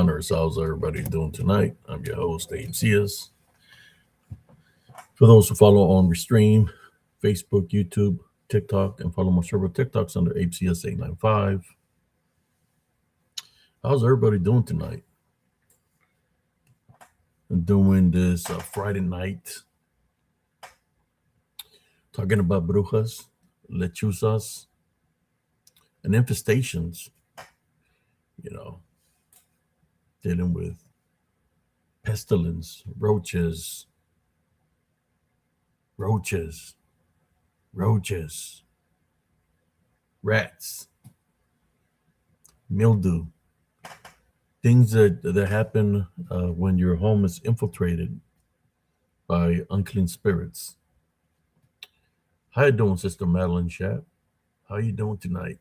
Encounters. How's everybody doing tonight? I'm your host, Dave Cias. For those who follow on Restream, Facebook, YouTube, TikTok, and follow my several TikToks under ABCS895. How's everybody doing tonight? I'm doing this Friday night, talking about Brujas, Lechuzas, and infestations. You know, dealing with pestilence, roaches, rats, mildew, things that happen when your home is infiltrated by unclean spirits. How you doing, Sister Madeline Schapp? How you doing tonight?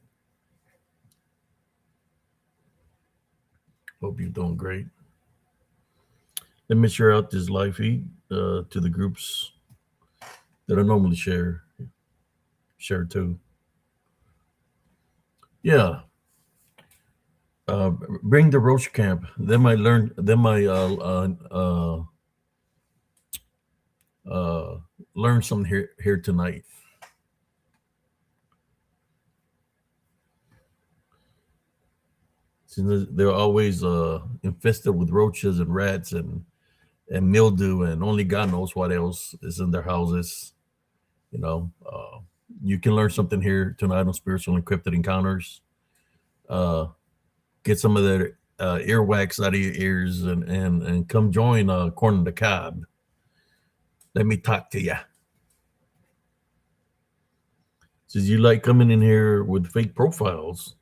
Hope you're doing great. Let me share out this live feed to the groups that I normally share to. Yeah. Bring the roach camp. They might learn. They might learn something here tonight. Since they're always infested with roaches and rats and mildew, and only God knows what else is in their houses. You know, you can learn something here tonight on Spiritual Encrypted Encounters. Get some of that earwax out of your ears and come join Corner the Cob. Let me talk to you. Says you like coming in here with fake profiles.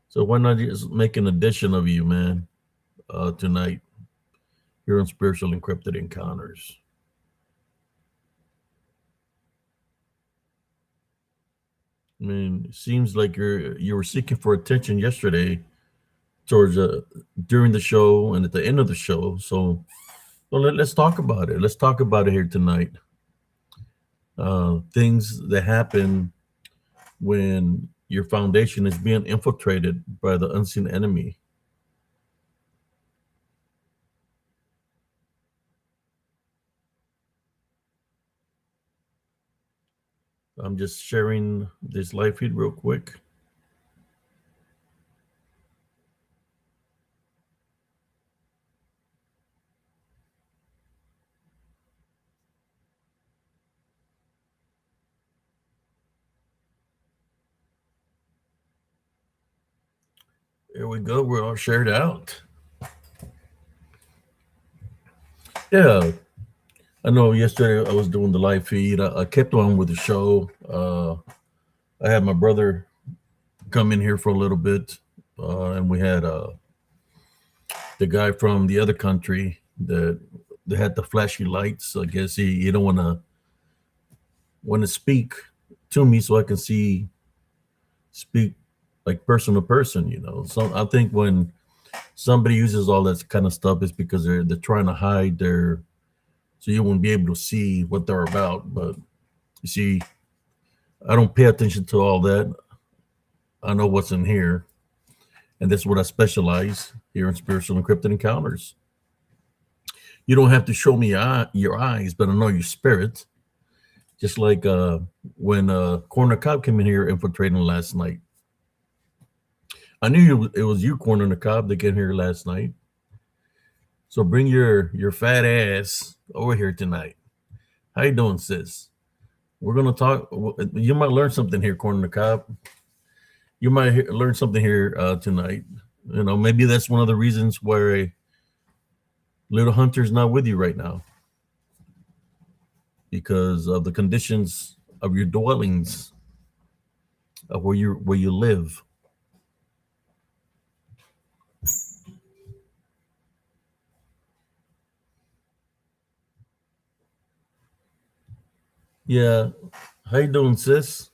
So why not just make an edition of you, man, tonight here on Spiritual Encrypted Encounters. I mean, it seems like you were seeking for attention yesterday towards during the show and at the end of the show. So well, let's talk about it. Let's talk about it here tonight. Things that happen when your foundation is being infiltrated by the unseen enemy. I'm just sharing this live feed real quick. There we go. We're all shared out. Yeah. I know yesterday I was doing the live feed. I kept on with the show. I had my brother come in here for a little bit, and we had the guy from the other country that had the flashy lights. I guess he don't want to speak to me so I can speak like person to person. You know, so I think when somebody uses all that kind of stuff, it's because they're trying to hide so you won't be able to see what they're about. But you see, I don't pay attention to all that. I know what's in here, and that's what I specialize here in Spiritual Encrypted Encounters. You don't have to show me your eyes, but I know your spirit. Just like when Corner Cob came in here infiltrating last night. I knew it was you, Corner Cob, that came here last night. So bring your fat ass over here tonight. How you doing, sis? We're gonna talk. You might learn something here, Corner Cob. You might learn something here tonight. You know, maybe that's one of the reasons why Little Hunter's not with you right now, because of the conditions of your dwellings, of where you live. Yeah. How you doing, sis?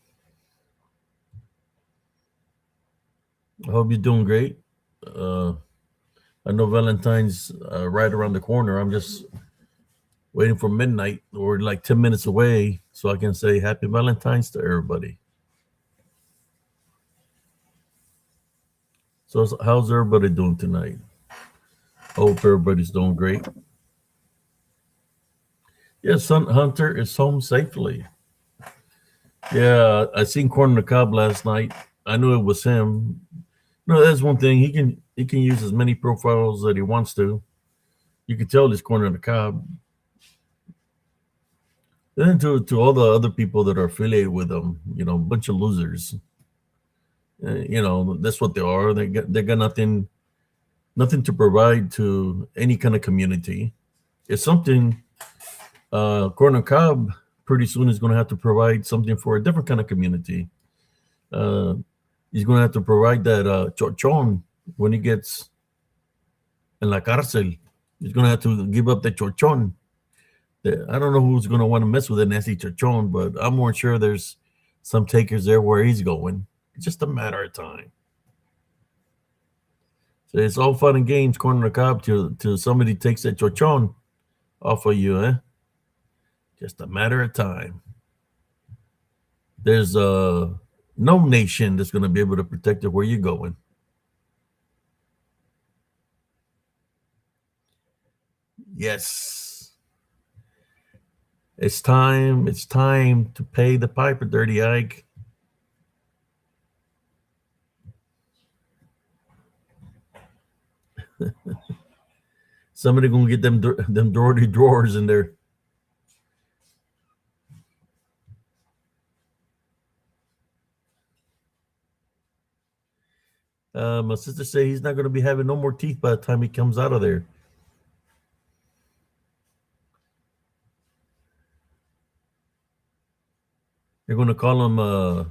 I hope you're doing great. I know Valentine's right around the corner. I'm just waiting for midnight or like 10 minutes away so I can say happy Valentine's to everybody. So how's everybody doing tonight? Hope everybody's doing great. Yes, Hunter is home safely. Yeah, I seen Corn on the Cob last night. I knew it was him. No, that's one thing. He can use as many profiles that he wants to. You can tell he's Corn on the Cob. Then to all the other people that are affiliated with him, a bunch of losers. That's what they are. They got nothing to provide to any kind of community. It's something. Corner Cobb pretty soon is going to have to provide something for a different kind of community. Uh, he's going to have to provide that chochon when he gets in la cárcel. He's going to have to give up the chochon. I don't know who's going to want to mess with a nasty chochon, but I'm more sure there's some takers there where he's going. It's just a matter of time. So it's all fun and games, corner Cobb, till somebody takes that chochon off of you, eh? Just a matter of time. There's no nation that's going to be able to protect it where you're going. Yes, it's time. It's time to pay the piper, Dirty Ike. Somebody gonna get them dirty drawers in there. My sister say he's not gonna be having no more teeth by the time he comes out of there. They're gonna call him uh,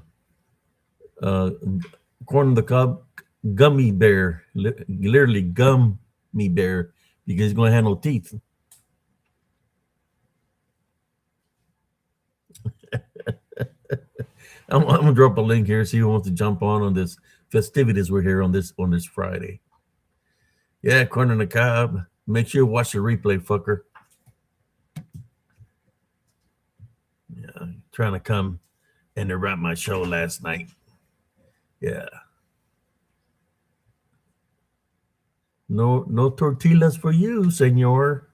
corn on the cob gummy bear, literally gummy bear, because he's gonna have no teeth. I'm gonna drop a link here. See who wants to jump on this festivities we're here on this Friday. Yeah, corn on the cob. Make sure you watch the replay, fucker. Yeah, trying to come interrupt my show last night. Yeah. No tortillas for you, senor.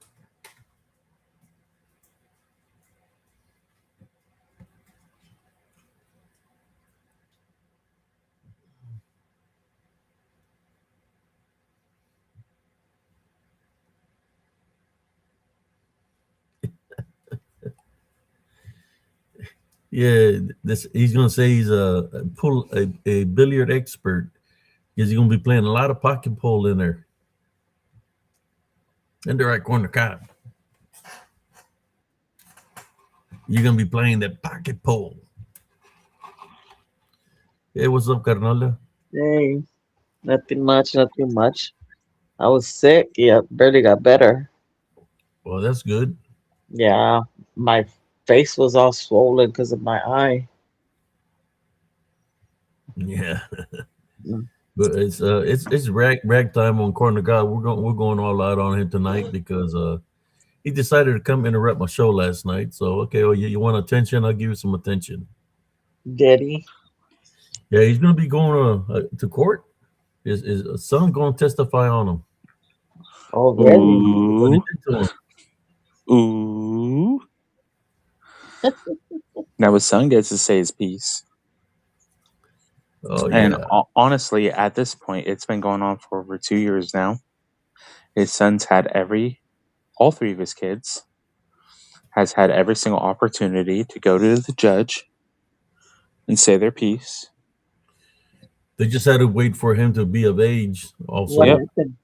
Yeah, this he's gonna say he's a billiard expert because he's gonna be playing a lot of pocket pole in there. And they're right corner cop. You're gonna be playing that pocket pole. Hey, what's up, Carnala? Hey, nothing much, nothing much. I was sick. Yeah, barely got better. Well, that's good. Yeah, my face was all swollen because of my eye. Yeah, Mm. but it's rag time on corner guy. We're going all out on him tonight because he decided to come interrupt my show last night. So okay, oh you want attention? I'll give you some attention. Diddy Yeah, he's gonna be going to court. His son gonna testify on him. already. What he Ooh, did to him. ooh. Now his son gets to say his piece. Oh And yeah, honestly, at this point, it's been going on for over 2 years now. His son's had all three of his kids, has had every single opportunity to go to the judge and say their piece. they just had to wait for him to be of age. What Also, Yep. happened?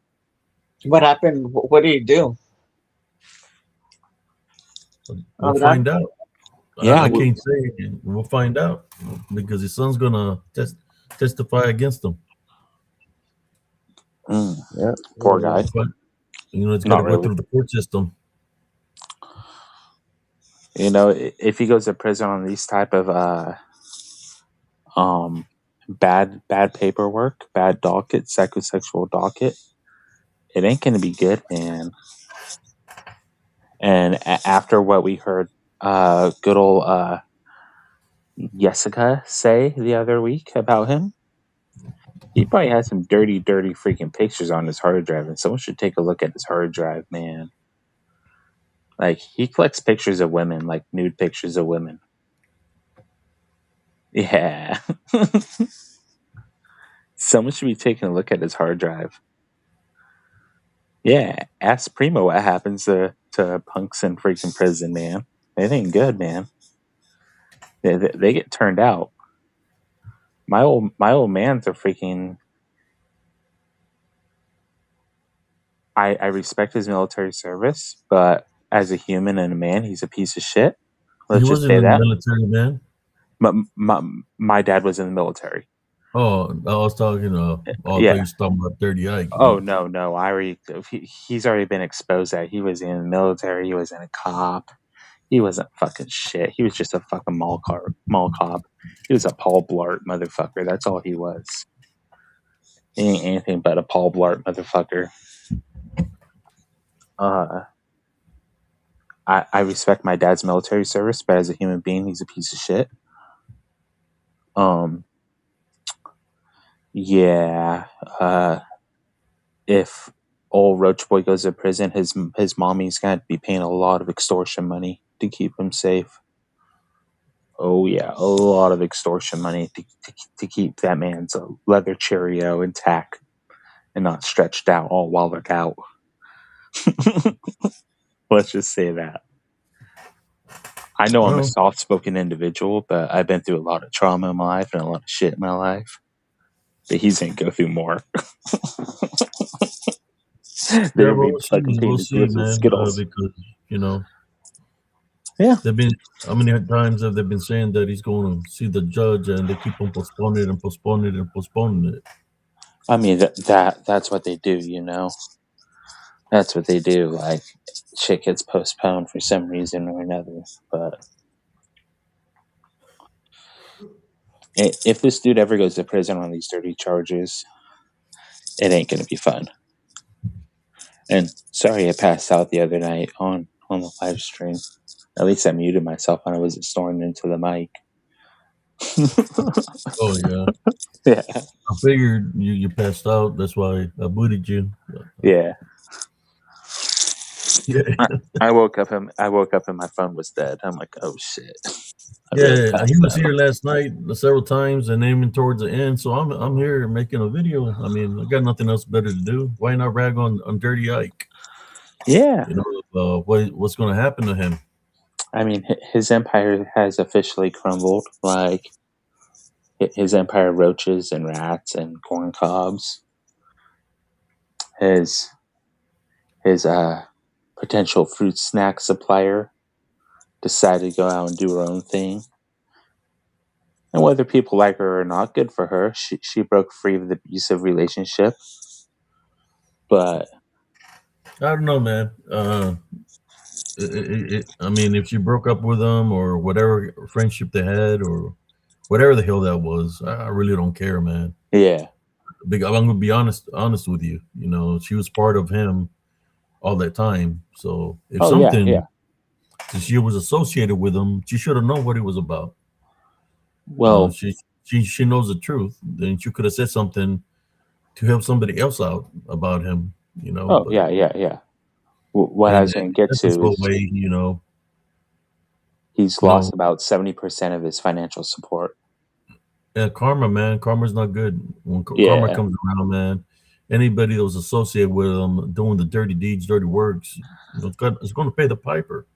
What happened? What did he do? we'll Oh, that. find out. Yeah. I can't say. We'll find out because his son's gonna testify against him. Mm, Yeah. poor guy. But it's got to Not go really. through the court system. If he goes to prison on these type of um bad paperwork, bad docket, psychosexual docket, it ain't gonna be good, man. And after what we heard, good old Jessica say the other week about him, He probably has some dirty, dirty freaking pictures on his hard drive, and someone should take a look at his hard drive, man. Like, he collects pictures of women, like nude pictures of women. Yeah. Someone should be taking a look at his hard drive. Yeah, ask Primo what happens to punks in freaking prison, man. It ain't good, man. They get turned out. My old man's a freaking. I respect his military service, but as a human and a man, he's a piece of shit. He Let's just wasn't say in the that. military, man. My dad was in the military. Oh, I was talking. Oh, I thought you Yeah. were talking about Dirty Ike. Oh no. He's already been exposed that he was in the military. He was in a cop. He wasn't fucking shit. He was just a fucking mall cop. He was a Paul Blart motherfucker. That's all he was. He ain't anything but a Paul Blart motherfucker. I respect my dad's military service, but as a human being, he's a piece of shit. Yeah. If old Roach Boy goes to prison, his mommy's gonna be paying a lot of extortion money to keep him safe. Oh yeah, a lot of extortion money to keep that man's leather Cheerio intact and not stretched out all wallered out. Let's just say that. I know I'm a soft-spoken individual, but I've been through a lot of trauma in my life and a lot of shit in my life. But he's gonna go through more. They're We'll fucking see. We'll painted see, with man. Skittles. Because you know, Yeah. they've been. How many times have they been saying that he's going to see the judge, and they keep on postponing it and postponing it and postponing it? I mean that's what they do, you know. That's what they do. Like, shit gets postponed for some reason or another. But if this dude ever goes to prison on these dirty charges, it ain't gonna be fun. And sorry I passed out the other night on the live stream. At least I muted myself when I wasn't snoring into the mic. Oh yeah. Yeah. I figured you passed out. That's why I booted you. Yeah. Yeah. I woke up and my phone was dead. I'm like, oh shit. I really Yeah, he passed was out. here last night several times and aiming towards the end. So I'm here making a video. I mean, I got nothing else better to do. Why not rag on Dirty Ike? Yeah. You know, what's going to happen to him? I mean, his empire has officially crumbled. Like, his empire of roaches and rats and corn cobs. His potential fruit snack supplier decided to go out and do her own thing. And whether people like her or not, good for her. She broke free of the abusive relationship. But I don't know, man. I mean, if she broke up with him or whatever friendship they had or whatever the hell that was, I really don't care, man. yeah. I'm gonna be honest with you. You know, she was part of him all that time. So if Yeah. if she was associated with him, she should have known what it was about. Well, She knows the truth. Then she could have said something to help somebody else out about him. You know. oh But, yeah. What I and was going to get that's to his whole is way. he's You know. lost about 70% of his financial support. Yeah, karma, man. Karma's not good. When karma Yeah. comes around, man, anybody that was associated with them doing the dirty deeds, dirty works, you know, it's going to pay the piper.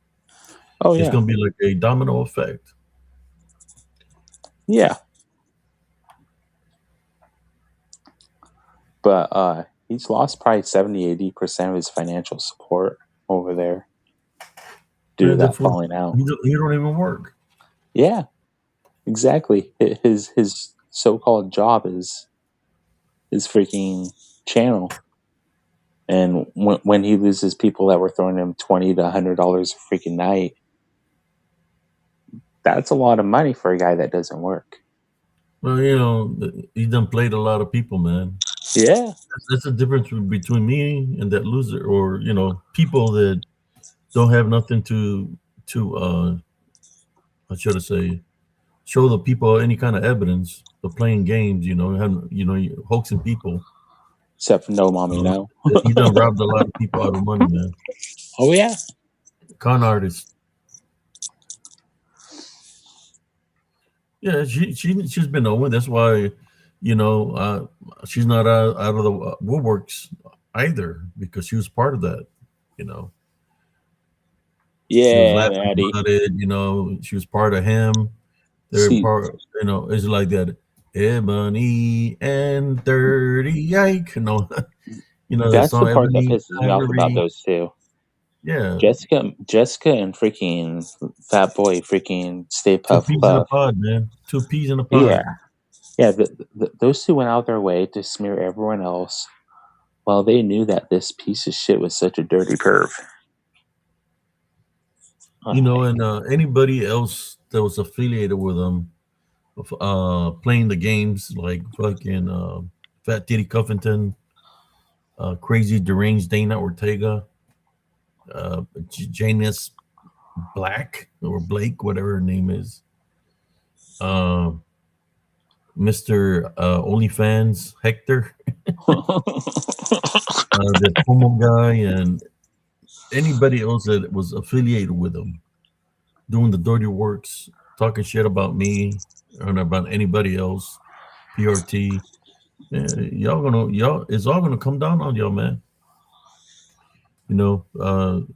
Oh It's yeah. going to be like a domino effect. Yeah. But he's lost probably 70-80% of his financial support over there due to that falling out. You don't even work. Yeah, exactly. His so-called job is his freaking channel, and when he loses people that were throwing him $20 to $100 a freaking night, that's a lot of money for a guy that doesn't work. Well, you know, he done played a lot of people, man. Yeah. That's the difference between me and that loser, or you know, people that don't have nothing to what should I say, show the people any kind of evidence, of playing games. Hoaxing people. Except for no mommy, Uh, no. he done robbed a lot of people out of money, man. Oh yeah. Con artist. Yeah, she's been knowing. That's why, she's not out of the woodworks either because she was part of that. You know, she was Yeah, laughing Maddie. about it. She was part of him. They're See, part. It's like that. Ebony and 30 Ike. The that's the song part that Ebony pisses me off about Ivory. those two. Yeah, Jessica, and freaking Fat Boy, freaking Stay two Puff peas in a Puff. pod, man. Two peas in a Yeah, pod. yeah. Those two went out their way to smear everyone else, while they knew that this piece of shit was such a dirty perv. And anybody else that was affiliated with them, playing the games like fucking Fat Titty Cuffington, Crazy Deranged Dana Ortega, Janus Black or Blake, whatever her name is, uh, Mr. OnlyFans Hector, the Tomo guy, and anybody else that was affiliated with them, doing the dirty works, talking shit about me and about anybody else, PRT. Y'all it's all gonna come down on y'all, man.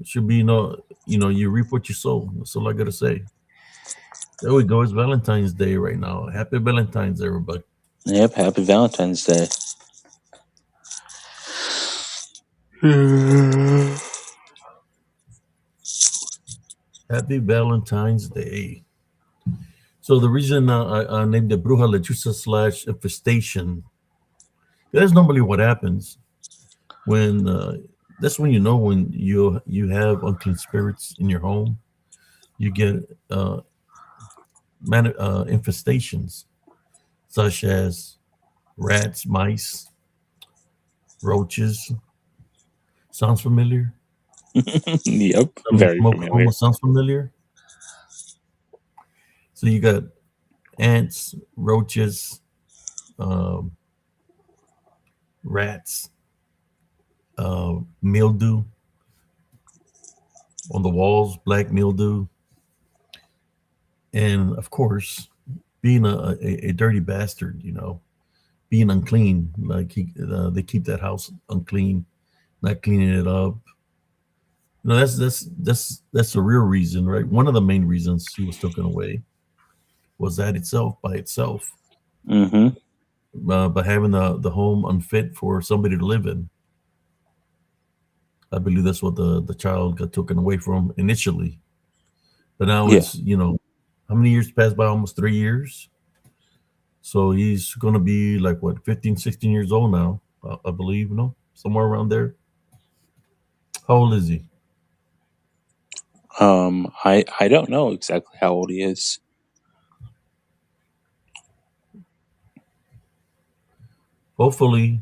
Should be you reap what you sow. That's all I gotta say. There we go. It's Valentine's Day right now. Happy Valentine's, everybody. Yep, happy Valentine's Day. Happy Valentine's Day. So the reason I named it Bruja Lechuza / Infestation, that's normally what happens when that's when when you have unclean spirits in your home. You get infestations such as rats, mice, roaches. Sounds familiar? Yep, I mean, very smoke familiar. almost sounds familiar. So you got ants, roaches, um, rats, mildew on the walls, black mildew, and of course, being a dirty bastard, being unclean. Like they keep that house unclean, not cleaning it up. That's the real reason, right? One of the main reasons she was taken away was that itself by itself, Mm-hmm. by having the home unfit for somebody to live in. I believe that's what the child got taken away from initially, but now Yeah. it's how many years passed by? Almost 3 years. So he's going to be like what 15, 16 years old now, I believe, somewhere around there. How old is he? I don't know exactly how old he is. Hopefully,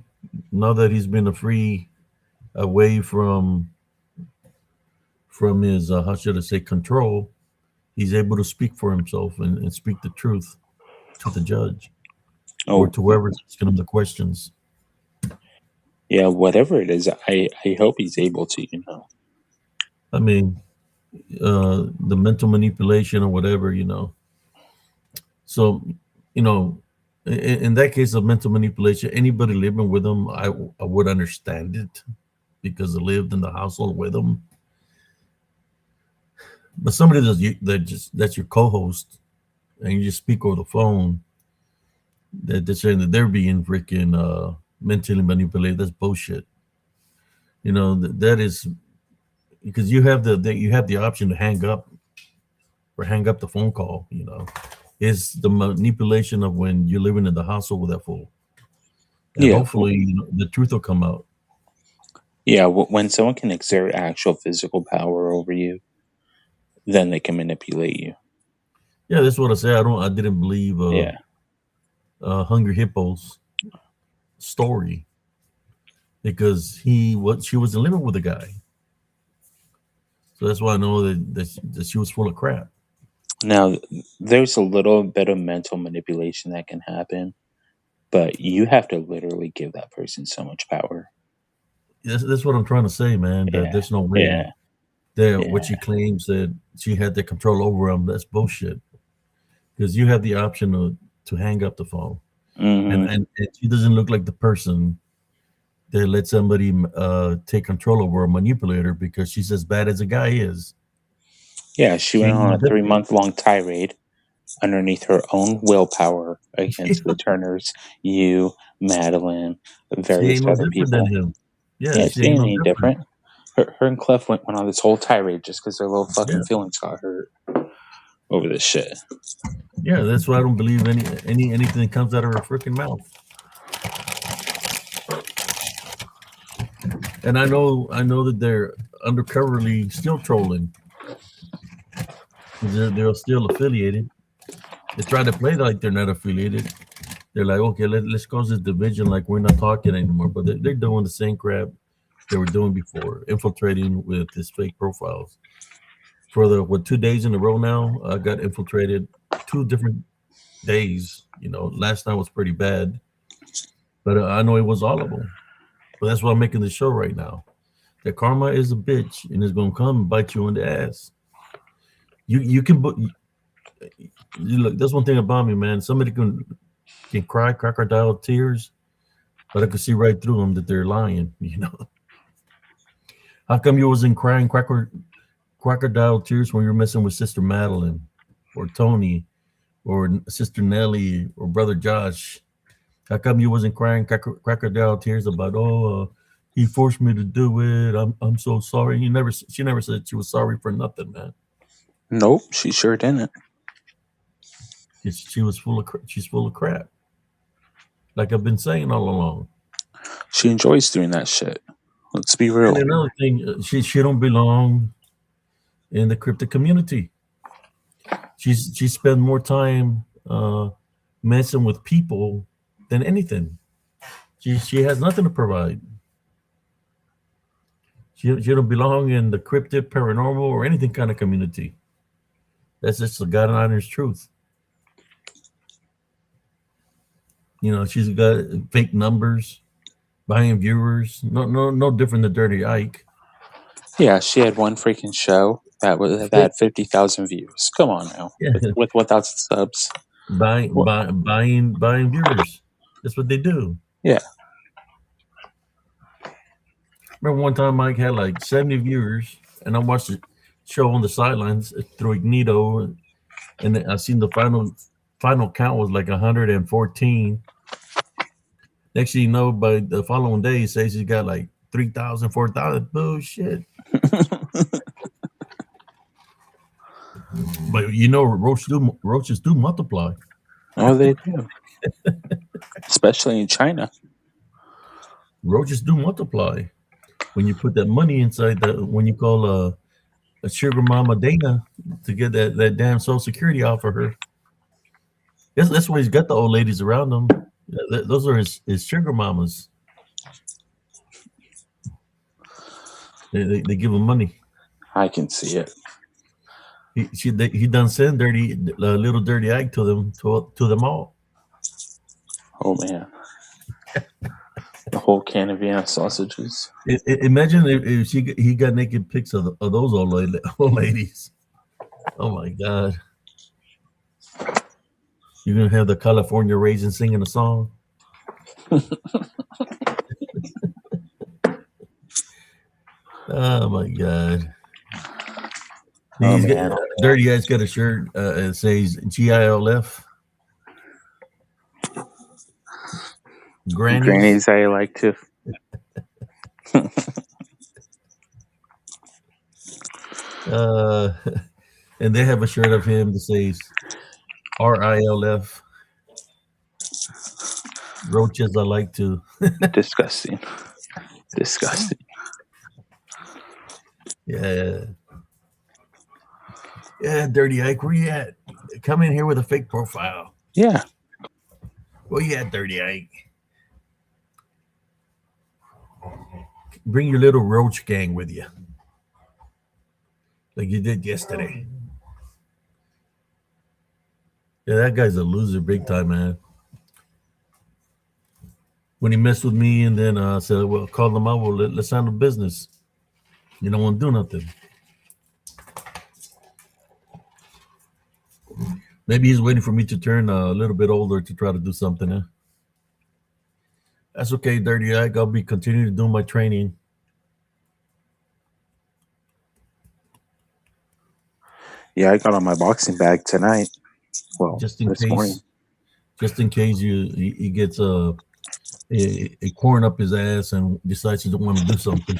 now that he's been free away from his how should I say control, he's able to speak for himself and speak the truth to the judge or Oh, to whoever's asking him the questions. yeah, whatever it is, I hope he's able to. I mean, the mental manipulation or whatever, So, you know, in that case of mental manipulation, anybody living with him, I would understand it because they lived in the household with him. But somebody that's your co-host and you just speak over the phone, that they're saying that they're being freaking mentally manipulated. That's bullshit. That is because you have the option to hang up or hang up the phone call. Is the manipulation of when you're living in the household with that fool, and Yeah, hopefully the truth will come out. yeah. When someone can exert actual physical power over you, then they can manipulate you. Yeah, that's what I said. I didn't believe Yeah, Hungry Hippos story because she was living with a guy, so that's why I know that she was full of crap. Now, there's a little bit of mental manipulation that can happen, but you have to literally give that person so much power. That's what I'm trying to say, man. That Yeah, there's no way yeah, that what yeah. she claims that she had the control over him. That's bullshit. Because you have the option to hang up the phone, and, Hmm. and she doesn't look like the person that let somebody take control over a manipulator because she's as bad as a guy is. Yeah, she She went ain't on no a three different. month long tirade underneath her own willpower against the Turners, you, Madeline, She various ain't no other different than people. him. Yeah, Yeah, she she ain't ain't no any different. different. Her and Clef went on this whole tirade just because their little Yeah, fucking feelings got hurt over this shit. yeah. That's why I don't believe anything that comes out of her freaking mouth. And I know that they're undercoverly still trolling. They're still affiliated. They try to play like they're not affiliated. They're like, okay, let's cause this division like we're not talking anymore. But they're doing the same crap they were doing before, infiltrating with these fake profiles. For the 2 days in a row now, I got infiltrated 2 different days. Last night was pretty bad, but I know it was all of them. But that's why I'm making the show right now. That karma is a bitch, and it's gonna come and bite you in the ass. You can look. That's one thing about me, man. Somebody can cry crocodile tears, but I can see right through them that they're lying. How come you wasn't crying crocodile tears when you were messing with Sister Madeline, or Tony, or Sister Nellie, or Brother Josh? How come you wasn't crying crocodile tears about he forced me to do it. I'm so sorry. She never said she was sorry for nothing, man. Nope, she sure didn't. She was she's full of crap. Like I've been saying all along. She enjoys doing that shit. Let's be And real. another thing, she don't belong in the cryptic community. She spent more time messing with people than anything. She has nothing to provide. She don't belong in the cryptid, paranormal, or anything kind of community. That's just the God and honest truth. She's got fake numbers, buying viewers. No different than Dirty Ike. Yeah, she had one freaking show that Fake, had 50,000 views. Come on now, yeah, with 1,000 subs. What? buying viewers. That's what they do. Yeah. Remember one time Mike had like 70 viewers, and I watched the show on the sidelines through Ignito, and then I seen the final count was like 114. Next thing you know, by the following day, he says he's got like 3,000, 4,000. Bullshit. But roaches do multiply. Oh, they do. Especially in China. Roaches do multiply. When you put that money inside when you call a sugar mama Dana to get that damn social security off of her. That's why he's got the old ladies around him. Those are his sugar mamas. They give him money. I can see it. He done send little dirty Ike to them all. Oh, man. The whole can of Vienna sausages. Imagine if he got naked pics of those old ladies. Oh my God! You're gonna have the California raisin singing a song. Oh my God! Oh, He's got man. dirty guy's got a shirt that says GILF. Grannies. Grannies, I like to. Uh, and they have a shirt of him that says RILF. Roaches I like to. Disgusting. Disgusting. Yeah. Yeah, Dirty Ike, where you at? Come in here with a fake profile. Yeah. Where you at, Dirty Ike? Bring your little roach gang with you. Like you did yesterday. Yeah, that guy's a loser big time, man. When he messed with me and then said, well, call him out, well, let's handle business. You don't want to do nothing. Maybe he's waiting for me to turn a little bit older to try to do something. Eh? That's okay, Dirty Ike. I'll be continuing to do my training. Yeah, I got on my boxing bag tonight. Well, Just in this morning. case. Just in case he gets a corn up his ass and decides he don't want to do something.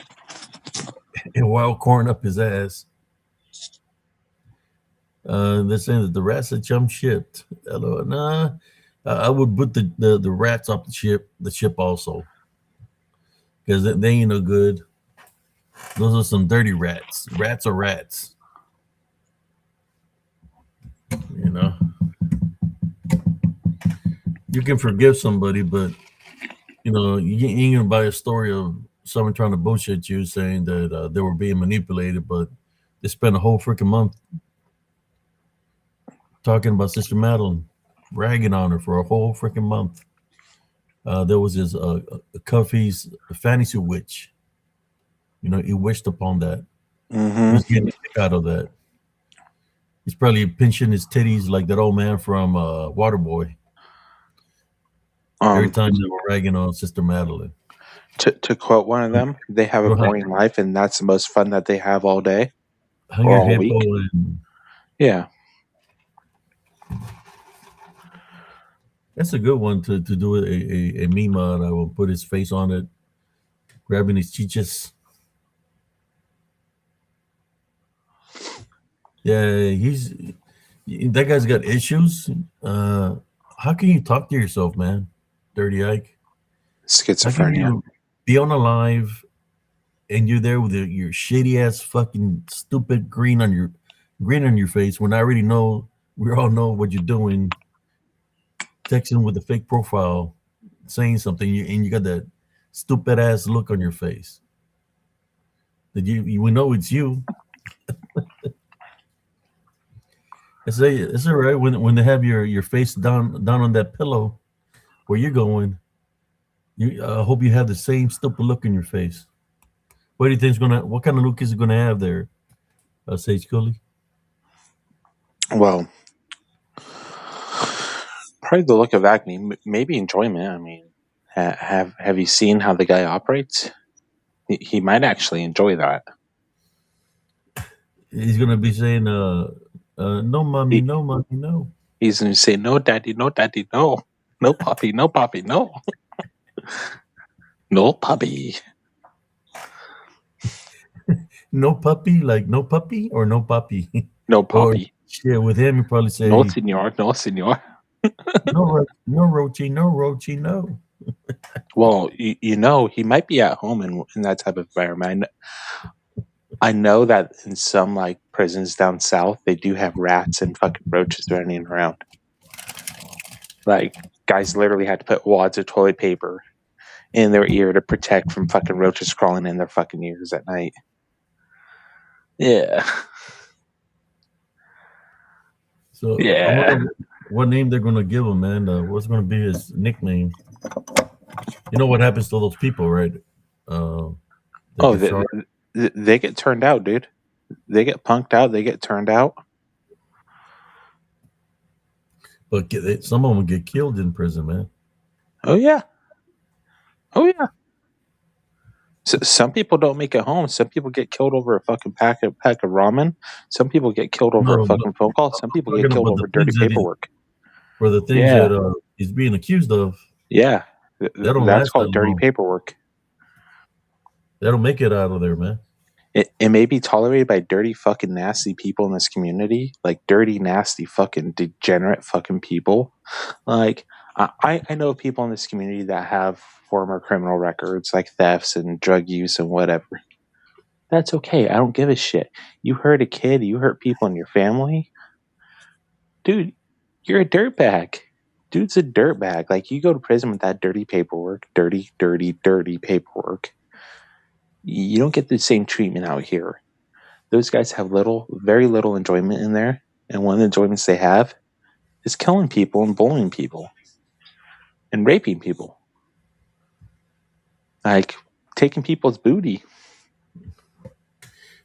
A wild corn up his ass. They're saying that the rats are jump ship. Hello, nah. I would put the rats off the ship also, because they ain't no good. Those are some dirty rats. Rats are rats. You know, you can forgive somebody, but you know you ain't gonna buy a story of someone trying to bullshit you, saying that they were being manipulated, but they spent a whole freaking month talking about Sister Madeline, ragging on her for a whole freaking month. There was this Cuffy's fantasy witch. You know, he wished upon that. He was getting a kick out of that. He's probably pinching his titties like that old man from Waterboy every time they were ragging on Sister Madeline. To quote one of them, they have a Go ahead. boring life, and that's the most fun that they have all day Hang or your all hippo week. and Yeah. that's a good one to do a meme on. I will put his face on it, grabbing his chiches. Yeah, that guy's got issues. How can you talk to yourself, man? Dirty Ike. How can Schizophrenia. you be on a live and you're there with your shitty ass fucking stupid green on your face when I already know we all know what you're doing, texting with a fake profile, saying something, and you got that stupid ass look on your face. That we know it's you. It's all right when they have your face down on that pillow where you're going. You hope you have the same stupid look in your face. What do you think's gonna? What kind of look is it gonna have there, Sage Cooley? Well, probably the look of acne, maybe enjoyment. I mean, have you seen how the guy operates? He might actually enjoy that. He's gonna be saying, "No, mommy, He, no, mommy, no." he's going to say, "No, daddy, no, daddy, no, no, puppy, no, puppy, no, no, puppy, No puppy, like no puppy or no puppy. no, Or puppy, shit, with him, you probably no, say, senor, no, senor." no, Roachy, no, Roachy, no. Well, he might be at home in that type of environment. I know that in some like prisons down south, they do have rats and fucking roaches running around. Like guys literally had to put wads of toilet paper in their ear to protect from fucking roaches crawling in their fucking ears at night. Yeah. So I Yeah. wonder what name they're gonna give him, man. What's gonna be his nickname? You know what happens to those people, right? They Oh, get shot, they get turned out, dude. They get punked out. They get turned out. but some of them get killed in prison, man. Oh yeah. Oh yeah. So, some people don't make it home. Some people get killed over a fucking pack of ramen. Some people get killed over a No, fucking phone call. Some people get talking killed about the over dirty things that paperwork. for the things Yeah. that he's being accused of. Yeah. They don't That's last that called dirty long. paperwork. They don't make it out of there, man. It may be tolerated by dirty fucking nasty people in this community, like dirty nasty fucking degenerate fucking people. Like I know people in this community that have former criminal records, like thefts and drug use and whatever. That's okay. I don't give a shit. You hurt a kid, you hurt people in your family, dude. You're a dirtbag. Dude's a dirtbag. Like you go to prison with that dirty paperwork, dirty paperwork. You don't get the same treatment out here. Those guys have very little enjoyment in there, and one of the enjoyments they have is killing people and bullying people and raping people. Like taking people's booty.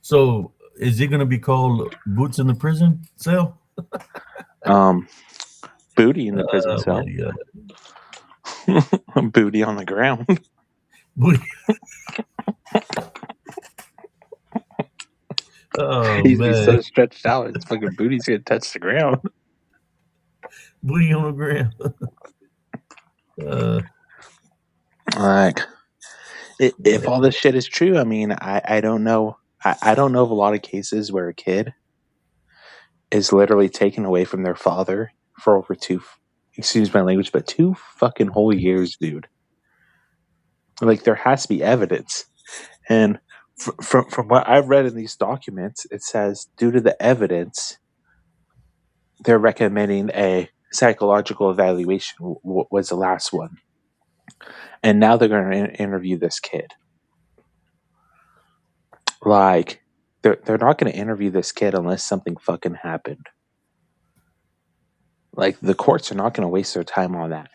So is he gonna be called Boots in the prison cell? Booty in the prison Oh cell. my God. Booty on the ground. Booty. Oh He's so man. stretched out, his fucking booty's gonna touch the ground. Booty on the ground. Like, if all this shit is true, I mean, I don't know. I don't know of a lot of cases where a kid is literally taken away from their father for over excuse my language, but 2 fucking whole years, dude. Like, there has to be evidence. And from what I've read in these documents, it says due to the evidence, they're recommending a psychological evaluation was the last one. And now they're going to interview this kid. Like, they're not going to interview this kid unless something fucking happened. Like, the courts are not going to waste their time on that.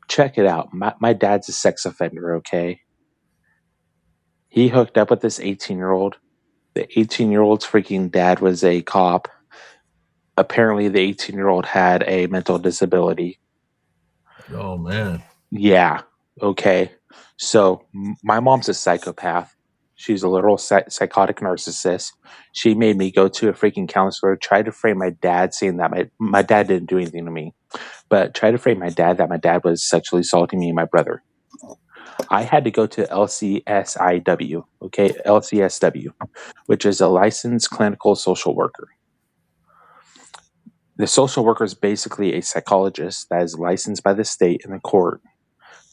Check it out. My dad's a sex offender, okay? He hooked up with this 18-year-old. The 18-year-old's freaking dad was a cop. Apparently, the 18-year-old had a mental disability. Oh man. Yeah. Okay. So my mom's a psychopath. She's a literal psychotic narcissist. She made me go to a freaking counselor, tried to frame my dad, saying that my dad didn't do anything to me, but tried to frame my dad that my dad was sexually assaulting me and my brother. I had to go to LCSIW, okay, LCSW, which is a licensed clinical social worker. The social worker is basically a psychologist that is licensed by the state and the court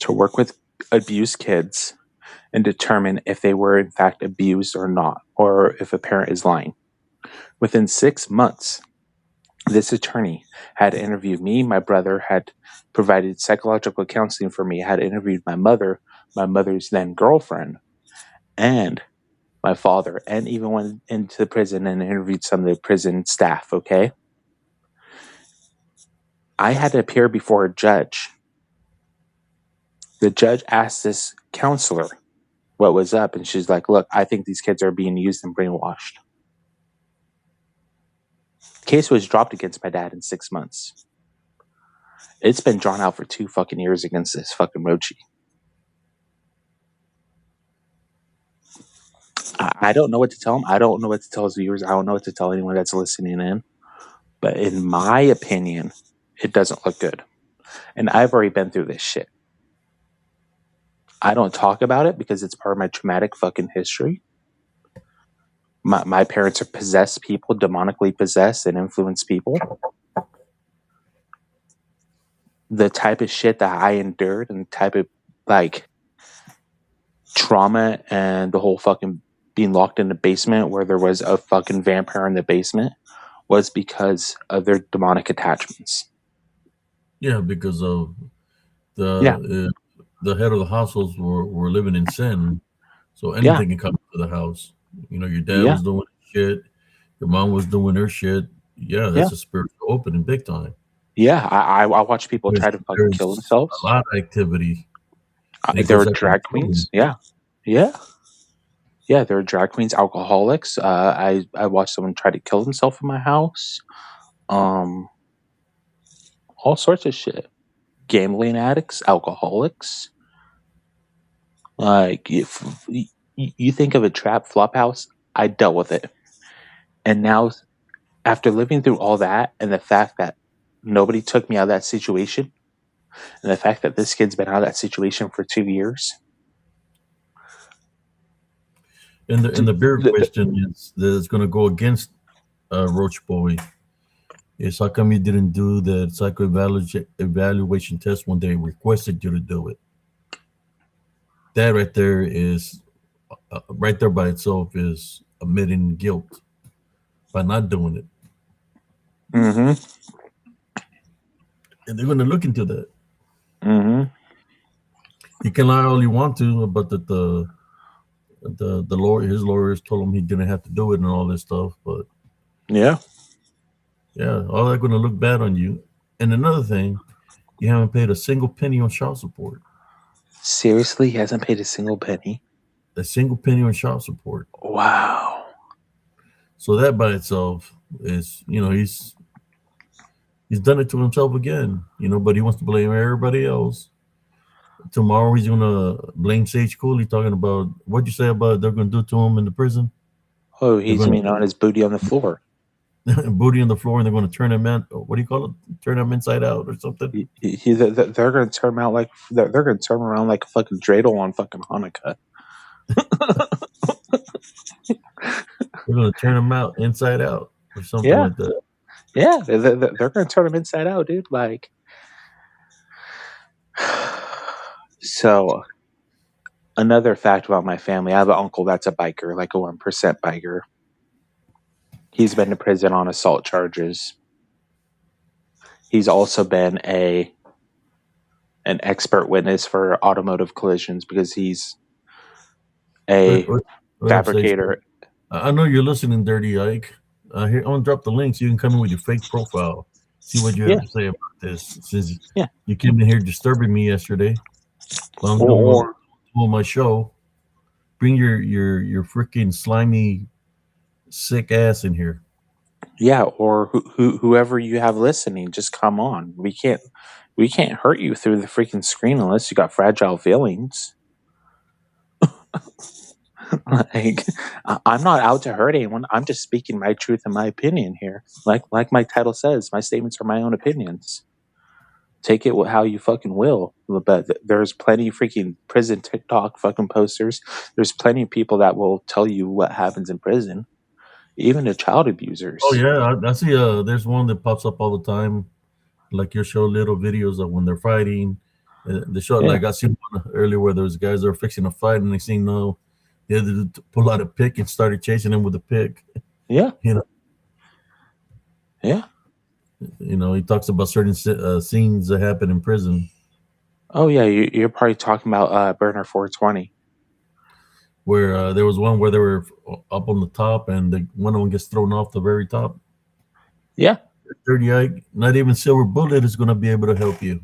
to work with abused kids and determine if they were in fact abused or not, or if a parent is lying. Within 6 months, this attorney had interviewed me, my brother, had provided psychological counseling for me, had interviewed my mother's then girlfriend, and my father, and even went into the prison and interviewed some of the prison staff, okay? I had to appear before a judge. The judge asked this counselor what was up, and she's like, look, I think these kids are being used and brainwashed. Case was dropped against my dad in 6 months. It's been drawn out for 2 fucking years against this fucking Roachie. I don't know what to tell him. I don't know what to tell his viewers. I don't know what to tell anyone that's listening in. But in my opinion, it doesn't look good. And I've already been through this shit. I don't talk about it because it's part of my traumatic fucking history. My parents are possessed people, demonically possessed and influence people. The type of shit that I endured and the type of like trauma and the whole fucking being locked in the basement where there was a fucking vampire in the basement was because of their demonic attachments. Yeah, because of the head of the households were living in sin, so anything can come to the house. You know, your dad was doing shit, your mom was doing her shit. Yeah, that's a spiritual opening, big time. Yeah, I watch people try to fucking kill themselves. A lot of activity. There were drag queens. Yeah. There were drag queens, alcoholics. I watched someone try to kill himself in my house. All sorts of shit. Gambling addicts, alcoholics. Like, if you think of a trap flop house, I dealt with it. And now, after living through all that and the fact that nobody took me out of that situation, and the fact that this kid's been out of that situation for 2 years. And the bigger question is that it's going to go against Roach Boy is how come you didn't do the psycho evaluation test when they requested you to do it? That right there is right there by itself is admitting guilt by not doing it. Mm-hmm. And they're going to look into that. Mm-hmm. You can lie all you want to, but the lawyer, his lawyers told him he didn't have to do it and all this stuff. But yeah, all they're going to look bad on you. And another thing, you haven't paid a single penny on child support. Seriously, he hasn't paid a single penny. A single penny on child support. Wow. So that by itself is, he's done it to himself again. But he wants to blame everybody else. Tomorrow he's gonna blame Sage Cooley, talking about what'd you say about they're gonna do to him in the prison. Oh, They're he's gonna mean on his booty on the floor. booty on the floor, and they're gonna turn him in. What do you call it? Turn him inside out or something. They're going to turn him out like they're going to turn him around like a fucking dreidel on fucking Hanukkah. They're gonna turn him out inside out or something Yeah. like that. Yeah, they're going to turn him inside out, dude. Like, so another fact about my family: I have an uncle that's a biker, like a 1% biker. He's been to prison on assault charges. He's also been an expert witness for automotive collisions because he's a What up, fabricator. Sage? I know you're listening, Dirty Ike. Here, I'm gonna drop the link so you can come in with your fake profile. See what you have to say about this. Since Yeah. you came in here disturbing me yesterday while I'm Or doing my show, bring your freaking slimy, sick ass in here. yeah, or whoever you have listening, just come on. We can't hurt you through the freaking screen unless you got fragile feelings. Like, I'm not out to hurt anyone. I'm just speaking my truth and my opinion here. Like my title says, my statements are my own opinions. Take it how you fucking will. But there's plenty of freaking prison TikTok fucking posters. There's plenty of people that will tell you what happens in prison, even the child abusers. Oh yeah, I see. There's one that pops up all the time, like your show, little videos of when they're fighting. The show, Yeah. like I seen one earlier where those guys are fixing a fight and they seen they had to pull out a pick and started chasing him with a pick. Yeah. You know. Yeah. He talks about certain scenes that happen in prison Oh yeah, you're probably talking about Burner 420. where there was one where they were up on the top and one of them gets thrown off the very top. Yeah. Dirty Ike, not even Silver Bullet is going to be able to help you.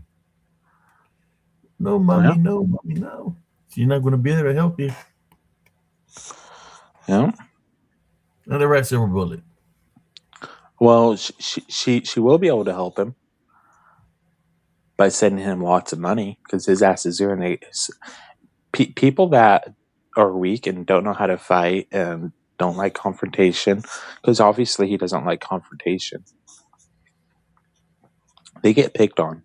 No, mommy, no, mommy, no. She's not going to be there to help you. Yeah. Not the right Silver Bullet. Well, she will be able to help him by sending him lots of money because his ass is doing people that are weak and don't know how to fight and don't like confrontation, because obviously he doesn't like confrontation. They get picked on.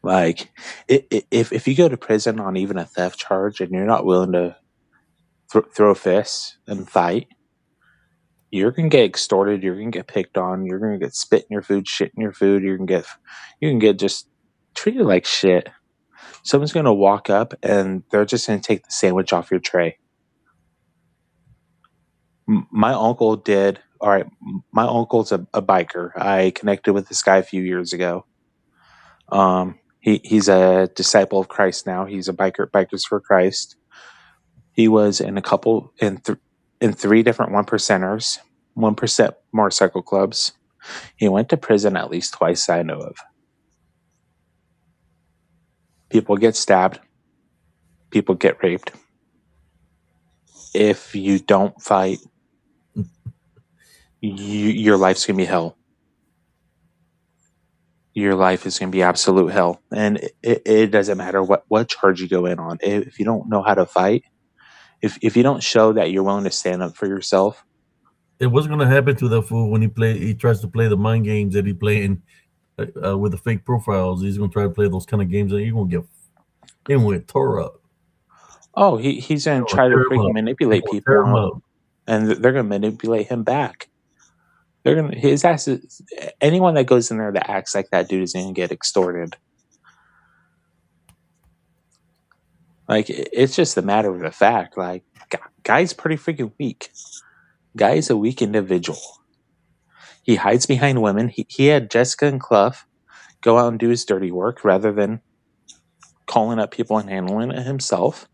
Like, if you go to prison on even a theft charge and you're not willing to throw fists and fight, you're gonna get extorted. You're gonna get picked on. You're gonna get spit in your food, shit in your food. You can get just treated like shit. Someone's gonna walk up and they're just gonna take the sandwich off your tray. My uncle did. All right, my uncle's a biker. I connected with this guy a few years ago. He's a disciple of Christ now. He's a bikers for Christ. He was in in 3 different 1%ers, 1% motorcycle clubs. He went to prison at least twice I know of. People get stabbed. People get raped. If you don't fight, your life's going to be hell. Your life is going to be absolute hell. And it doesn't matter what charge you go in on. If you don't know how to fight, if you don't show that you're willing to stand up for yourself. What's going to happen to that fool when he tries to play the mind games that he playing with the fake profiles? He's going to try to play those kind of games and he's going to get tore up. Oh, he's going to try to freaking manipulate people, and they're going to manipulate him back. His ass is, anyone that goes in there that acts like that dude is going to get extorted. Like, it's just a matter of the fact. Like, guy's pretty freaking weak. Guy's a weak individual. He hides behind women. He had Jessica and Clough go out and do his dirty work rather than calling up people and handling it himself.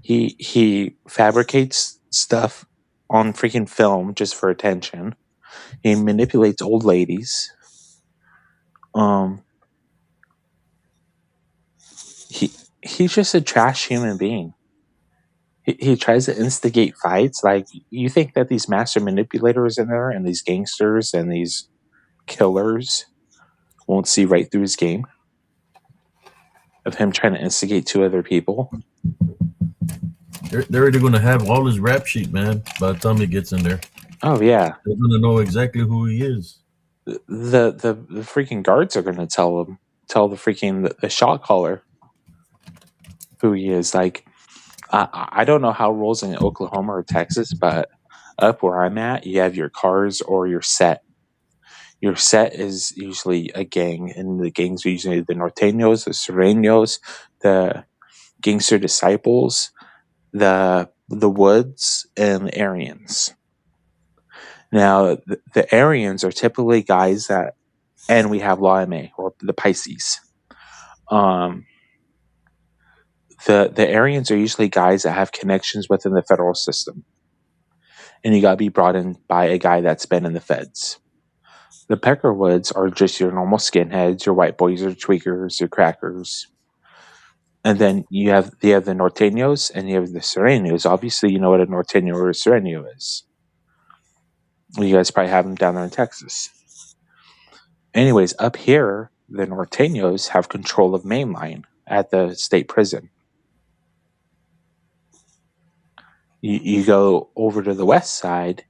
He fabricates stuff on freaking film just for attention. He manipulates old ladies. Um, he he's just a trash human being. He tries to instigate fights. Like, you think that these master manipulators in there and these gangsters and these killers won't see right through his game of him trying to instigate two other people? They're already going to have all his rap sheet, man. By the time he gets in there, Oh yeah, they're going to know exactly who he is. the freaking guards are going to tell the freaking the shot caller who he is. Like, I don't know how it rolls in Oklahoma or Texas, but up where I'm at, you have your cars or your set. Your set is usually a gang, and the gangs are usually the Norteños, the Sureños, the Gangster Disciples, the Woods, and the Aryans. Now, the Aryans are typically guys that, and we have Laime, or the Pisces. The Aryans are usually guys that have connections within the federal system, and you got to be brought in by a guy that's been in the feds. The Peckerwoods are just your normal skinheads, your white boys, your tweakers, your crackers. And then you have the Norteños and you have the Sureños. Obviously, you know what a Norteño or a Sureño is. You guys probably have them down there in Texas. Anyways, up here, the Norteños have control of Mainline at the state prison. You go over to the west side,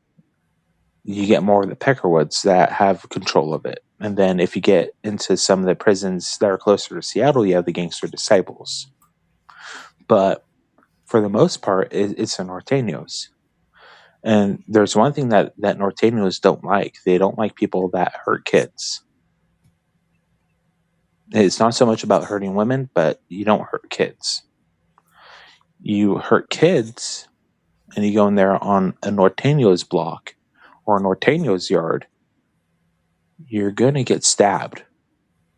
you get more of the Peckerwoods that have control of it. And then if you get into some of the prisons that are closer to Seattle, you have the Gangster Disciples. But for the most part, it's the Norteños. And there's one thing that Norteños don't like. They don't like people that hurt kids. It's not so much about hurting women, but you don't hurt kids. You hurt kids, and you go in there on a Norteño's block or a Norteño's yard, you're going to get stabbed.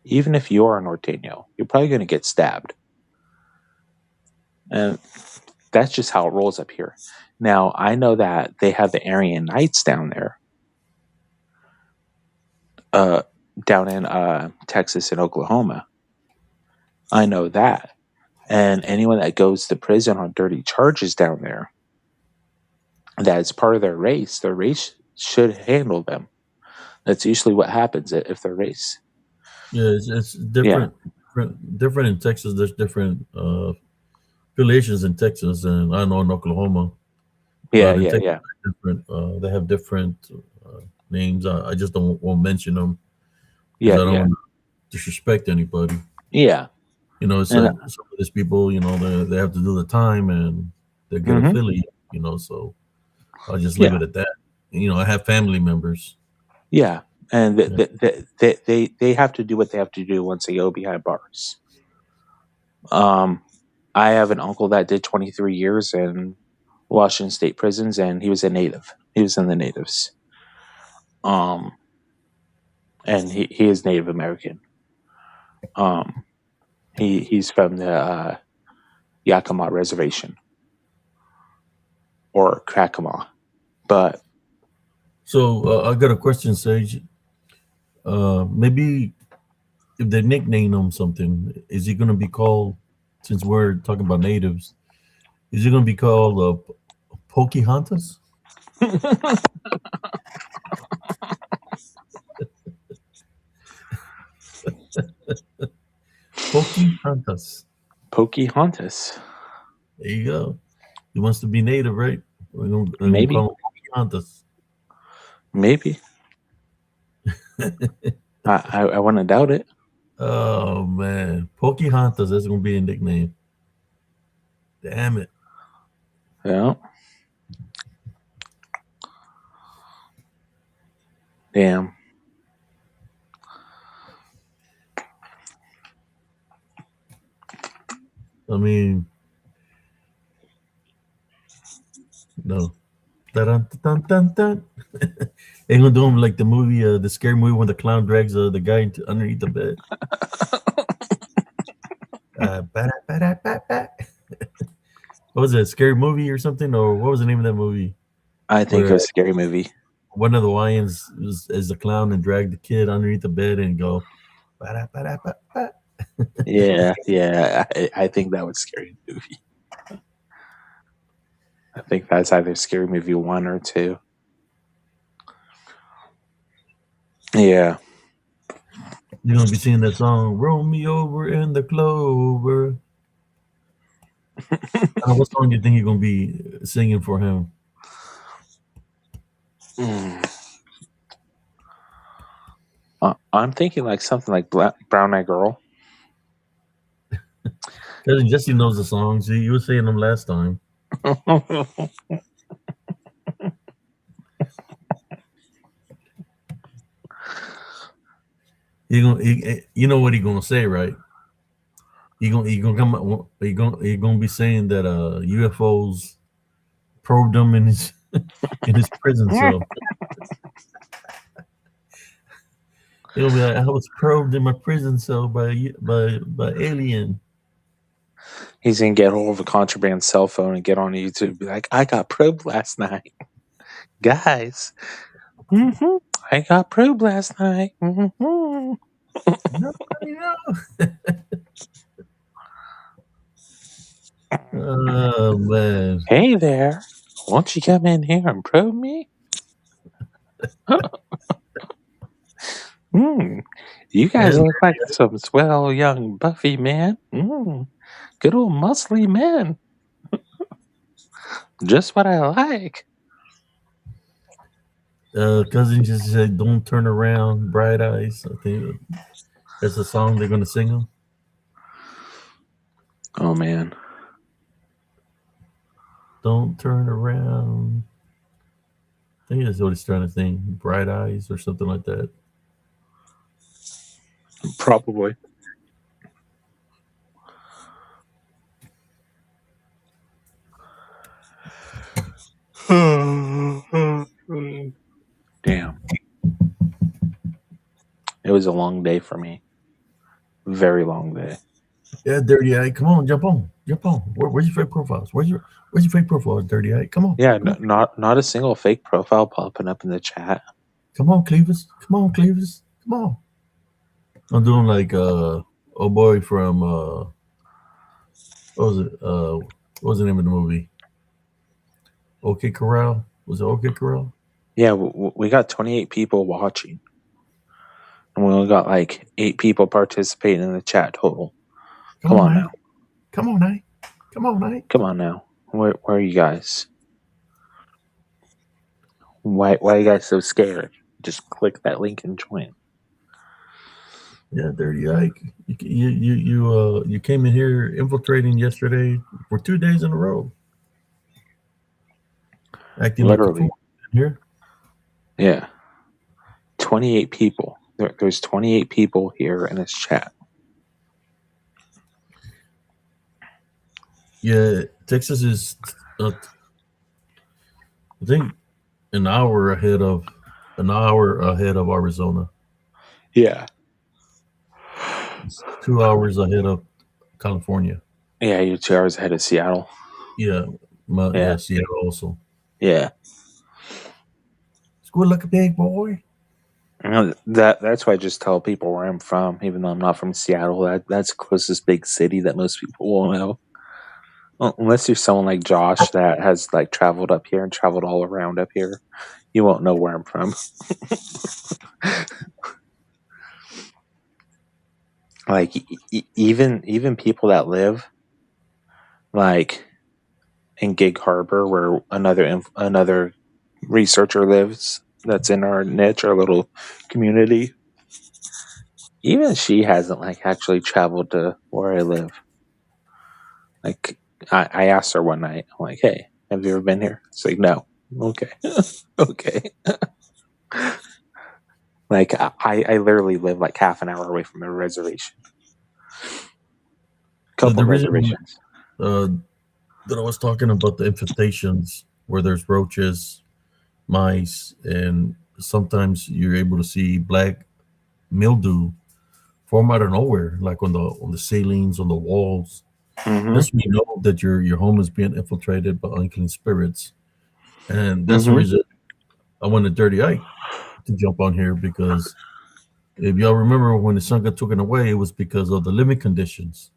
Even if you're a Norteño, you're probably going to get stabbed. And that's just how it rolls up here. Now, I know that they have the Aryan Knights down there, down in Texas and Oklahoma. I know that. And anyone that goes to prison on dirty charges down there, that's part of their race should handle them. That's usually what happens if they're race. Yeah, it's different. Different in Texas. There's different affiliations in Texas, and I know in Oklahoma. Yeah, in yeah, Texas, yeah. Different. They have different names. I just won't mention them Yeah, because I don't yeah. want to disrespect anybody. Yeah. You know, it's And, like some of these people, you know, they have to do the time and they get Mhm. affiliated. You know, so I'll just leave it at that. You know, I have family members. Yeah. And they have to do what they have to do once they go behind bars. I have an uncle that did 23 years in Washington State prisons, and he was a native. He was in the natives. And he is Native American. He's from the Yakima Reservation or Krakama. But So I got a question, Sage. Maybe if they nickname him something, is he going to be called? Since we're talking about natives, is he going to be called Pocahontas? Pocahontas. Pocahontas. There you go. He wants to be native, right? We're going to Maybe. call him Pocahontas. Maybe. I want to doubt it. Oh man, Pocahontas. That's going to be a nickname. Damn it. Yeah. Damn. I mean, no. Dun, dun, dun, dun. Ain't gonna do him like the movie, the scary movie when the clown drags the guy underneath the bed. What was it, a scary movie or something? Or what was the name of that movie? I think Where it was a scary movie. one of the lions is the clown and drag the kid underneath the bed and go, Ba-da-ba-da-ba-ba. Yeah. I think that was Scary Movie. I think that's either Scary Movie 1 or 2. Yeah. You're gonna be singing that song, "Roll Me Over in the Clover." What song do you think you're gonna be singing for him? I'm thinking like something like Brown Eyed Girl. Cousin Jesse knows the songs. You were saying them last time. You know what he gonna say, right? He gonna come. He gonna be saying that UFOs probed him in his in his prison cell. He'll be like, "I was probed in my prison cell by alien." He's gonna get hold of a contraband cell phone and get on YouTube and be like, I got probed last night. Guys. I got probed last night. Nobody knows. Oh man. Hey there. Won't you come in here and probe me? You guys look like some swell young buffy man. Good old muscly men. Just what I like. Cousin just said, "Don't turn around, bright eyes." I think that's a song they're gonna sing them. Oh man. Don't turn around. I think that's what he's trying to sing. Bright eyes or something like that. Probably. Damn. It was a long day for me. Very long day. Yeah, Dirty Eye, come on, jump on. Where's your fake profiles? Where's your fake profile, Dirty Eye? Come on. Yeah, come not a single fake profile popping up in the chat. Come on, Clevis. Come on. I'm doing like oh boy from what was it? What was the name of the movie? OK Corral? Was it OK Corral? Yeah, we got 28 people watching. And we only got like 8 people participating in the chat total. Come on now. Come on, Knight. Come on now. Where are you guys? Why are you guys so scared? Just click that link and join. Yeah, Dirty Ike. You came in here infiltrating yesterday for 2 days in a row. Acting Literally. like a fool in here. Yeah. 28 people. There's 28 people here in this chat. Yeah, Texas is I think an hour ahead of Arizona. Yeah. It's 2 hours ahead of California. Yeah, you're 2 hours ahead of Seattle. Yeah, Yeah. Seattle also. Yeah. Squid like a big boy. That's why I just tell people where I'm from, even though I'm not from Seattle. That's the closest big city that most people will know. Well, unless you're someone like Josh that has like traveled up here and traveled all around up here, you won't know where I'm from. Like even people that live like in Gig Harbor, where another researcher lives, that's in our niche, our little community. Even she hasn't like actually traveled to where I live. Like I asked her one night, I'm like, "Hey, have you ever been here?" It's like, "No." Okay, okay. Like I literally live like half an hour away from a reservation. Couple reservations. That I was talking about the infestations where there's roaches, mice, and sometimes you're able to see black mildew form out of nowhere, like on the ceilings, on the walls. Mm-hmm. That's when you know that your home is being infiltrated by unclean spirits, and that's the reason I wanted Dirty Ike to jump on here, because If y'all remember when the son got taken away, it was because of the living conditions.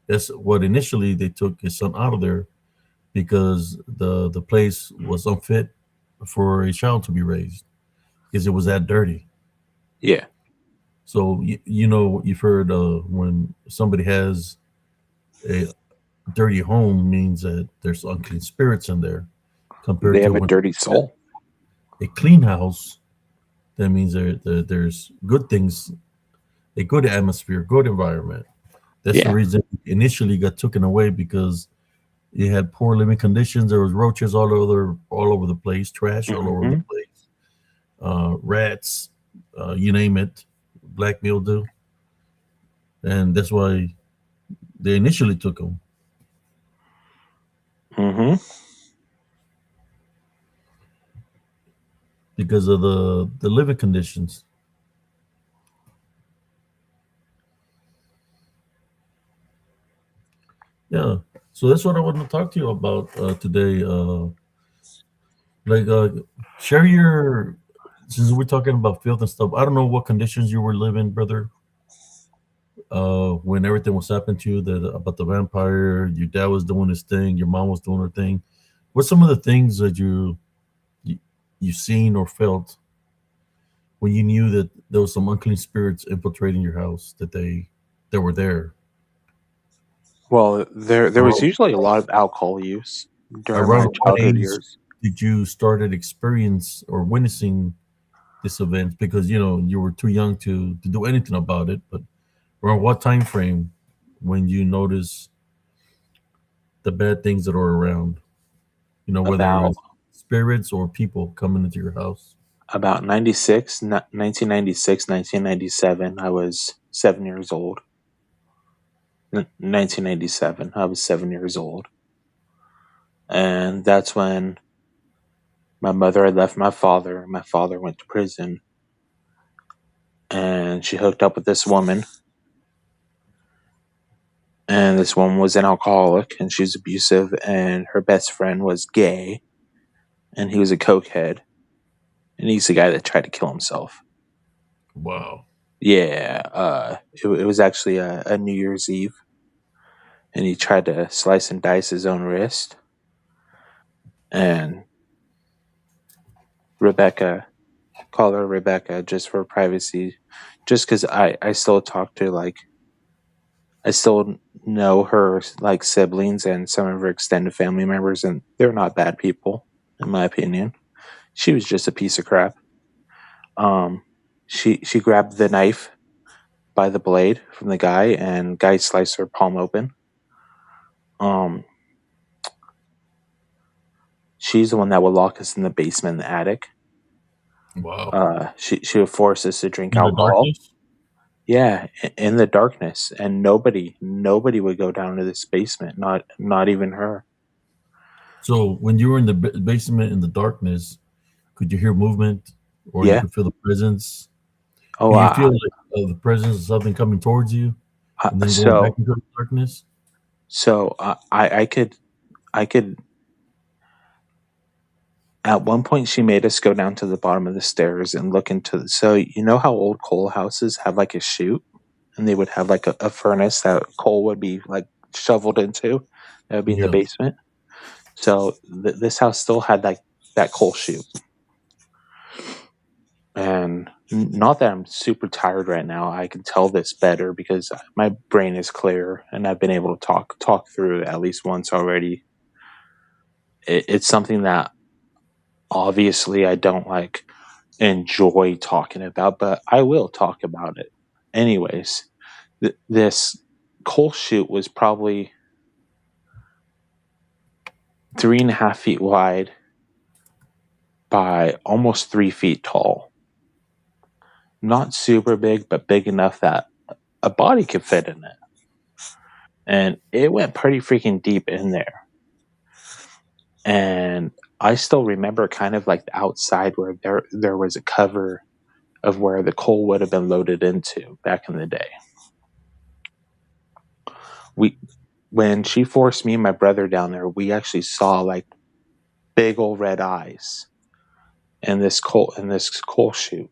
That's what initially they took his son out of there because the place was unfit for a child to be raised because it was that dirty. Yeah, So you've heard when somebody has a dirty home means that there's unclean spirits in there they compared to have a when dirty soul. a clean house. That means there's good things, a good atmosphere, good environment. That's the Yeah. reason it initially got taken away because it had poor living conditions. There was roaches all over the place, trash all over the Hmm. place, rats, you name it, black mildew, and that's why they initially took them Hmm. because of the living conditions. Yeah, so that's what I want to talk to you about today. Like, share your since we're talking about filth and stuff. I don't know what conditions you were living, brother, when everything was happening to you that about the vampire, your dad was doing his thing, your mom was doing her thing. What's some of the things that you you seen or felt when you knew that there was some unclean spirits infiltrating your house that were there Well, there was around, usually a lot of alcohol use during around my what childhood age years. did you started experience or witnessing this event because you were too young to do anything about it, but around what time frame when you notice the bad things that are around, whether About it's spirits or people coming into your house. about 96, 1996, 1997. I was 7 years old. 1997, I was 7 years old, and that's when my mother had left my father. My father went to prison, and she hooked up with this woman. And this woman was an alcoholic, and she was abusive. And her best friend was gay, and he was a cokehead, and he's the guy that tried to kill himself. Wow. Yeah, it was actually a New Year's Eve, and he tried to slice and dice his own wrist. And Rebecca, call her Rebecca just for privacy, just because I still talk to, like, I still know her, like, siblings and some of her extended family members, and they're not bad people, in my opinion. She was just a piece of crap. Um, she grabbed the knife by the blade from the guy, and guy sliced her palm open. Um, she's the one that would lock us in the basement, in the attic. Wow. She would force us to drink In the alcohol. darkness. Yeah, in the darkness, and nobody would go down to this basement. Not even her. So when you were in the basement in the darkness, could you hear movement or you Yeah. could feel the presence? Oh, Did you feel like the presence of something coming towards you and then going back so into the darkness? I could. At one point, she made us go down to the bottom of the stairs and look into. So you know how old coal houses have like a chute, and they would have like a furnace that coal would be like shoveled into. That would be in the Yes. basement. So this house still had like that coal chute. And not that I'm super tired right now. I can tell this better because my brain is clear, and I've been able to talk through it at least once already. It's something that obviously I don't like enjoy talking about, but I will talk about it. Anyways, this coal chute was probably 3.5 feet wide by almost 3 feet tall. Not super big, but big enough that a body could fit in it. And it went pretty freaking deep in there. And I still remember kind of like the outside where there was a cover of where the coal would have been loaded into back in the day. We When she forced me and my brother down there, we actually saw like big old red eyes in this coal chute.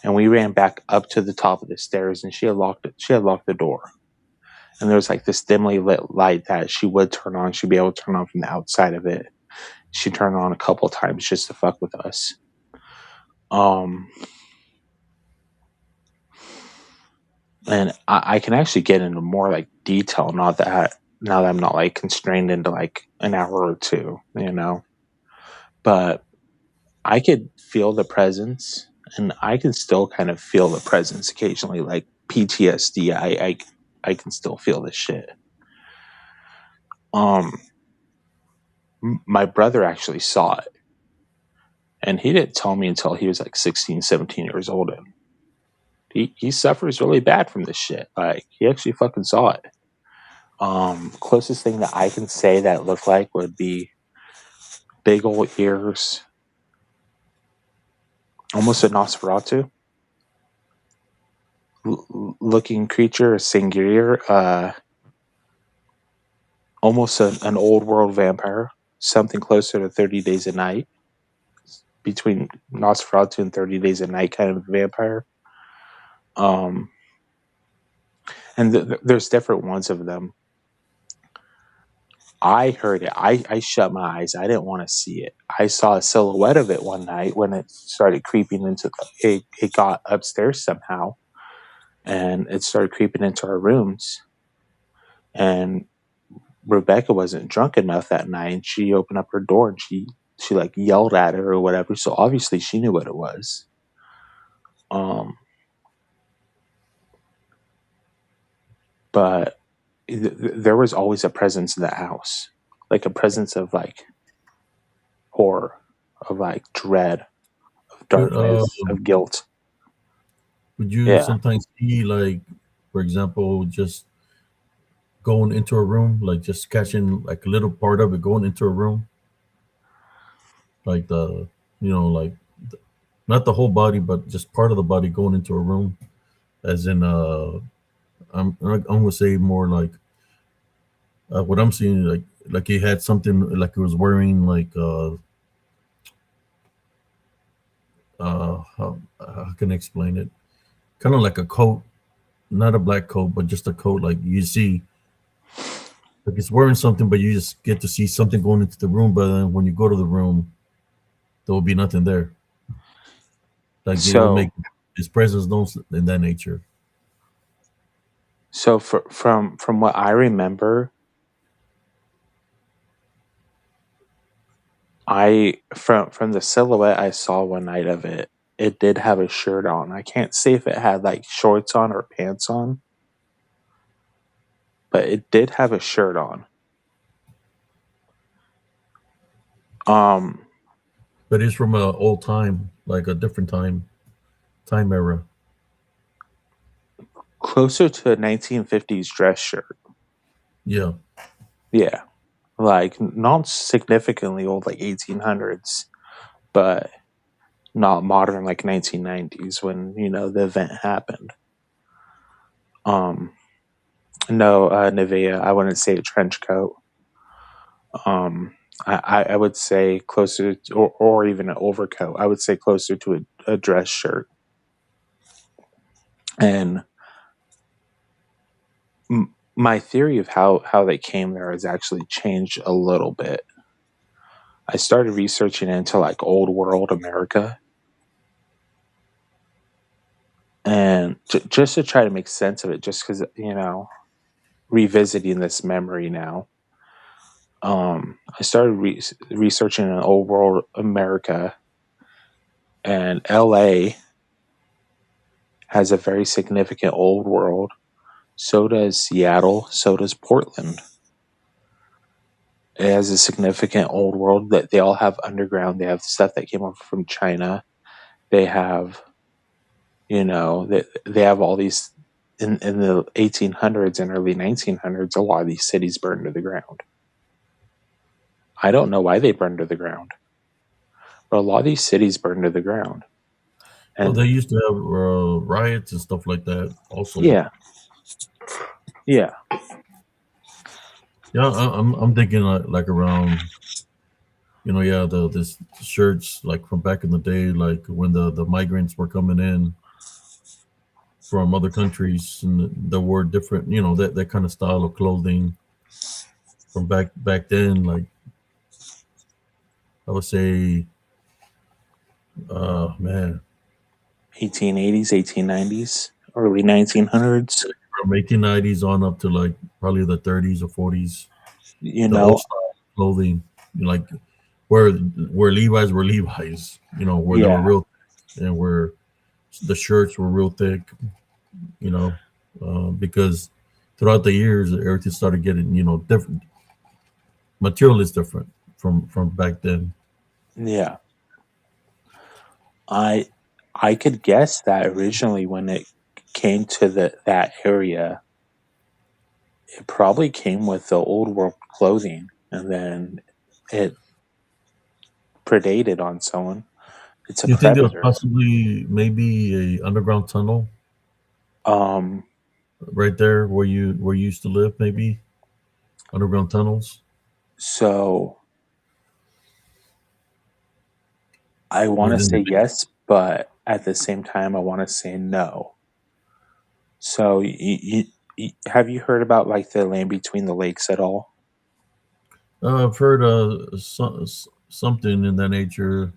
and we ran back up to the top of the stairs, and she had locked it. She had locked the door, and there was like this dimly lit light that she would turn on. She'd be able to turn on from the outside of it. She turned it on a couple times just to fuck with us. And I can actually get into more like detail, not that now that I'm not like constrained into like an hour or two, you know. But I could feel the presence, and I can still kind of feel the presence occasionally, like PTSD. I can still feel this shit. My brother actually saw it, and he didn't tell me until he was like 16, 17 years old. And he suffers really bad from this shit. Like, he actually fucking saw it. Closest thing that I can say that looked like would be big old ears, almost a Nosferatu looking creature, a singular, almost an old world vampire, something closer to 30 Days a Night, between Nosferatu and 30 Days a Night kind of vampire. And there's different ones of them. I heard it. I shut my eyes. I didn't want to see it. I saw a silhouette of it one night when it started creeping into it got upstairs somehow, and it started creeping into our rooms. And Rebecca wasn't drunk enough that night, and she opened up her door and she like yelled at her or whatever. So obviously she knew what it was. But there was always a presence in that house, like a presence of like horror, of like dread, of But darkness, of guilt. would you Yeah. sometimes see, like, for example, just going into a room, like just catching like a little part of it going into a room, like like not the whole body, but just part of the body going into a room, as in I'm gonna say more like what I'm seeing, like he had something, like he was wearing like how can I explain it? Kind of like a coat, not a black coat, but just a coat. Like you see, like he's wearing something, but you just get to see something going into the room. But then when you go to the room, there will be nothing there. Like it will So make his presence known in that nature. from what I remember, from the silhouette I saw one night of it, it did have a shirt on. I can't say if it had like shorts on or pants on, but it did have a shirt on. But it's from a old time, like a different time era. Closer to a 1950s dress shirt. Yeah. Yeah. Like not significantly old, like 1800s, but not modern, like 1990s when, the event happened. No, Nivea, I wouldn't say a trench coat. I would say closer to, or even an overcoat. I would say closer to a dress shirt. And my theory of how they came there has actually changed a little bit. I started researching into like old world America, and just to try to make sense of it, just because revisiting this memory now. I started researching in old world America, and LA has a very significant old world. So does Seattle. So does Portland. It has a significant old world that they all have underground. They have stuff that came over from China. They have, they have all these in the 1800s and early 1900s. A lot of these cities burned to the ground. I don't know why they burned to the ground, but a lot of these cities burned to the ground. Well, And they used to have riots and stuff like that. Also, yeah. yeah. I'm thinking like around, yeah, this shirts like from back in the day, like when the migrants were coming in. from other countries, and that were different. You know, that kind of style of clothing from back then. Like I would say, man, 1880s, 1890s, early 1900s. from 1890s on up to like probably the 30s or 40s. You The old know, style clothing, like where Levi's were Levi's. You know, where they were yeah, real, and where the shirts were real thick. You know, because throughout the years, everything started getting different. Material is different from back then. yeah. I I could guess that originally when it came to that area, it probably came with the old world clothing, and then it predated on someone. It's a You think there was predator. possibly maybe a underground tunnel Um, right there where you used to live? Maybe underground tunnels so I want to within the say base. yes, but at the same time, I want to say no. So have you heard about like the land between the lakes at all? I've heard something in that nature, a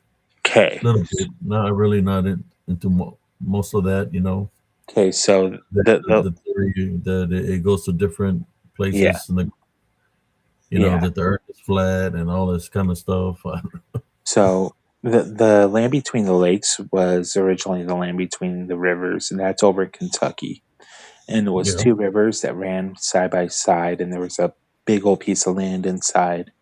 Okay. little bit. Not really, not into most of that. Okay. So The, the theory that it goes to different yeah, places, and yeah. that the Earth is flat and all this kind of stuff. So the land between the lakes was originally the land between the rivers, and that's over in Kentucky. And it was Yeah. two rivers that ran side by side, and there was a big old piece of land inside.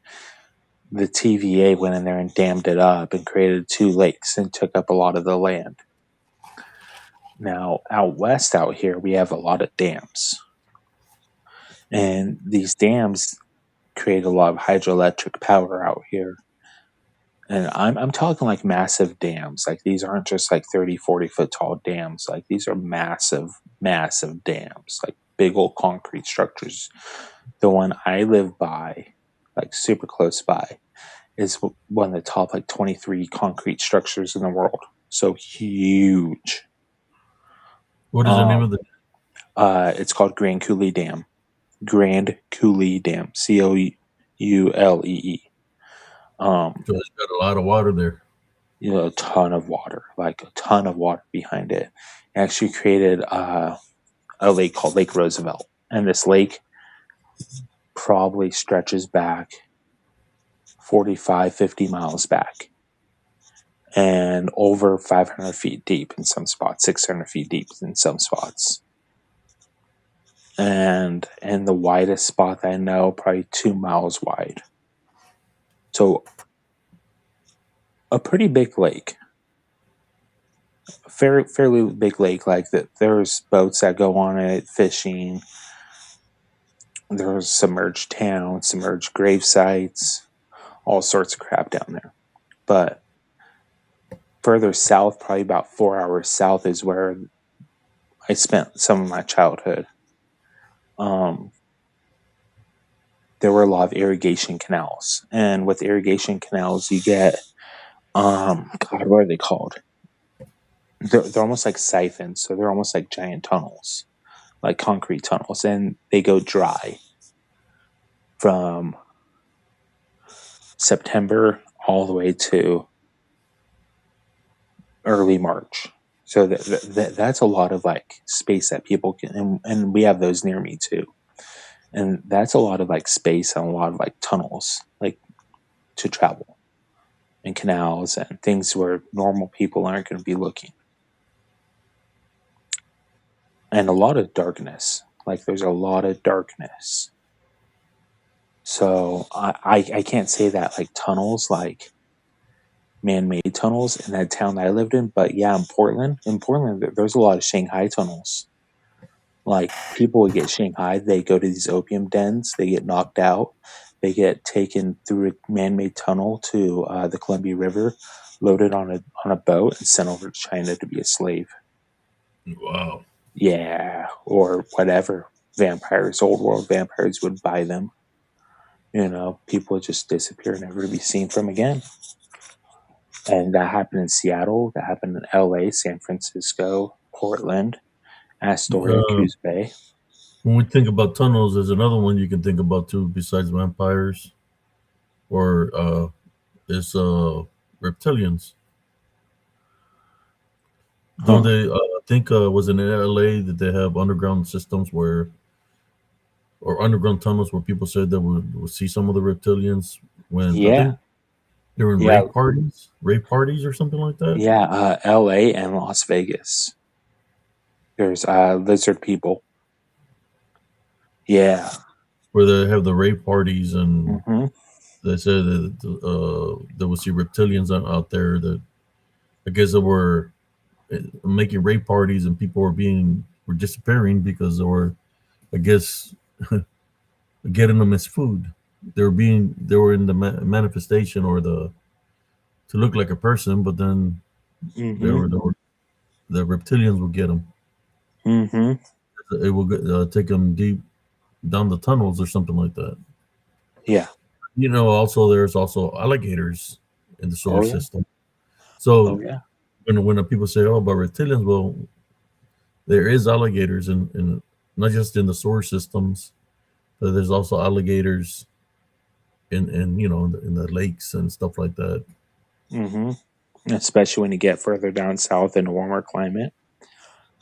The TVA went in there and dammed it up and created two lakes and took up a lot of the land. Now, out west out here, we have a lot of dams. And these dams create a lot of hydroelectric power out here. And I'm talking like massive dams. Like these aren't just like 30, 40 foot tall dams. Like these are massive, massive dams, like big old concrete structures. The one I live by, like super close by, is one of the top like 23 concrete structures in the world. So huge. What is the name Um, of the? it's called Grand Coulee Dam. Grand Coulee Dam. Coulee. So it's got a lot of water there. A ton of water, like a ton of water behind it. It actually created a lake called Lake Roosevelt. And this lake probably stretches back 45, 50 miles back and over 500 feet deep in some spots, 600 feet deep in some spots. And the widest spot I know, probably 2 miles wide. So a pretty big lake, fairly big lake. Like that, there's boats that go on it, fishing. There's submerged towns, submerged grave sites, all sorts of crap down there. But further south, probably about 4 hours south, is where I spent some of my childhood. There were a lot of irrigation canals, and with irrigation canals, you get God, what are they called? They're almost like siphons, so they're almost like giant tunnels, like concrete tunnels, and they go dry from September all the way to early March. So that's a lot of like space that people can, and we have those near me too. And that's a lot of like space and a lot of like tunnels, like to travel and canals and things where normal people aren't going to be looking. And a lot of darkness. Like there's a lot of darkness. So I can't say that like tunnels, like man-made tunnels in that town that I lived in, but yeah, in Portland, there's a lot of Shanghai tunnels. Like people would get Shanghai, they go to these opium dens, they get knocked out, they get taken through a man-made tunnel to the Columbia River, loaded on a boat, and sent over to China to be a slave. Wow. Yeah, or whatever. Vampires, old world vampires would buy them. People would just disappear, never to be seen from again. And that happened in Seattle, that happened in LA, San Francisco, Portland, Astoria, Coos Bay. When we think about tunnels, there's another one you can think about too, besides vampires, or is reptilians. Don't Huh. they? I think was in LA that they have underground systems where, or underground tunnels where people said that would see some of the reptilians when I Yeah. think they were in Yeah. rave parties or something like that, Yeah. LA and Las Vegas. There's lizard people. Yeah. where they have the rave parties and Mm-hmm. they said that they would see reptilians out there that I guess they were making rave parties and people were disappearing because they were, I guess, getting them as food. They were in the manifestation or the to look like a person, but then Mm-hmm. they were the reptilians will get them. Mm-hmm. It will take them deep down the tunnels or something like that. Yeah. Also there's also alligators in the solar Oh yeah. system. So Oh yeah. when people say, "Oh, about reptilians," well, there is alligators in not just in the solar systems, but there's also alligators in in the lakes and stuff like that. Mm-hmm. Especially when you get further down south in a warmer climate.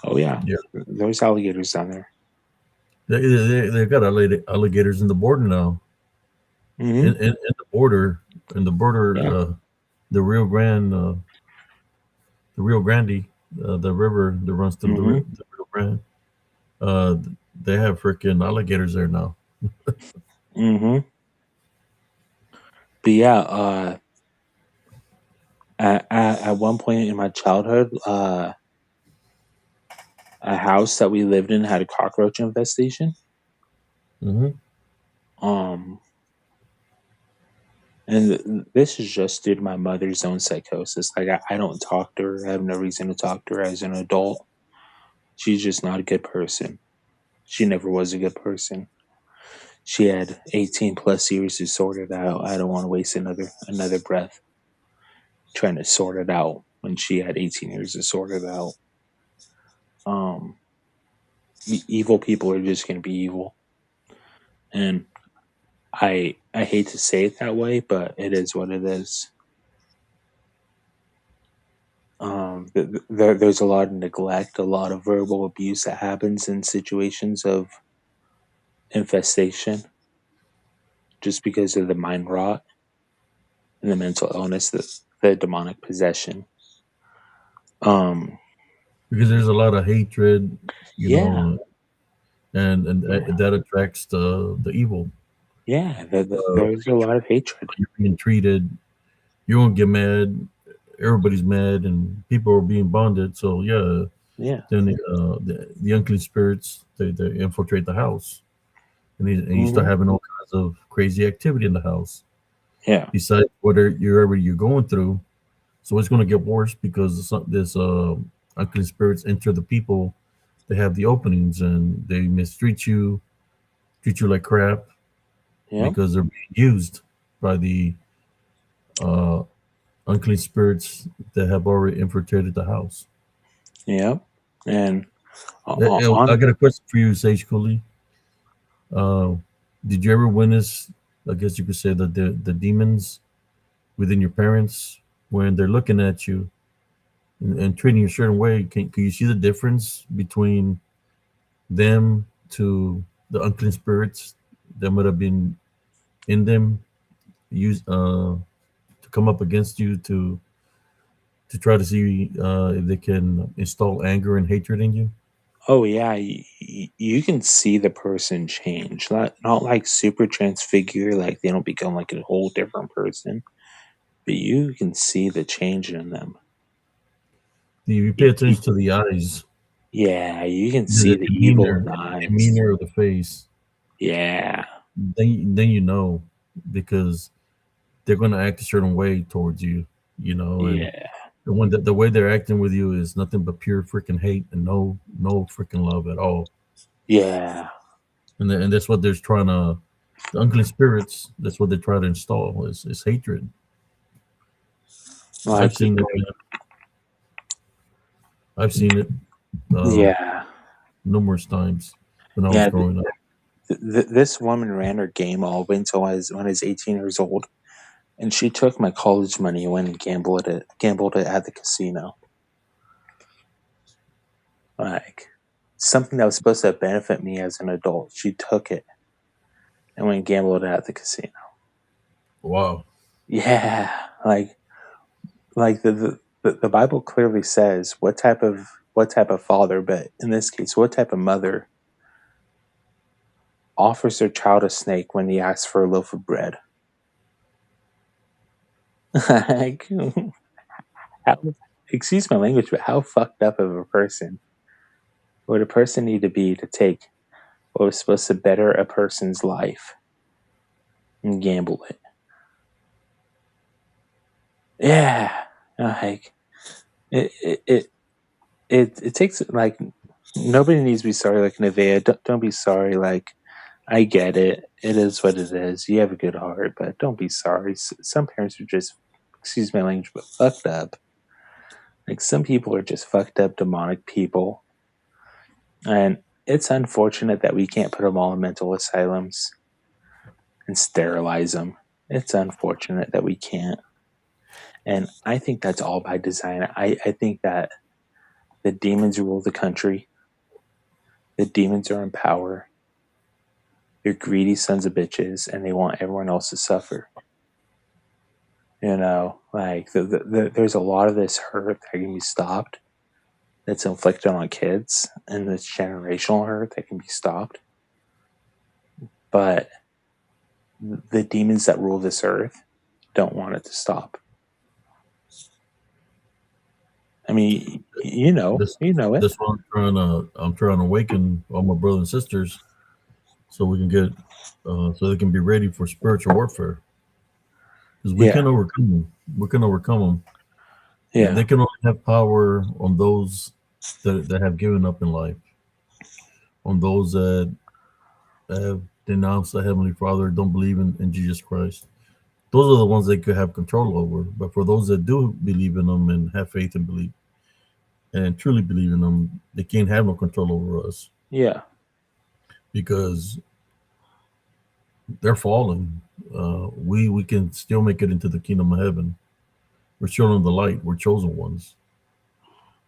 Oh yeah. Yeah, There's alligators down there. they've got alligators in the border now. Mm-hmm. In the border, Yeah. the the Rio Grande, the river that runs through Mm-hmm. the Rio Grande. Uh, they have freaking alligators there now. Mm-hmm. But yeah, at one point in my childhood, a house that we lived in had a cockroach infestation. Hmm. Um, and this is just due to my mother's own psychosis. Like I don't talk to her. I have no reason to talk to her as an adult. She's just not a good person. She never was a good person. She had 18 plus years to sort it out. I don't want to waste another breath trying to sort it out when she had 18 years to sort it out. Um, Evil people are just going to be evil, and I hate to say it that way, but it is what it is. There's a lot of neglect, a lot of verbal abuse that happens in situations of infestation, just because of the mind rot and the mental illness, the demonic possession. Um, Because there's a lot of hatred, you yeah, know, and yeah, that attracts the evil. yeah. There's a Hatred, lot of hatred. you're being treated, you won't get mad. Everybody's mad, and people are being bonded. So yeah, Yeah, then the unclean spirits they infiltrate the house, and you start hmm, having all kinds of crazy activity in the house. yeah, Besides whatever you're going through, so it's going to get worse because this unclean spirits enter the people. They have the openings and they mistreat you, treat you like crap yeah, because they're being used by the uh, unclean spirits that have already infiltrated the house. yeah. And I on, got a question for you, Sage Cooley. Uh, did you ever witness, I guess you could say, that the demons within your parents when they're looking at you and treating you a certain way? Can you see the difference between them to the unclean spirits that might have been in them, used to come up against you to try to see if they can install anger and hatred in you? oh yeah, you can see the person change, not like super transfigure, like they don't become like a whole different person, but you can see the change in them. If you pay Y- y- attention to the eyes, Yeah, you can the see the evil in demeanor, the the eyes. demeanor of the face, Yeah, then you know because they're going to act a certain way towards you, and yeah, the way they're acting with you is nothing but pure freaking hate and no freaking love at all. yeah. And that's what they're trying to the unclean spirits. That's what they try to install is hatred. I've Like, seen it. I've seen it. Uh, yeah. numerous times when I was Yeah, growing up. this woman ran her game all the way until when I was 18 years old, and she took my college money and went and gambled it at the casino. Like something that was supposed to benefit me as an adult, she took it and went and gambled it at the casino. Wow. Yeah, like the Bible clearly says what type of father, but in this case, what type of mother offers their child a snake when he asks for a loaf of bread. Like, how, excuse my language, but how fucked up of a person would a person need to be to take what was supposed to better a person's life and gamble it? Yeah, like it takes like nobody needs to be sorry. Like Nevaeh, don't be sorry. Like I get it. It is what it is. You have a good heart, but don't be sorry. Some parents are just, excuse my language, but fucked up. Like some people are just fucked up, demonic people. And it's unfortunate that we can't put them all in mental asylums and sterilize them. It's unfortunate that we can't. And I think that's all by design. I think that the demons rule the country. The demons are in power. They're greedy sons of bitches, and they want everyone else to suffer. You know, like there's a lot of this hurt that can be stopped that's inflicted on kids, and this generational hurt that can be stopped. But the demons that rule this earth don't want it to stop. I mean, you know This it. this one I'm trying to awaken all my brothers and sisters so we can get so they can be ready for spiritual warfare. Because we Yeah, can overcome them. We can overcome them. And yeah, they can only have power on those that have given up in life, on those that have denounced the Heavenly Father, don't believe in Jesus Christ. Those are the ones they could have control over. But for those that do believe in them and have faith and believe and truly believe in them, they can't have no control over us yeah, because they're fallen. We can still make it into the kingdom of heaven. We're children of the light. We're chosen ones.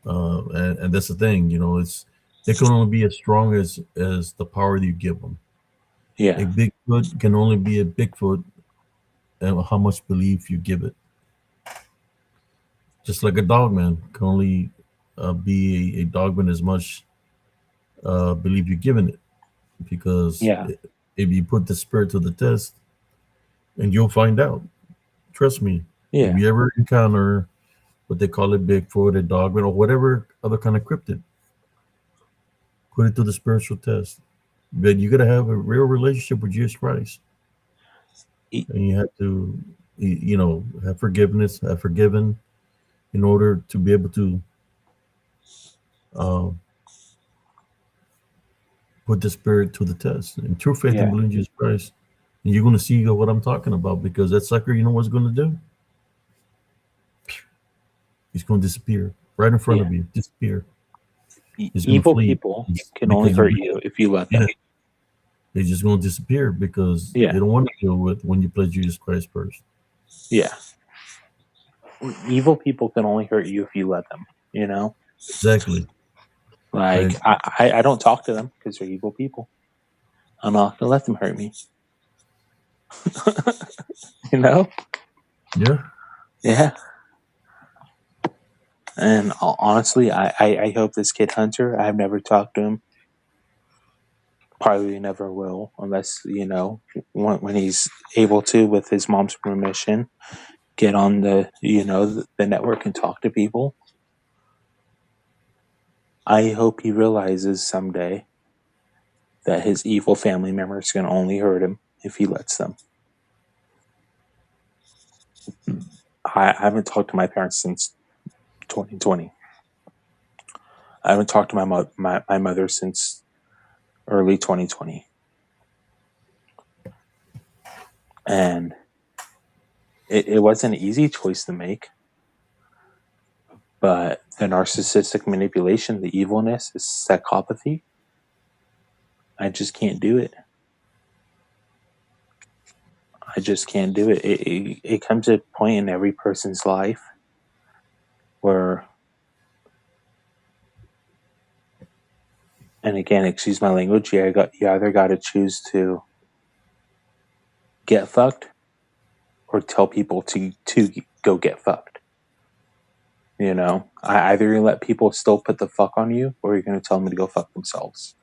And that's the thing, it's they can only be as strong as the power that you give them. A yeah, Bigfoot can only be a Bigfoot and how much belief you give it. Just like a dogman can only be a dogman as much belief you're giving it. Because yeah, if you put the spirit to the test, and you'll find out. Trust me. If yeah, you ever encounter what they call a Bigfoot, a dogman, or whatever other kind of cryptid, put it to the spiritual test. But you got to have a real relationship with Jesus Christ, E- and you have to, have forgiveness, have forgiven, in order to be able to uh, put the spirit to the test. And true faith and yeah, believe in Jesus Christ, and you're going to see what I'm talking about. Because that sucker, you know what's going to do? He's going to disappear right in front yeah. of you. Disappear. He's going to Evil flee people can only because you. hurt you if you let Yeah, them. they're just going to disappear because Yeah, they don't want to deal with when you place Jesus Christ first. yeah. Evil people can only hurt you if you let them. You know, Exactly. like And I don't talk to them because they're evil people. I'm not gonna let them hurt me. You know? yeah, Yeah. And honestly, I hope this kid Hunter. I've never talked to him. Probably never will, unless when he's able to, with his mom's permission, get on the network and talk to people. I hope he realizes someday that his evil family members can only hurt him if he lets them. I haven't talked to my parents since 2020. I haven't talked to my mother since early 2020. And it wasn't an easy choice to make, but the narcissistic manipulation, the evilness, the psychopathy, I just can't do it. I just can't do it. It comes to a point in every person's life where, and again, excuse my language, you either got to choose to get fucked or tell people to go get fucked. You know, either you let people still put the fuck on you, or you're going to tell them to go fuck themselves.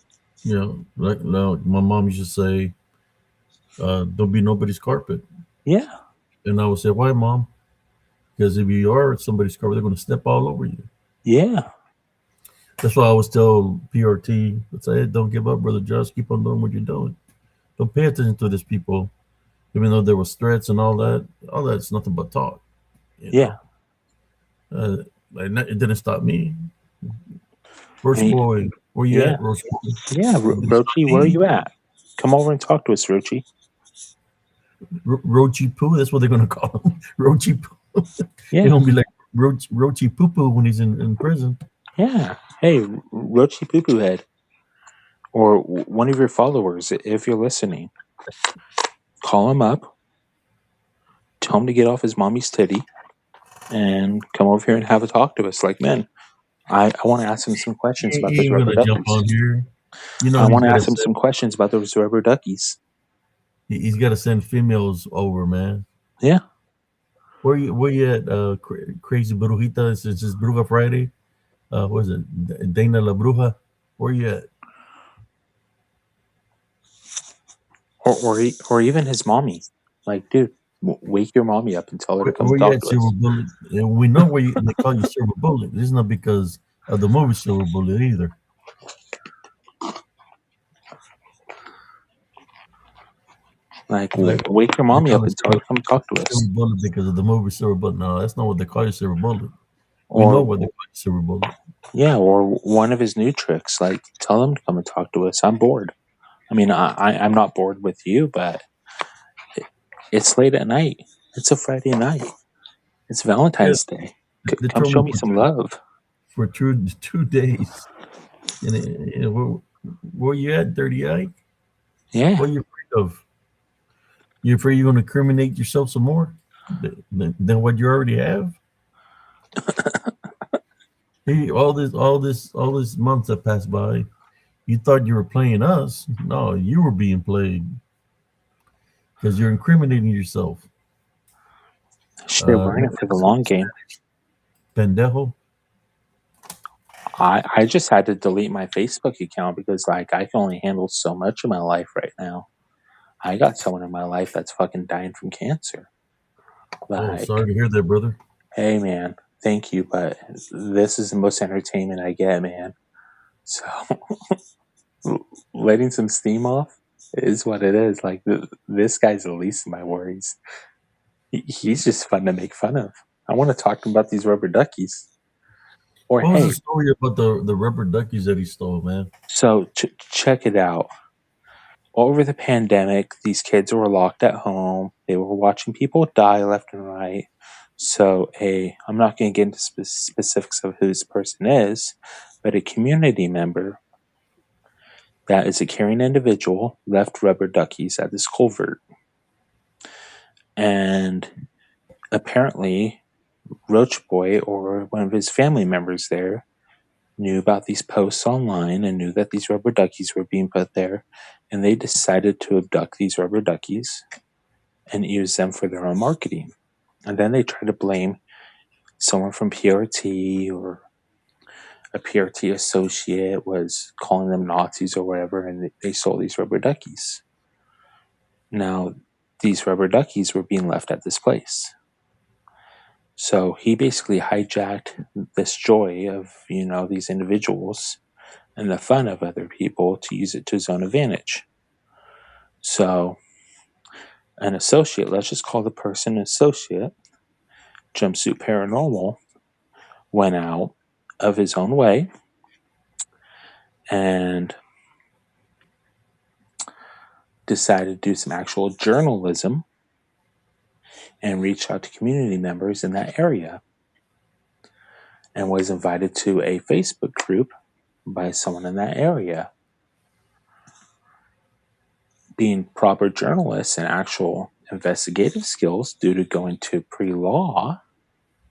You know, like now, my mom used to say, "Don't be nobody's carpet." Yeah, And I would say, "Why, mom?" Because if you are somebody's carpet, they're going to step all over you. yeah, That's why I always tell PRT, let's say, hey, don't give up, brother Josh. Keep on doing what you're doing. Don't pay attention to these people, even though there was threats and all that. All that's nothing but talk. You yeah. know, it didn't stop me. Roach I mean, boy, where you yeah, at, Roach boy? yeah. It didn't stop Rochi, where are me. you at? Come over and talk to us, Rochi. Roachy poo. That's what they're gonna call him. Roachy poo. They're Yeah, gonna be like Roachy poo poo when he's in prison. yeah. Hey, Rochi Poo Poo Head, or one of your followers, if you're listening, call him up, tell him to get off his mommy's titty, and come over here and have a talk to us. Like, man, I want to ask him some questions about He those ain't rubber gonna jump duckies. on here. You know I he's want to gotta ask him send some questions about those rubber duckies. he's gotta send females over, man. Yeah, Where you at, crazy brujita? It's just Bruja Friday. What is it? Dana la Bruja. Where you at? or even his mommy. Like, dude, wake your mommy up and tell her to come Where and you talk at, to Silver us. Bullet? And we know where they call you Silver Bullet. This is not because of the movie Silver Bullet either. Like, Like wake your they mommy call up it and tell her to come talk to Silver us. Bullet because of the movie Silver Bullet. No, that's not what they call you, Silver Bullet. We know Or what they call you, Silver Bullet. yeah, or one of his new tricks. Like, tell him to come and talk to us. I'm bored. I mean, I'm not bored with you, but it's late at night. It's a Friday night. It's Yeah, Valentine's Day. they Come told show me me some love. for 2 days. And where you at, Dirty Ike? Yeah. What are you afraid of? You afraid you're going to incriminate yourself some more than what you already have? Hey, all this months that passed by, you thought you were playing us. No, you were being played because you're incriminating yourself. Shit, we're in it for the long game. Pendejo. I just had to delete my Facebook account because like I can only handle so much of my life right now. I got someone in my life that's fucking dying from cancer. Oh, Like, sorry to hear that, brother. hey man, thank you, but this is the most entertainment I get, man. So letting some steam off is what it is. Like this guy's the least of my worries. He's just fun to make fun of. I want to talk to him about these rubber duckies. Or What was hey, the story about the rubber duckies that he stole, man? so check it out. Over the pandemic, these kids were locked at home. They were watching people die left and right. So, I'm not going to get into specifics of who this person is, but a community member that is a caring individual left rubber duckies at this culvert. And apparently, Roach Boy or one of his family members there knew about these posts online and knew that these rubber duckies were being put there. And they decided to abduct these rubber duckies and use them for their own marketing. And then they try to blame someone from PRT or a PRT associate was calling them Nazis or whatever, and they sold these rubber duckies. Now, these rubber duckies were being left at this place. So he basically hijacked this joy of, these individuals and the fun of other people to use it to his own advantage. So an associate, let's just call the person an associate, Jumpsuit Paranormal, went out of his own way and decided to do some actual journalism and reach out to community members in that area and was invited to a Facebook group by someone in that area. being proper journalists and actual investigative skills due to going to pre-law,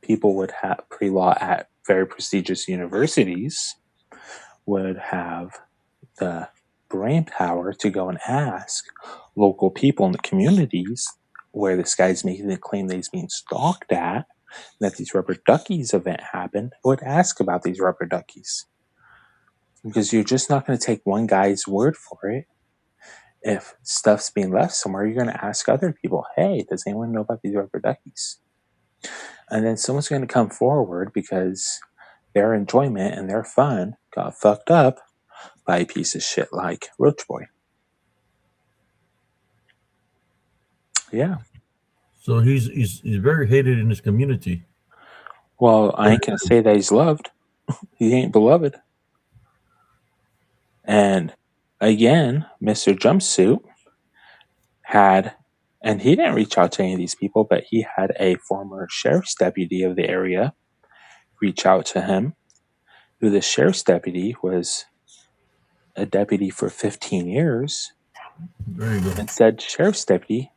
people would have pre-law at very prestigious universities would have the brain power to go and ask local people in the communities where this guy's making the claim that he's being stalked at, that these rubber duckies event happened, would ask about these rubber duckies. Because you're just not going to take one guy's word for it. If stuff's being left somewhere, you're going to ask other people, hey, does anyone know about these rubber duckies? And then someone's going to come forward because their enjoyment and their fun got fucked up by a piece of shit like Roach Boy. Yeah. So he's very hated in his community. Well, I ain't going to say that he's loved. He ain't beloved. And again, Mr. Jumpsuit had, and he didn't reach out to any of these people, but he had a former sheriff's deputy of the area reach out to him, who the sheriff's deputy was a deputy for 15 years. There you go. And said sheriff's deputy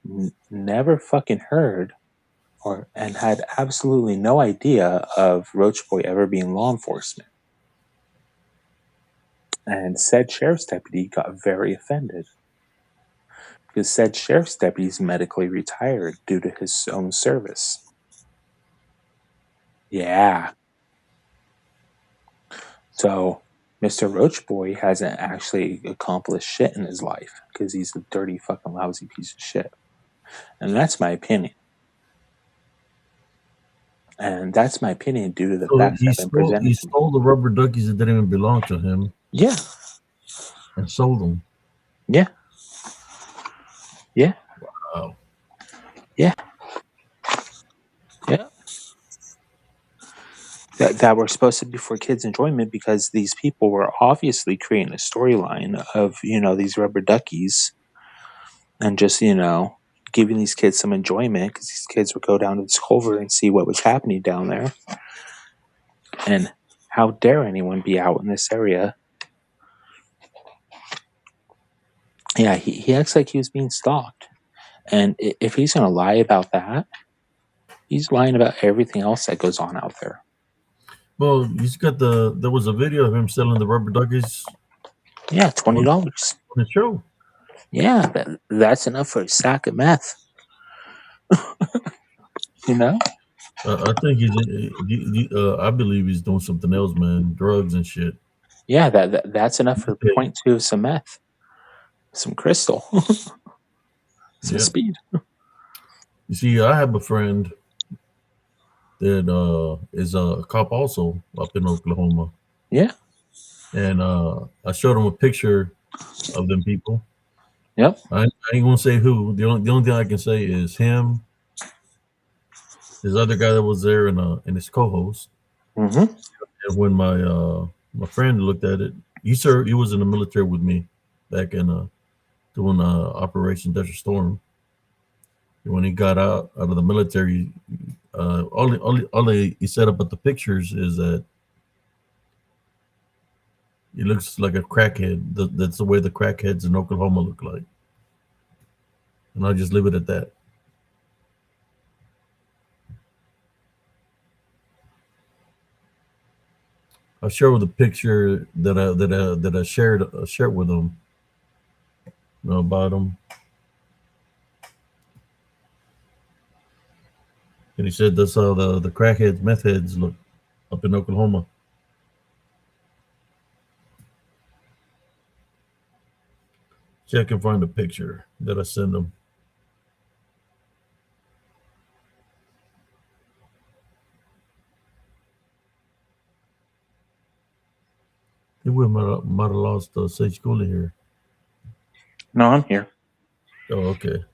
never fucking heard and had absolutely no idea of Roach Boy ever being law enforcement. And said sheriff's deputy got very offended because said sheriff's deputy is medically retired due to his own service. Yeah. So Mr. Roach Boy hasn't actually accomplished shit in his life because he's a dirty fucking lousy piece of shit. And that's my opinion. And that's my opinion due to the So facts that have been presented. he stole the rubber duckies that didn't even belong to him. Yeah. And sold them. Yeah. Yeah. Wow. Yeah. Yeah. That were supposed to be for kids' enjoyment because these people were obviously creating a storyline of, these rubber duckies and just, giving these kids some enjoyment because these kids would go down to this culvert and see what was happening down there. And how dare anyone be out in this area? Yeah, he acts like he was being stalked. And if he's going to lie about that, he's lying about everything else that goes on out there. Well, he's got there was a video of him selling the rubber duckies. Yeah, $20 on the show. Yeah, that's enough for a sack of meth. I think I believe he's doing something else, man. Drugs and shit. Yeah, that's enough for 0.2 of some meth, some crystal, some speed. You see, I have a friend that is a cop also up in Oklahoma. Yeah. And I showed him a picture of them people. Yep. I ain't gonna say who. The only thing I can say is him, this other guy that was there, and his co-host. Mm-hmm. And when my friend looked at it, he was in the military with me back in doing Operation Desert Storm. And when he got out of the military, all he said about the pictures is that he looks like a crackhead. That's the way the crackheads in Oklahoma look like. And I'll just leave it at that. I'll share with the picture that I shared with him. About him. And he said that's how the crackheads, meth heads look up in Oklahoma. See, I can find a picture that I sent him. I think we might have lost Sage Cooley here. No, I'm here. Oh, okay.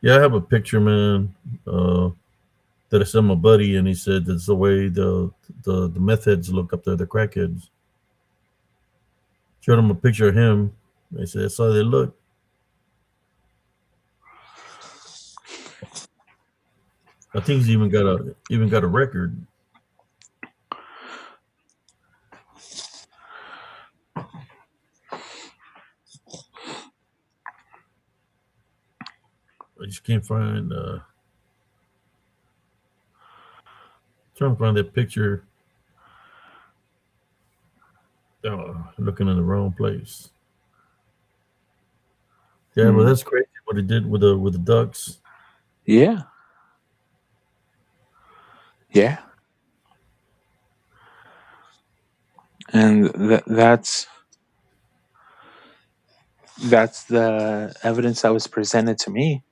Yeah, I have a picture, man, that I sent my buddy, and he said that's the way the meth heads look up there, the crackheads. Showed him a picture of him. They said that's how they look. I think he's even got a record. I just can't find. Trying to find that picture. Oh, looking in the wrong place. Yeah, but Hmm. that's crazy what it did with the ducks. Yeah. Yeah. And that's the evidence that was presented to me.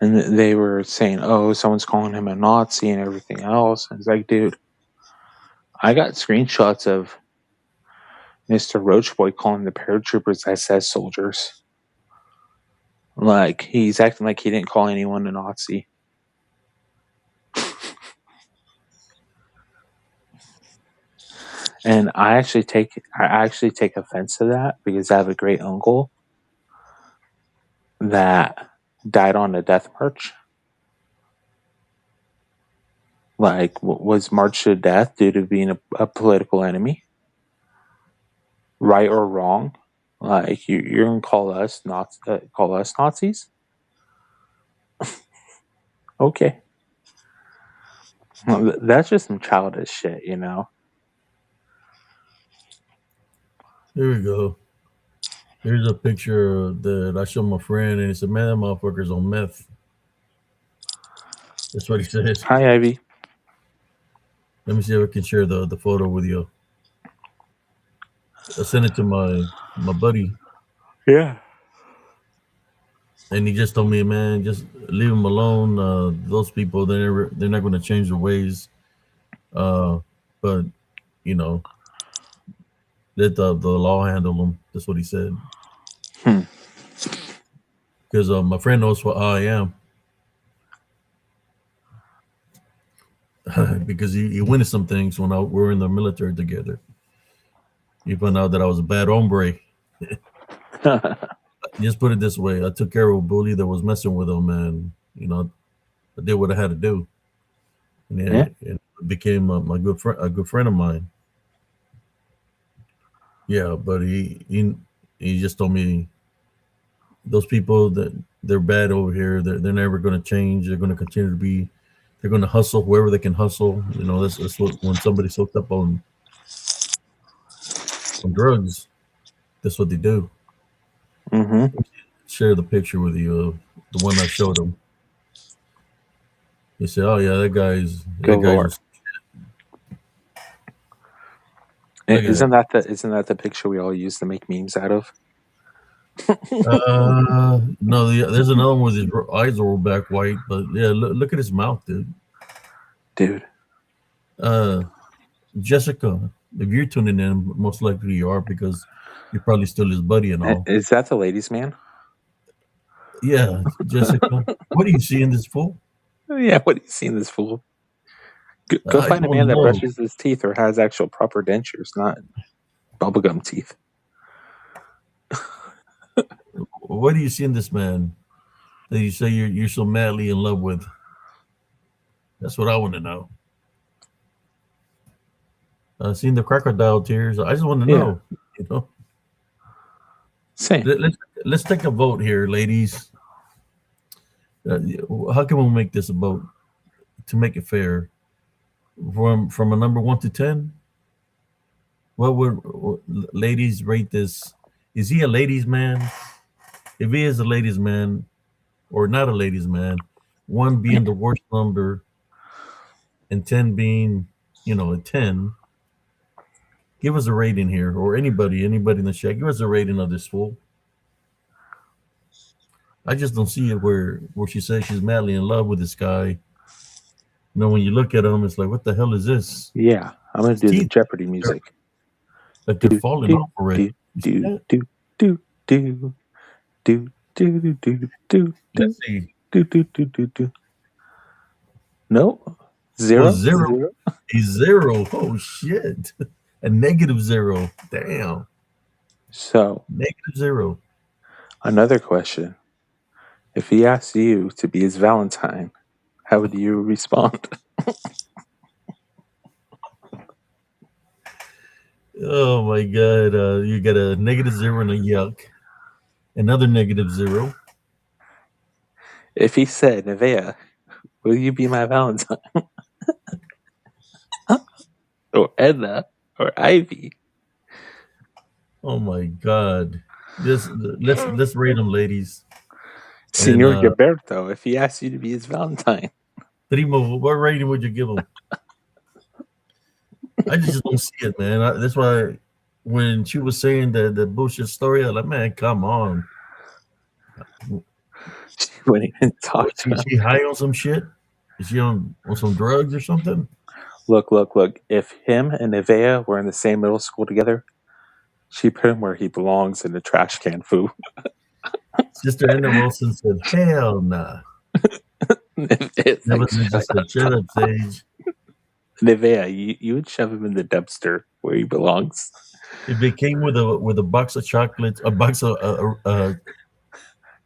And they were saying, "Oh, someone's calling him a Nazi and everything else." And it's like, dude, I got screenshots of Mr. Roach Boy calling the paratroopers SS soldiers. Like, he's acting like he didn't call anyone a Nazi. And I actually take offense to that because I have a great uncle that died on a death march. Like, was marched to death due to being a political enemy, right or wrong. Like, you're gonna call us Nazis? Okay. Well, that's just some childish shit, you know. Here we go. Here's a picture that I showed my friend, and he said, "Man, that motherfucker's on meth." That's what he said. Hi, Ivy. Let me see if I can share the photo with you. I sent it to my buddy, Yeah. and he just told me, "Man, just leave them alone. Those people, they're not going to change their ways. Uh, but you know, let the law handle them." That's what he said. Hmm. Because my friend knows how I am. Because he witnessed some things when we were in the military together. He found out that I was a bad hombre. Just put it this way: I took care of a bully that was messing with him, and I did what I had to do, and Yeah. it became my good friend, a good friend of mine. Yeah, but he just told me those people that they're bad over here. They're never going to change. They're going to continue to be. They're going to hustle wherever they can hustle. That's what when somebody's hooked up on drugs, that's what they do. Mm-hmm. Share the picture with you, the one I showed him. He said, "Oh yeah, that Good guy's lord. just look at that." Isn't that the picture we all use to make memes out of? No, there's another one with his eyes rolled back white, but yeah, look at his mouth, dude. Dude. Uh, Jessica, if you're tuning in, most likely you are because you're probably still his buddy and all. Is that the ladies' man? Yeah, Jessica, what do you see in this fool? Yeah, what do you see in this fool? Go I find a don't man that know. brushes his teeth or has actual proper dentures, not bubblegum teeth. What do you see in this man that you say you're so madly in love with? That's what I want to know. Seen the crocodile tears. I just want to Yeah. know. You know, Same. let's take a vote here, ladies. Uh, how can we make this a vote to make it fair? From a number 1 to 10, what would ladies rate this? Is he a ladies' man? If he is a ladies' man or not a ladies' man, one being the worst number and 10 being, a 10. Give us a rating here, or anybody in the chat. Give us a rating of this fool. I just don't see it where she says she's madly in love with this guy. When you look at him, it's like, what the hell is this? Yeah, I'm gonna His do the teeth, Jeopardy they're, music. like they're Do falling do off already. do You see do that? do do do do do do do do do Let's see. do do do do do. No, Well, zero. zero. He's zero. Oh shit. A negative zero. Damn. So Negative zero. another question: if he asked you to be his Valentine, how would you respond? Oh my god. You got a negative zero and a yuck. Another negative 0. If he said, Nevaeh, will you be my Valentine? Or Edna, or Ivy. Oh my God. Let's rate them, ladies. Senor Gilberto, if he asked you to be his Valentine. Primo, what rating would you give him? I just don't see it, man. That's why when she was saying the bullshit story, I was like, man, come on. She wouldn't even talk to him. She high on some shit? Is she on some drugs or something? Look. If him and Nevaeh were in the same middle school together, she put him where he belongs in the trash can, foo. Sister Anna Wilson said, hell nah. Never just said, shut up, Sage. Nevaeh, you would shove him in the dumpster where he belongs. If it came with a box of chocolates, a box of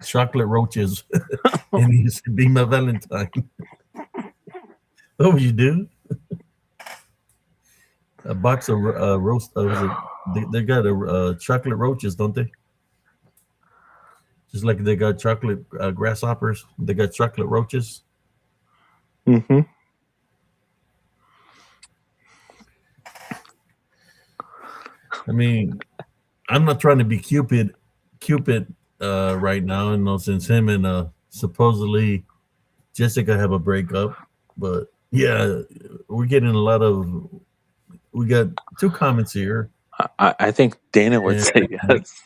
chocolate roaches, and he said, be my Valentine. What would you do? A box of roast. They got chocolate roaches, don't they? Just like they got chocolate grasshoppers, they got chocolate roaches. Mm-hmm. I mean, I'm not trying to be Cupid right now, since him and supposedly Jessica have a breakup. But yeah, we're getting we got 2 comments here. I think Dana would say yes.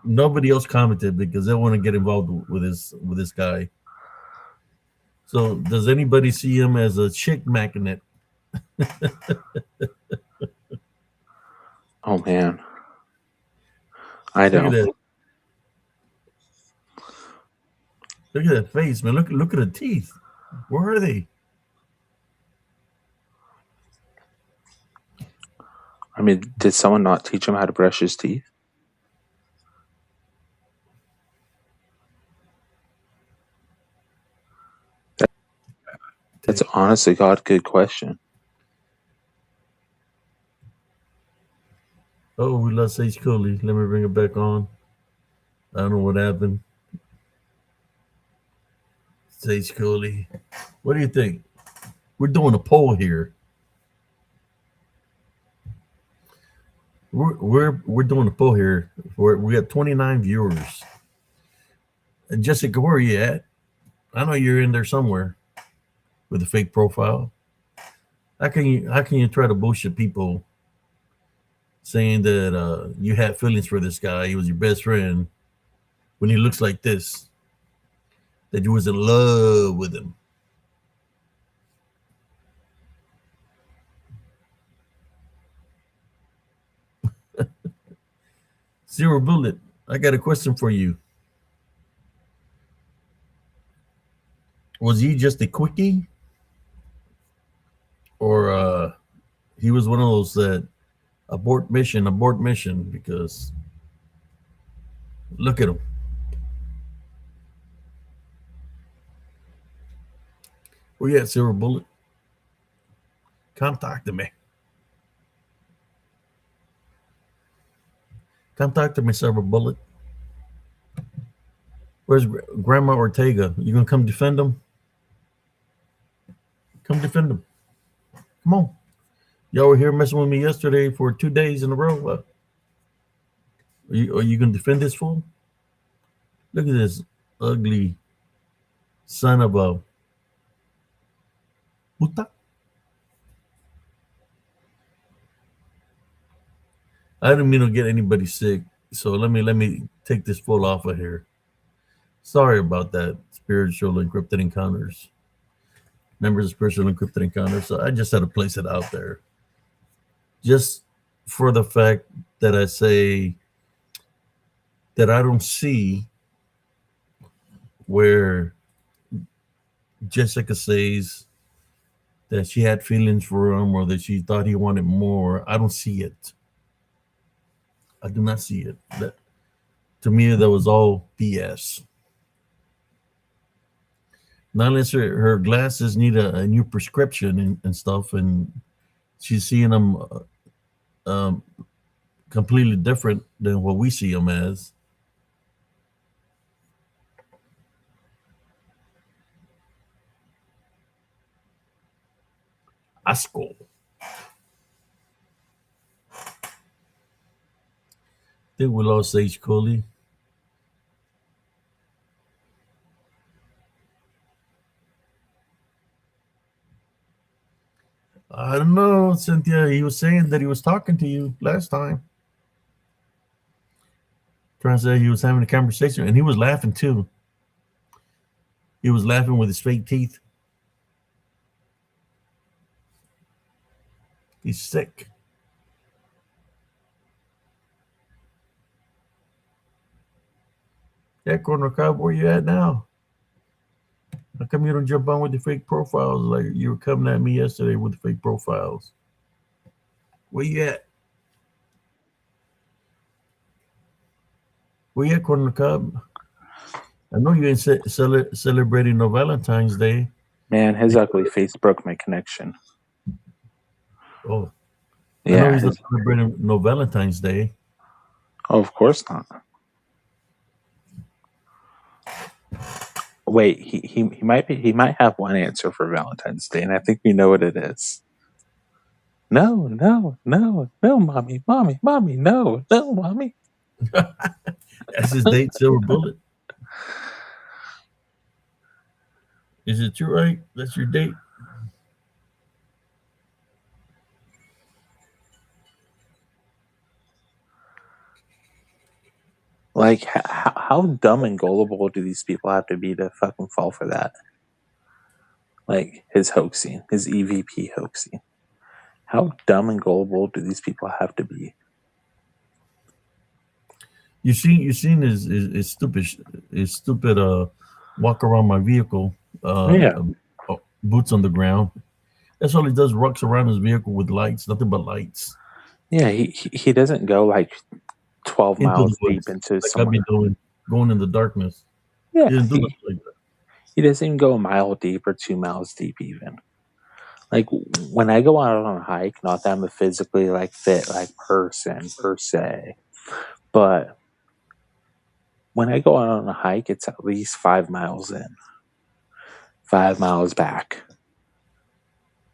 Nobody else commented because they want to get involved with this guy. So does anybody see him as a chick magnet? Oh man, I don't. Look at that face, man. Look at the teeth. Where are they? I mean, did someone not teach him how to brush his teeth? That's honestly, God, good question. Oh, we lost Sage Cooley. Let me bring it back on. I don't know what happened. Sage Cooley. What do you think? We're doing a poll here. We're doing a poll here. We got 29 viewers. And Jessica, where are you at? I know you're in there somewhere with a fake profile. How can you try to bullshit people saying that you had feelings for this guy, he was your best friend, when he looks like this, that you was in love with him? Zero Bullet, I got a question for you. Was he just a quickie? Or he was one of those that abort mission, because look at him. Where you at, Silver Bullet? Come talk to me. Come talk to me, Silver Bullet. Where's Grandma Ortega? You gonna come defend him? Come defend him. Come on. Y'all were here messing with me yesterday for 2 days in a row. Are you gonna defend this fool? Look at this ugly son of a puta. I didn't mean to get anybody sick, so let me take this fool off of here. Sorry about that, Spiritual Encrypted Encounters. Members of Spiritual Encrypted Encounters. So I just had to place it out there. Just for the fact that I say that I don't see where Jessica says that she had feelings for him or that she thought he wanted more. I don't see it. I do not see it. That, to me, that was all BS. Not unless her glasses need a new prescription and stuff, and she's seeing them completely different than what we see them as. Asco. Think we lost Sage Coley. I don't know, Cynthia. He was saying that he was talking to you last time. Trying to say he was having a conversation, and he was laughing too. He was laughing with his fake teeth. He's sick. Yeah, Corner Cob, where you at now? How come you don't jump on with the fake profiles like you were coming at me yesterday with the fake profiles? Where you at? Where you at, Corner Cob? I know you ain't celebrating no Valentine's Day. Man, his ugly face broke my connection. Oh, Yeah, I know he's not celebrating no Valentine's Day. Oh, of course not. Wait, he might have one answer for Valentine's Day, and I think we know what it is. No, mommy, no, mommy. That's his date, Silver Bullet. Is it true, right? That's your date? Like, how dumb and gullible do these people have to be to fucking fall for that? Like, his hoaxing, his EVP hoaxing. How dumb and gullible do these people have to be? You seen his stupid walk around my vehicle. Yeah. Boots on the ground. That's all he does. Rocks around his vehicle with lights, nothing but lights. Yeah, he doesn't go like 12 Into miles the woods, deep into like somewhere. I've been doing, going in the darkness. Yeah, He didn't do nothing like that. he doesn't even go a mile deep or 2 miles deep even. Like, when I go out on a hike, not that I'm a physically like fit like person per se, but when I go out on a hike, it's at least 5 miles in, 5 miles back.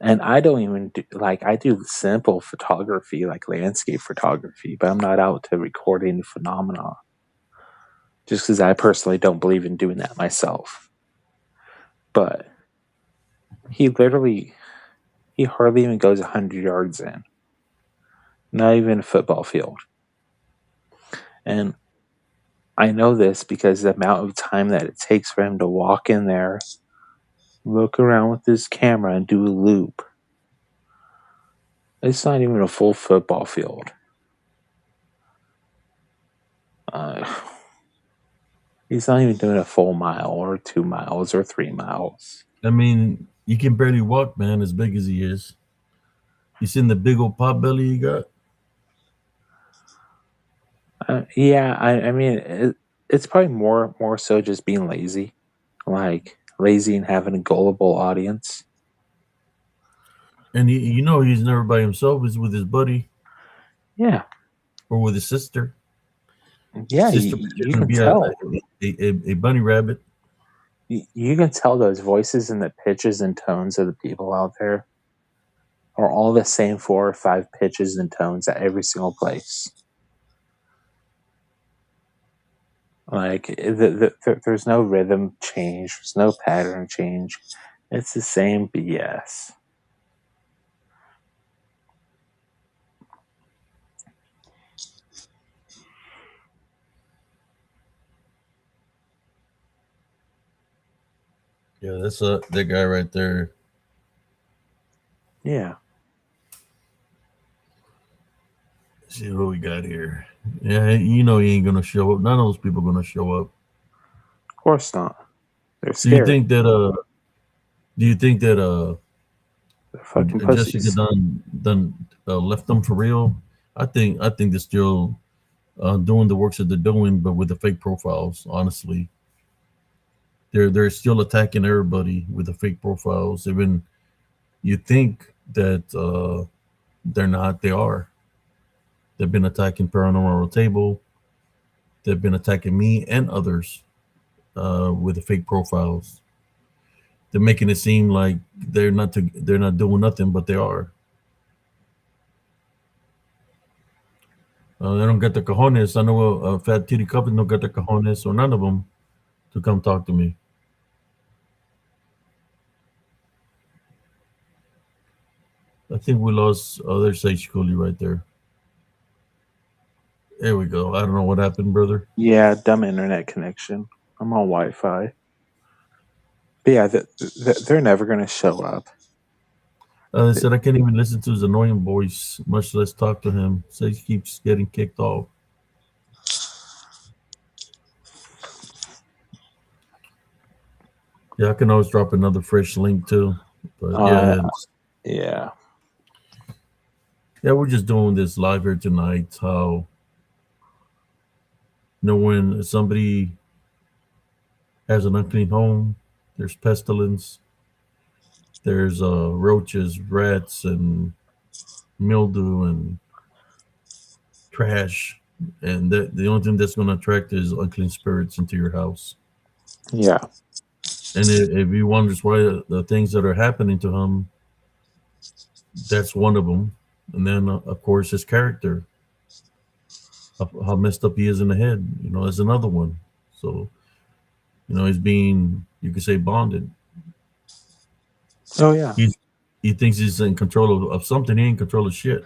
And I don't even do, like, I do simple photography, like landscape photography, but I'm not out to record any phenomena. Just because I personally don't believe in doing that myself. But he hardly even goes 100 yards in. Not even a football field. And I know this because the amount of time that it takes for him to walk in there, look around with his camera, and do a loop. It's not even a full football field. He's not even doing a full mile or 2 miles or 3 miles. I mean, you can barely walk, man, as big as he is. You seen the big old pot belly he got? Yeah, I mean, it's probably more so just being lazy. Like, lazy and having a gullible audience. And he's never by himself. He's with his buddy. Yeah. Or with his sister. Yeah, sister you can can be tell. a bunny rabbit. You can tell those voices and the pitches and tones of the people out there are all the same 4 or 5 pitches and tones at every single place. Like, there's no rhythm change. There's no pattern change. It's the same BS. Yeah, that's that guy right there. Yeah. Let's see what we got here. Yeah, he ain't gonna show up. None of those people gonna show up. Of course not. They're Do scared. you think that They're fucking Jessica pussies. done left them for real? I think they're still doing the works that they're doing, but with the fake profiles. Honestly, they're still attacking everybody with the fake profiles. Even you think that they're not, they are. They've been attacking Paranormal Table. They've been attacking me and others with the fake profiles. They're making it seem like they're not doing nothing, but they are. They don't get the cojones. I know a fat titty couple don't get the cojones, or none of them, to come talk to me. I think we lost other Sage Cooley right there. There we go. I don't know what happened, brother. Yeah, dumb internet connection. I'm on Wi-Fi. But yeah, they're never gonna show up. They said I can't even listen to his annoying voice, much less talk to him. Sage keeps getting kicked off. Yeah, I can always drop another fresh link too. But Uh, yeah, yeah, yeah, we're just doing this live here tonight. How when somebody has an unclean home, there's pestilence, there's roaches, rats, and mildew and trash, and the only thing that's going to attract is unclean spirits into your house. yeah. And if you wonders why the things that are happening to him, that's one of them. And then of course his character, how messed up he is in the head, is another one. So he's being, you could say, bonded. Oh yeah. He thinks he's in control of something. He ain't in control of shit.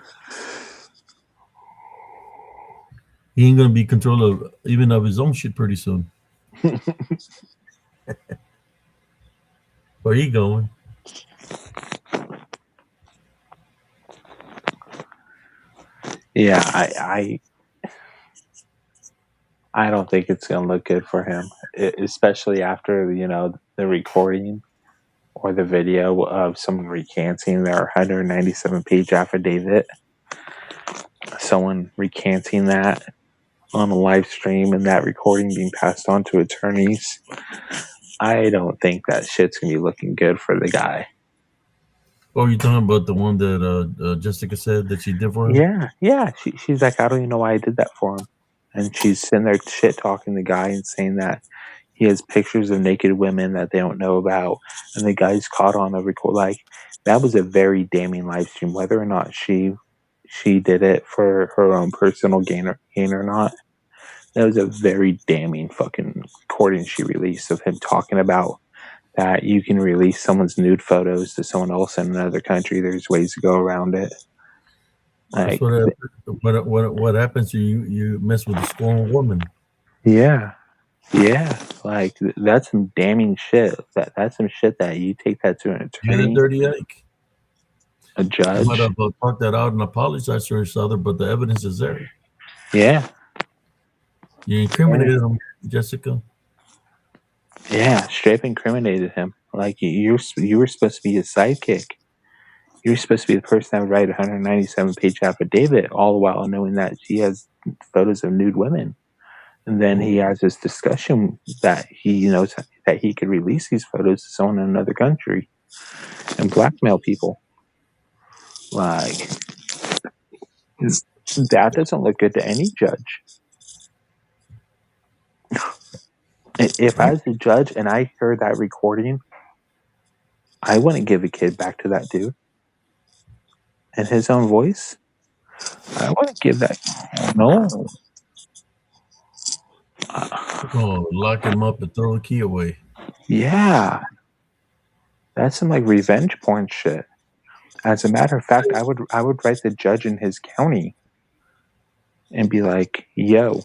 He ain't gonna be in control of even of his own shit pretty soon. Where he going? Yeah, I don't think it's gonna look good for him, especially after the recording or the video of someone recanting their 197-page affidavit. Someone recanting that on a live stream and that recording being passed on to attorneys. I don't think that shit's gonna be looking good for the guy. Oh, you talking about the one that Jessica said that she did for him? Yeah. She's like, I don't even know why I did that for him. And she's sitting there shit talking the guy and saying that he has pictures of naked women that they don't know about, and the guy's caught on a record. Like, that was a very damning live stream. Whether or not she did it for her own personal gain or not, that was a very damning fucking recording she released of him talking about that you can release someone's nude photos to someone else in another country. There's ways to go around it. That's Like, what happens to you. You mess with a scorned woman. yeah. Yeah, like that's some damning shit. That's some shit that you take that to an You're the attorney, dirty Ike. a You might judge. have talked that out and apologized to each other, but the evidence is there. Yeah, You incriminated him, Jessica. yeah, straight up incriminated him. Like you were supposed to be his sidekick. You were supposed to be the person that would write a 197-page affidavit, all the while knowing that she has photos of nude women. And then he has this discussion that he knows that he could release these photos to someone in another country and blackmail people. Like, that doesn't look good to any judge. If I was a judge and I heard that recording, I wouldn't give a kid back to that dude in his own voice. I wouldn't give that. No. Oh, lock him up and throw the key away. Yeah. That's some like revenge porn shit. As a matter of fact, I would write the judge in his county and be like, yo,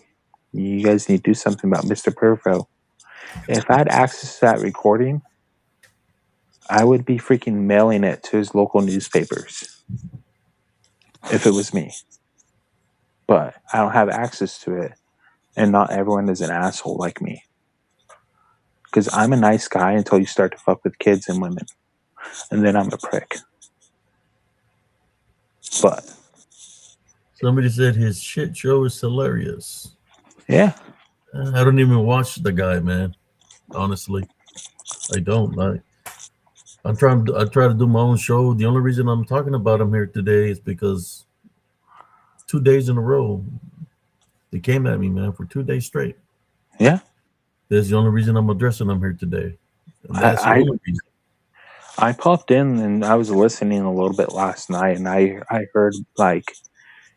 you guys need to do something about Mr. Pervo. If I had access to that recording, I would be freaking mailing it to his local newspapers if it was me. But I don't have access to it, and not everyone is an asshole like me. Because I'm a nice guy until you start to fuck with kids and women, and then I'm a prick. But Somebody said his shit show is hilarious. yeah, I don't even watch the guy, man. Honestly, I don't. I try to do my own show. The only reason I'm talking about him here today is because 2 days in a row they came at me, man, for 2 days straight. yeah. That's the only reason I'm addressing him here today, and that's the I only reason. I popped in and I was listening a little bit last night, and I heard like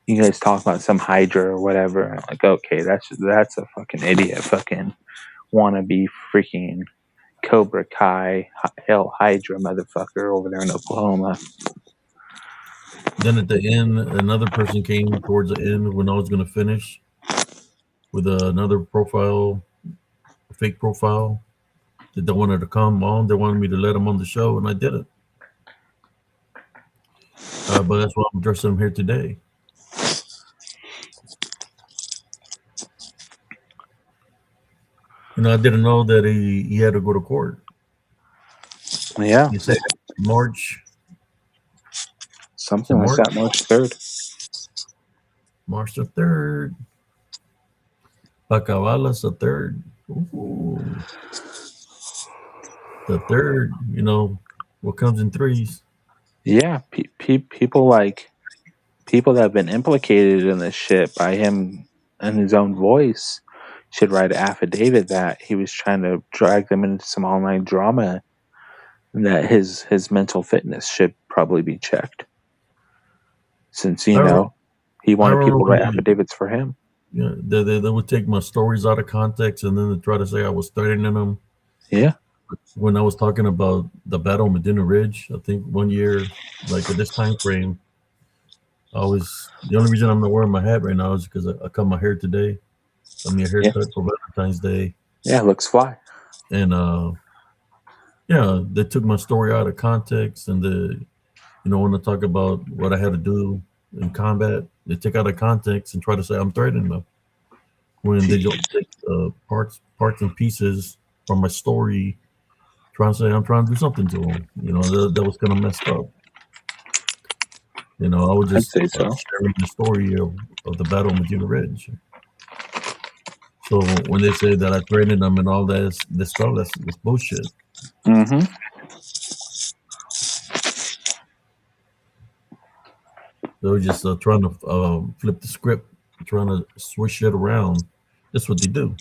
you guys talk about some Hydra or whatever. And I'm like, okay, that's a fucking idiot, fucking wannabe freaking Cobra Kai Hell Hydra motherfucker over there in Oklahoma. Then at the end, another person came towards the end when I was going to finish with another profile, a fake profile that they wanted to come on. They wanted me to let them on the show, and I did it. But that's why I'm addressing them here today. I didn't know that he had to go to court. Yeah, He said March, something like that, March 3rd. March the 3rd. Pacabalas the 3rd. Ooh. The 3rd, what comes in threes. Yeah, people that have been implicated in this shit by him and his own voice should write an affidavit that he was trying to drag them into some online drama, and that his mental fitness should probably be checked, since he wanted people to write affidavits for him. Yeah, they would take my stories out of context and then they try to say I was threatening them. Yeah. When I was talking about the battle of Medina Ridge, I think 1 year, like at this time frame, the only reason I'm not wearing my hat right now is because I cut my hair today. I mean, a haircut for Valentine's Day. Yeah, it looks fly. And they took my story out of context, and when I talk about what I had to do in combat, they take out of context and try to say I'm threatening them. When they don't take parts and pieces from my story, trying to say I'm trying to do something to them. That was kind of messed up. I was just sharing the story of the battle of Medina Ridge. So when they say that I threatened them and all this stuff, that's bullshit. Mm-hmm. They were just trying to flip the script, trying to switch shit around. That's what they do.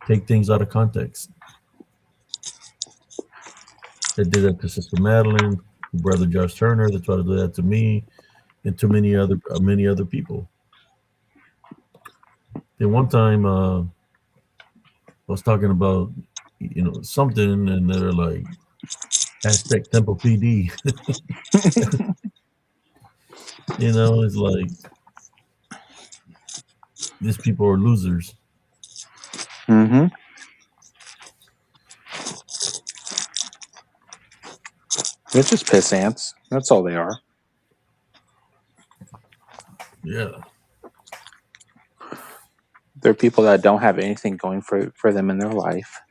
Take things out of context. They did that to Sister Madeline, Brother Josh Turner. They tried to do that to me and to many other people. Then one time I was talking about something, and they're like hashtag Temple PD. It's like these people are losers. Mm-hmm. They're just piss ants. That's all they are. Yeah. They're people that don't have anything going for them in their life.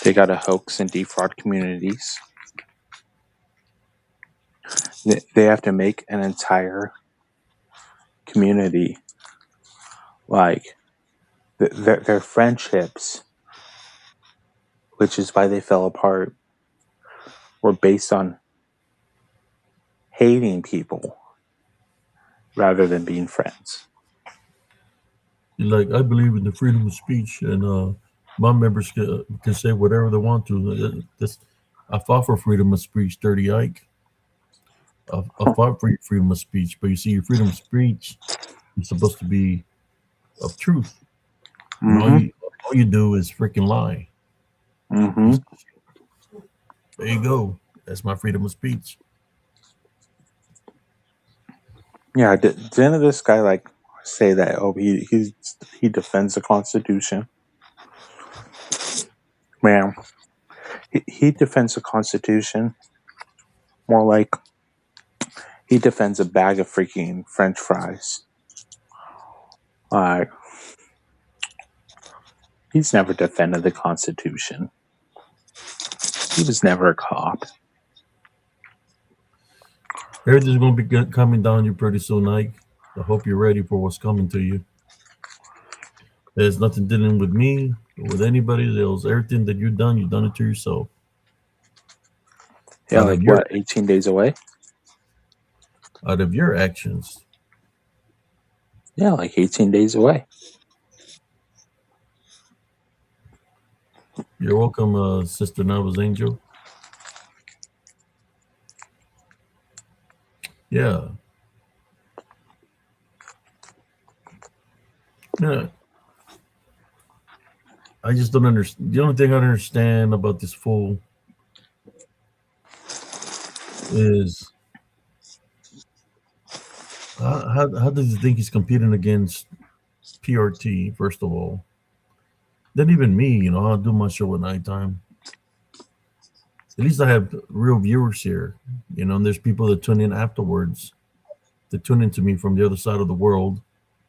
They got to hoax and defraud communities. They have to make an entire community, like their friendships, which is why they fell apart, were based on hating people rather than being friends. Like, I believe in the freedom of speech, and my members can say whatever they want to. I fought for freedom of speech, Dirty Ike. I fought for your freedom of speech, but you see, your freedom of speech is supposed to be of truth. Mm-hmm. All you do is freaking lie. Mm-hmm. There you go. That's my freedom of speech. Yeah, didn't this guy say that? Oh, he defends the Constitution. Man, he defends the Constitution more like he defends a bag of freaking French fries. Like, he's never defended the Constitution. He was never a cop. Everything's going to be coming down you pretty soon, Ike. I hope you're ready for what's coming to you. There's nothing dealing with me or with anybody else. Everything that you've done it to yourself. Yeah, like what, 18 days away? Out of your actions. Yeah, like 18 days away. You're welcome, Sister Nava's Angel. Yeah. Yeah. I just don't understand. The only thing I don't understand about this fool is how does he think he's competing against PRT, first of all? Then even me, I'll do my show at nighttime. At least I have real viewers here, and there's people that tune in afterwards, that tune into me from the other side of the world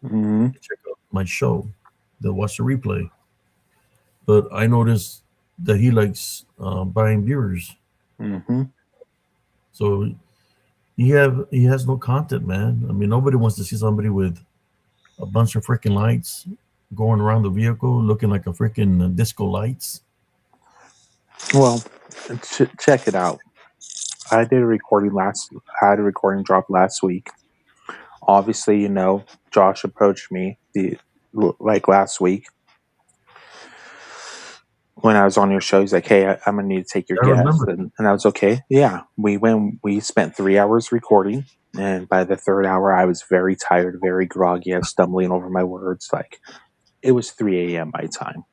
Mm-hmm. to check out my show. They'll watch the replay. But I noticed that he likes buying viewers. Mm-hmm. So he has no content, man. I mean, nobody wants to see somebody with a bunch of freaking lights going around the vehicle looking like a freaking disco lights. Well, check it out. I did a recording I had a recording drop last week. Obviously, Josh approached me like last week when I was on your show. He's like, "Hey, I'm gonna need to take your I guest," remember. and I was okay. Yeah, we spent 3 hours recording, and by the third hour, I was very tired, very groggy. I was stumbling over my words. Like it was 3 a.m. my time.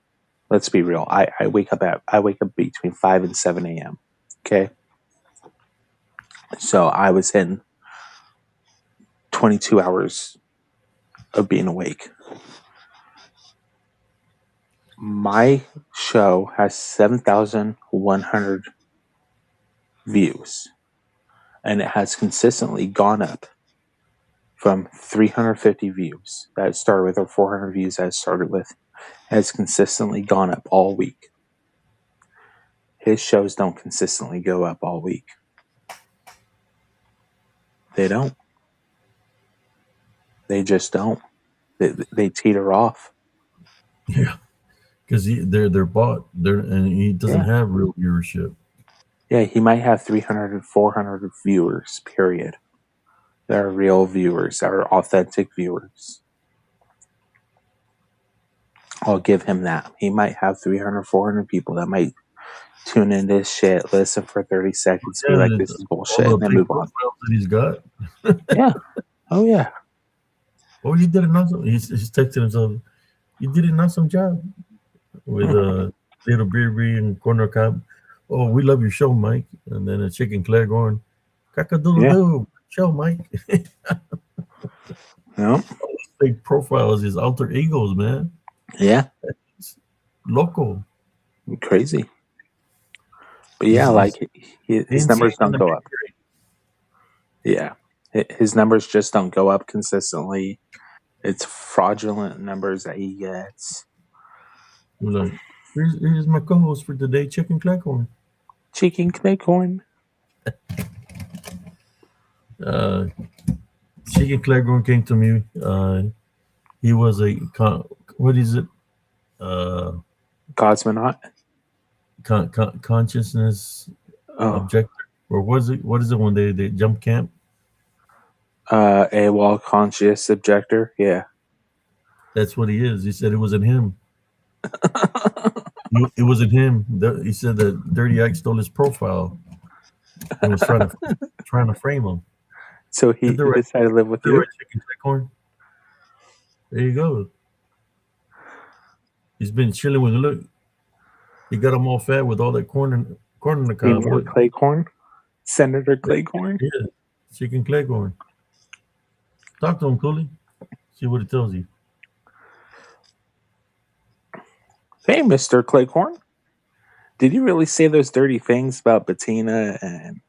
Let's be real. I wake up between 5 and 7 a.m. Okay, so I was in 22 hours of being awake. My show has 7,100 views, and it has consistently gone up from 350 views that it started with, or 400 views that it started with, has consistently gone up all week. His shows don't consistently go up all week. They don't. They just don't. They teeter off. Yeah, because they're bought. And he doesn't Yeah. have real viewership. Yeah, he might have 300 and 400 viewers, period. They're real viewers, are authentic viewers. I'll give him that. He might have 300, 400 people that might tune in this shit, listen for 30 seconds, be like, Yeah, this is all bullshit, the and then fake move on. profiles that he's got. Yeah. Oh, yeah. Oh, you did an awesome. He's texting himself. You did an awesome job with little beer and corner cob. Oh, we love your show, Mike. And then a chicken Claire going, cockadoodle Yeah. doo show, Mike. Yeah. Fake profiles is alter egos, man. Yeah. It's local. Crazy. But yeah, He's like his insane numbers in don't the go up. Yeah. His numbers just don't go up consistently. It's fraudulent numbers that he gets. We're like, here's my co-host for today, Chicken Claghorn. Chicken Claycorn. Uh, Chicken Claghorn came to me. He was what is it? Uh, Cosmonaut. Consciousness Oh. objector, or was it? What is it when they jump camp? AWOL conscious objector. Yeah. That's what he is. He said it wasn't him. It wasn't him. He said that Dirty Ike stole his profile and was trying to frame him. So he The right, decided to live with the you? right Chicken Claghorn. There you go. He's been chilling with. Look, he got him all fat with all that corn in the cob. Senior Look, Claycorn? Senator Claycorn? yeah, Chicken Claghorn. Talk to him, Cooley. See what it tells you. Hey, Mr. Claycorn. Did you really say those dirty things about Bettina and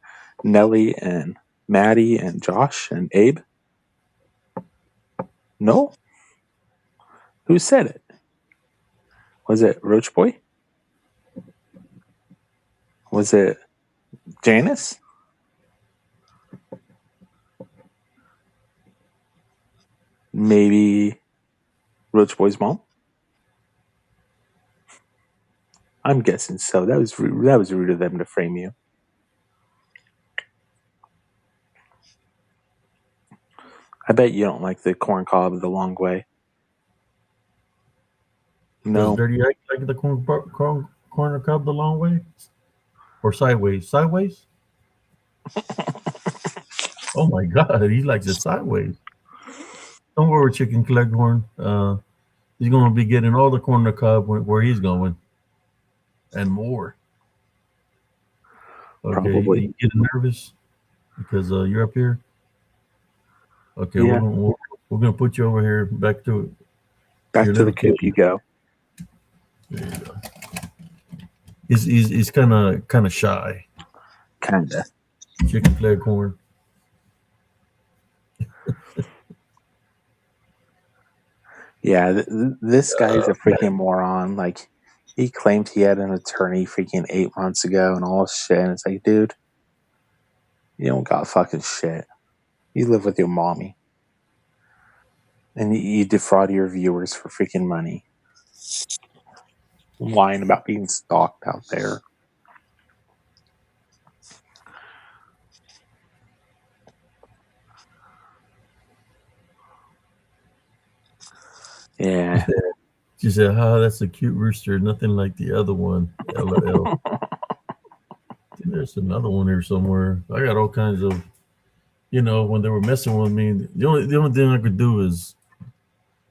Nellie and Maddie and Josh and Abe? No? Who said it? Was it Roach Boy? Was it Janice? Maybe Roach Boy's mom? I'm guessing so. That was rude of them to frame you. I bet you don't like the corn cob the long way. No. Does Dirty Ike like the corner cob the long way? Or sideways? Sideways? Oh my God, he likes it sideways. Don't worry, Chicken Cleghorn. He's going to be getting all the corn on the cob where he's going and more. Okay, Probably. you getting nervous because you're up here? Okay, Yeah. we're gonna put you over here back to Back your to the little coop cage. you go. There you go. He's kind of shy. Kinda. Chicken Cleghorn. Yeah, this guy's a freaking moron. Like, he claimed he had an attorney freaking 8 months ago and all this shit. And it's like, dude, you don't got fucking shit. You live with your mommy. And you defraud your viewers for freaking money. Lying about being stalked out there. Yeah. She said, "Ha, that's a cute rooster. Nothing like the other one." LOL. There's another one here somewhere. I got all kinds of, when they were messing with me. The only thing I could do is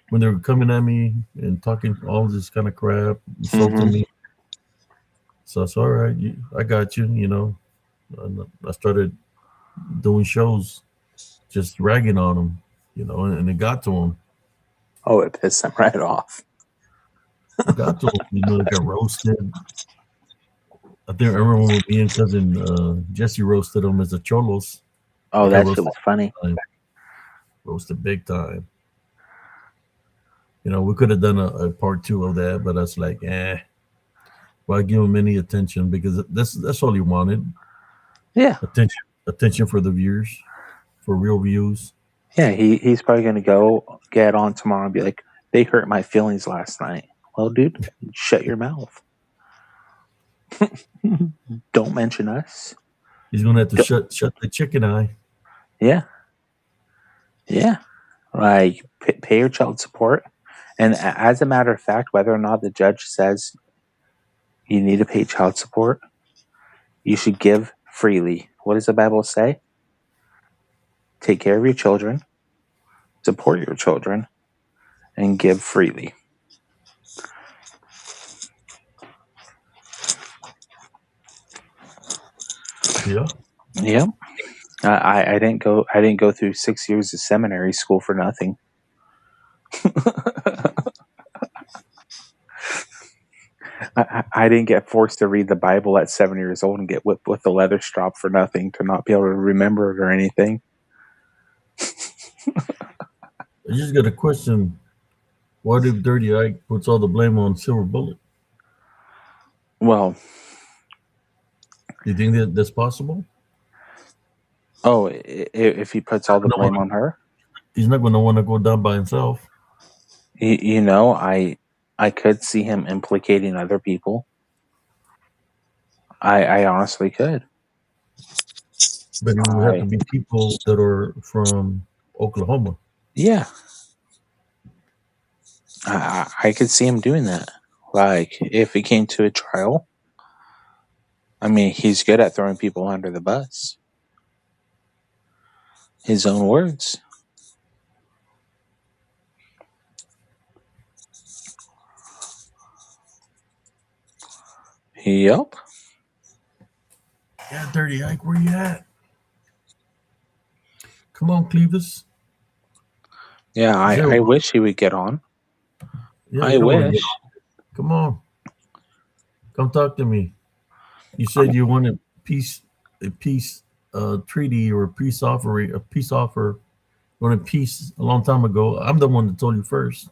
when they were coming at me and talking all this kind of crap, insulting Mm-hmm. me. So it's all right. I got you. And I started doing shows, just ragging on them. And it got to them. Oh, it pissed him right off. It got to them. They got roasted. I remember when me and cousin Jesse roasted them as a cholos. Oh, They got that shit roasted, was funny. roasted big time. We could have done a part two of that, but that's like, why give him any attention? Because that's all he wanted. Yeah. Attention for the viewers, for real views. Yeah, he's probably going to go get on tomorrow and be like, they hurt my feelings last night. Well, dude, shut your mouth. Don't mention us. He's gonna have to Don't, shut the chicken eye. yeah. Yeah. Like, pay your child support. And as a matter of fact, whether or not the judge says you need to pay child support, you should give freely. What does the Bible say? Take care of your children, support your children, and give freely. Yeah. Yep. I didn't go through 6 years of seminary school for nothing. I didn't get forced to read the Bible at 7 years old and get whipped with a leather strap for nothing to not be able to remember it or anything. I just got a question. What if Dirty Ike puts all the blame on Silver Bullet? Well, Do you think that's possible? if he puts all the blame on her, He's not going to want to go down by himself. I could see him implicating other people. I honestly could. But it would have to be people that are from Oklahoma. Yeah. I could see him doing that. Like, if it came to a trial, I mean, he's good at throwing people under the bus. His own words. Yep. Yeah, Dirty Ike, where you at? Come on, Clevis. Yeah, I wish he would get on. Yeah, I wish. Come on. Come talk to me. You said you wanted a peace treaty or a peace offer. You wanted peace a long time ago. I'm the one that told you first.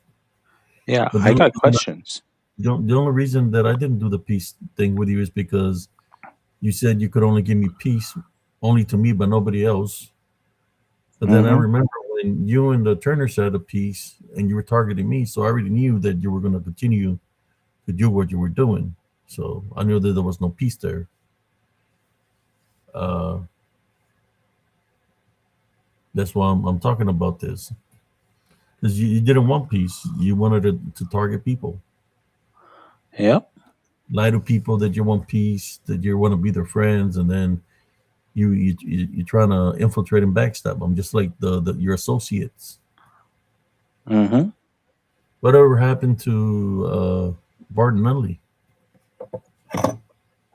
Yeah, But I got questions. the only reason that I didn't do the peace thing with you is because you said you could only give me peace only to me, but nobody else. But then I remember when you and the Turner said a peace and you were targeting me, so I already knew that you were going to continue to do what you were doing. So I knew that there was no peace there. That's why I'm talking about this. Because you didn't want peace. You wanted to target people. Yep. Lie to people that you want peace, that you want to be their friends, and then you're trying to infiltrate and backstab them, just like the your associates. Mm-hmm. Whatever happened to Barton Nunley?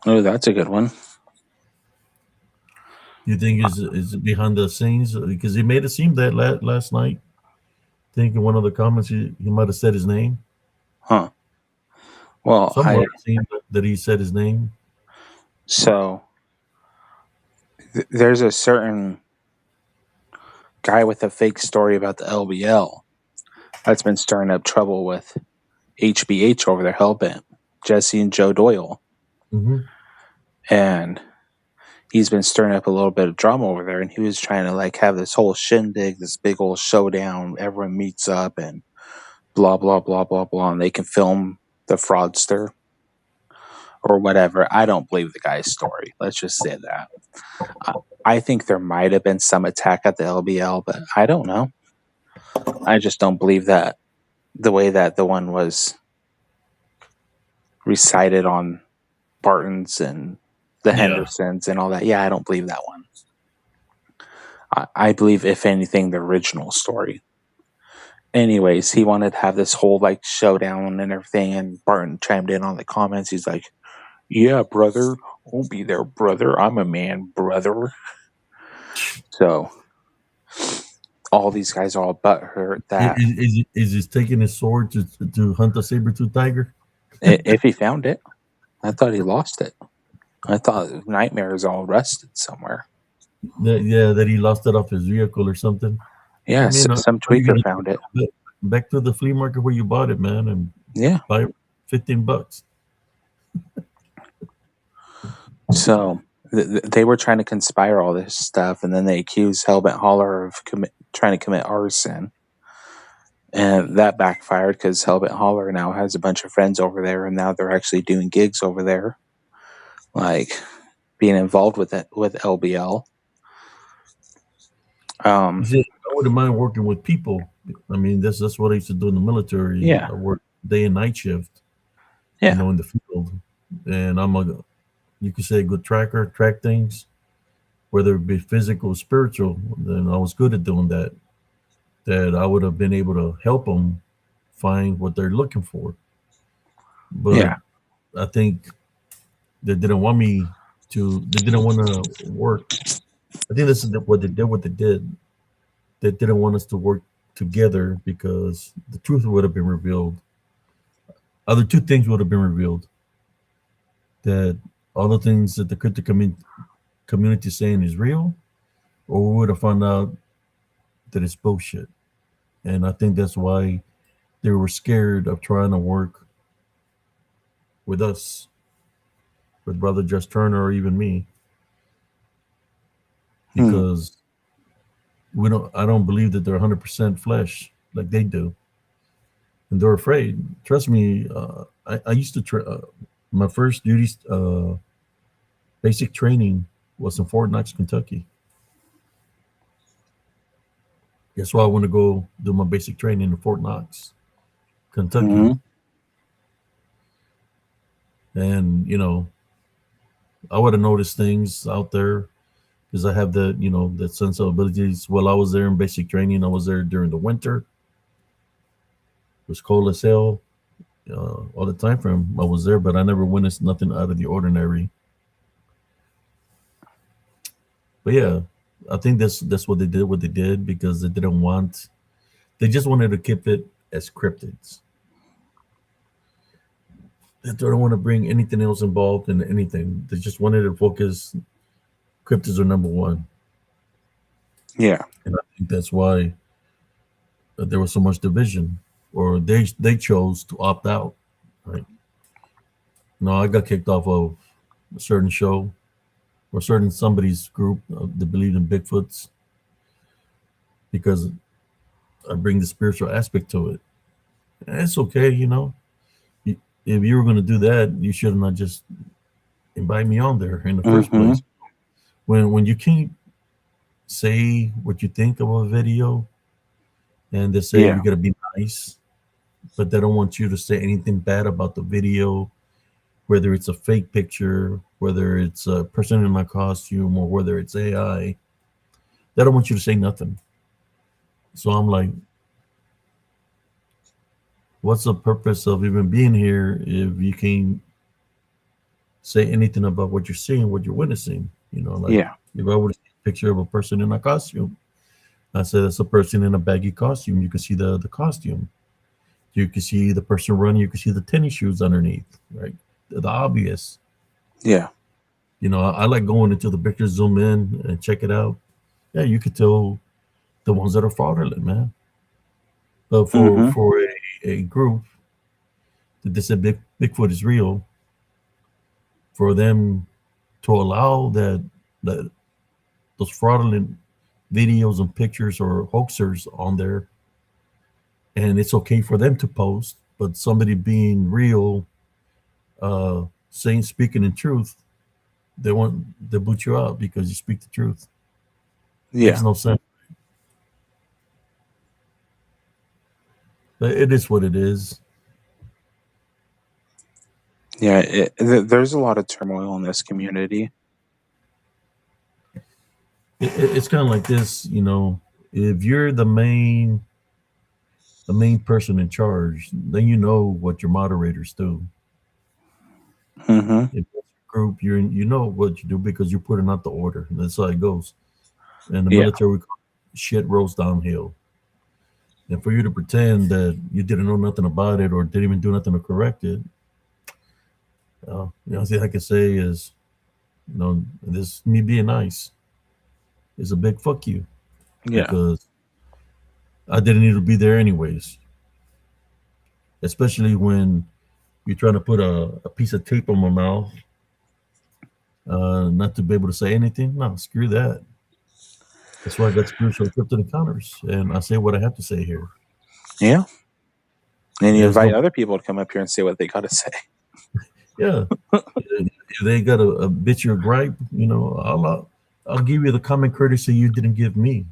Oh, that's a good one. You think is it behind the scenes? Because he made it seem that last night. I think in one of the comments he might have said his name. Huh. Well, Somewhere it seemed that he said his name. so there's a certain guy with a fake story about the LBL that's been stirring up trouble with HBH over their Hellbent, Jesse and Joe Doyle. Mm-hmm. And he's been stirring up a little bit of drama over there, and he was trying to like have this whole shindig, this big old showdown. Everyone meets up and blah blah blah blah blah, and they can film the fraudster or whatever. I don't believe the guy's story. Let's just say that. I think there might have been some attack at the LBL, but I don't know. I just don't believe that the way that the one was recited on Barton's and the Hendersons and all that. Yeah, I don't believe that one. I believe, if anything, the original story. Anyways, he wanted to have this whole like showdown and everything, and Barton chimed in on the comments. He's like, "Yeah, brother, I'll be there, brother. I'm a man, brother." So all these guys are all butthurt that Is he taking his sword to hunt a saber-tooth tiger? if he found it, I thought he lost it. I thought Nightmare is all rusted somewhere. That he lost it off his vehicle or something. Yeah, I mean, some tweaker found it. Back to the flea market where you bought it, man, and Yeah. buy $15. So they were trying to conspire all this stuff, and then they accused Hellbent Holler of trying to commit arson. And that backfired because Hellbent Holler now has a bunch of friends over there, and now they're actually doing gigs over there, like being involved with it with LBL. He said, I wouldn't mind working with people. I mean, that's what I used to do in the military. Yeah. I worked day and night shift. Yeah. You know, in the field, and you could say, a good tracker, track things, whether it be physical or spiritual. Then I was good at doing that. That I would have been able to help them find what they're looking for. But Yeah. I think they didn't want me to. They didn't want to work. I think this is what they did. What they did. They didn't want us to work together because the truth would have been revealed. Other two things would have been revealed. That all the things that the crypto community is saying is real, or we would have found out that it's bullshit. And I think that's why they were scared of trying to work with us, with Brother Just Turner or even me, because I don't believe that they're 100% flesh like they do, and they're afraid. Trust me, I used to my first duties, basic training was in Fort Knox, Kentucky. That's why I want to go do my basic training in Fort Knox, Kentucky. Mhm. And I would have noticed things out there because I have that sense of abilities. While I was there in basic training, I was there during the winter. It was cold as hell. All the time frame I was there, but I never witnessed nothing out of the ordinary. But yeah, I think that's what they did. What they did because they didn't want. They just wanted to keep it as cryptids. They don't want to bring anything else involved in anything. They just wanted to focus. Cryptids are number one. Yeah. And I think that's why there was so much division, or they chose to opt out. Right? I got kicked off of a certain show or certain somebody's group that believed in Bigfoots because I bring the spiritual aspect to it. And it's okay. If you were going to do that, you should have not just invite me on there in the first place. When you can't say what you think of a video, and they say you gotta be nice, but they don't want you to say anything bad about the video, whether it's a fake picture whether it's a person in a costume or whether it's AI. They don't want you to say nothing. So I'm like, what's the purpose of even being here if you can't say anything about what you're seeing, what you're witnessing? Like Yeah. if I would see a picture of a person in a costume, I said that's a person in a baggy costume. You can see the costume. You can see the person running. You can see the tennis shoes underneath, right? The obvious. Yeah. I like going into the picture, zoom in, and check it out. Yeah, you could tell the ones that are fraudulent, man. But for Mm-hmm. for a group that they said Bigfoot is real, for them to allow that those fraudulent videos and pictures or hoaxers on there, and it's okay for them to post, but somebody being real, saying speaking in truth, they want to boot you out because you speak the truth. Makes Yeah. no sense. But it is what it is. Yeah. There's a lot of turmoil in this community. It's kind of like this. If you're the main person in charge, then you know what your moderators do. Mm-hmm. If it's a group, you know what you do because you're putting out the order. And that's how it goes. And the Yeah. military, we call shit rolls downhill. And for you to pretend that you didn't know nothing about it or didn't even do nothing to correct it, the only thing I can say is, this me being nice is a big fuck you Yeah. because I didn't need to be there anyways. Especially when you're trying to put a piece of tape on my mouth, not to be able to say anything. No, screw that. That's why I got spiritual encrypted encounters, and I say what I have to say here. Yeah. And you There's invite no, other people to come up here and say what they got to say. yeah. If they got a bitch or a gripe, I'll give you the common courtesy you didn't give me.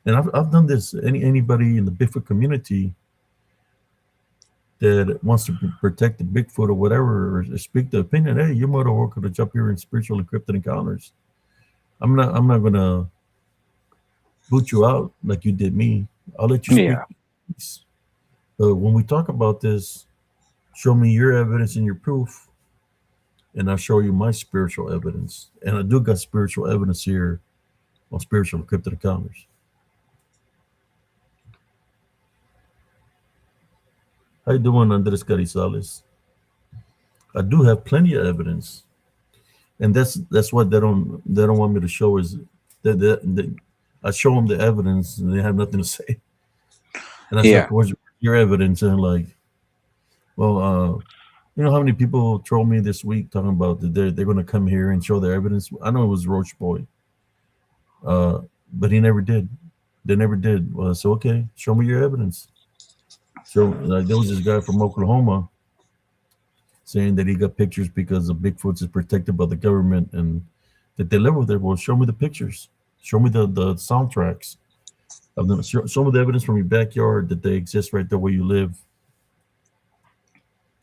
And I've done this. Anybody in the Bigfoot community that wants to protect the Bigfoot or whatever, or speak the opinion, hey, you're more than welcome to jump here in spiritual encrypted encounters. I'm not gonna boot you out like you did me. I'll let you speak. Yeah. But when we talk about this, show me your evidence and your proof, and I'll show you my spiritual evidence. And I do got spiritual evidence here on spiritual encrypted encounters. How you doing, Andres Carizales? I do have plenty of evidence, and that's what they don't want me to show is that I show them the evidence and they have nothing to say. And I said, Yeah. "Where's your evidence?" And like, well, how many people troll me this week talking about that they're going to come here and show their evidence? I know it was Roach Boy, uh, but he never did. They never did. Well, so okay, show me your evidence. So like there was this guy from Oklahoma saying that he got pictures because the Bigfoots is protected by the government and that they live with it. Well, show me the pictures. Show me the soundtracks of them. Show me the evidence from your backyard that they exist right there where you live.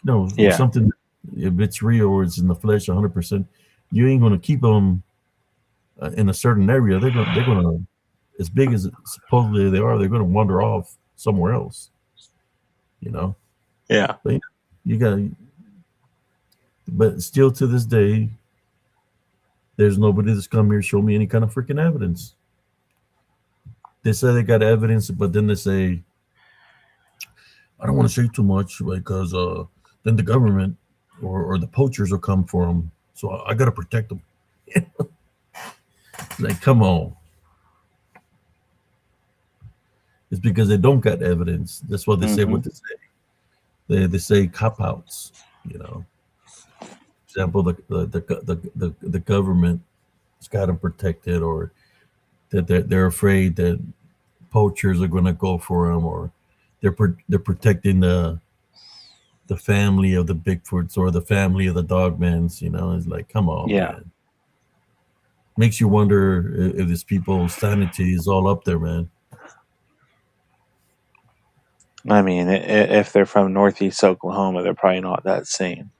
No, if Yeah. something, if it's real or it's in the flesh, 100%, you ain't gonna keep them in a certain area. They're gonna, as big as supposedly they are, they're gonna wander off somewhere else. You know, Yeah. but you got, but still to this day, there's nobody that's come here show me any kind of freaking evidence. They say they got evidence, but then they say, I don't want to say too much because then the government or the poachers will come for them. So I got to protect them. Like, come on. It's because they don't got evidence. That's why they say Mm-hmm. what they say. They say cop outs. You know, for example, the government has got them protected, or that they're afraid that poachers are going to go for them, or they're protecting the family of the Bigfoots or the family of the Dogmans. It's like, come on, Yeah. man. Makes you wonder if these people's sanity is all up there, man. I mean, if they're from Northeast Oklahoma, they're probably not that sane.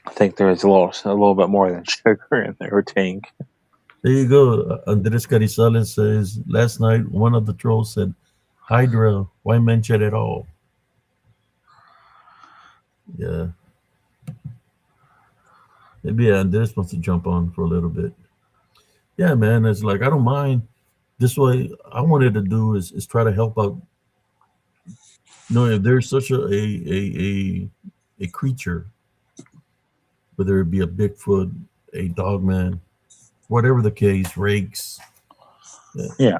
I think there's a little bit more than sugar in their tank. There you go. Andres Carizales says last night one of the trolls said, "Hydra, why mention it all?" Yeah, maybe Andres wants to jump on for a little bit. Yeah, man, it's like I don't mind. This way, I wanted to do is try to help out. If there's such a creature, whether it be a Bigfoot, a dogman, whatever the case, rakes. Yeah, Yeah,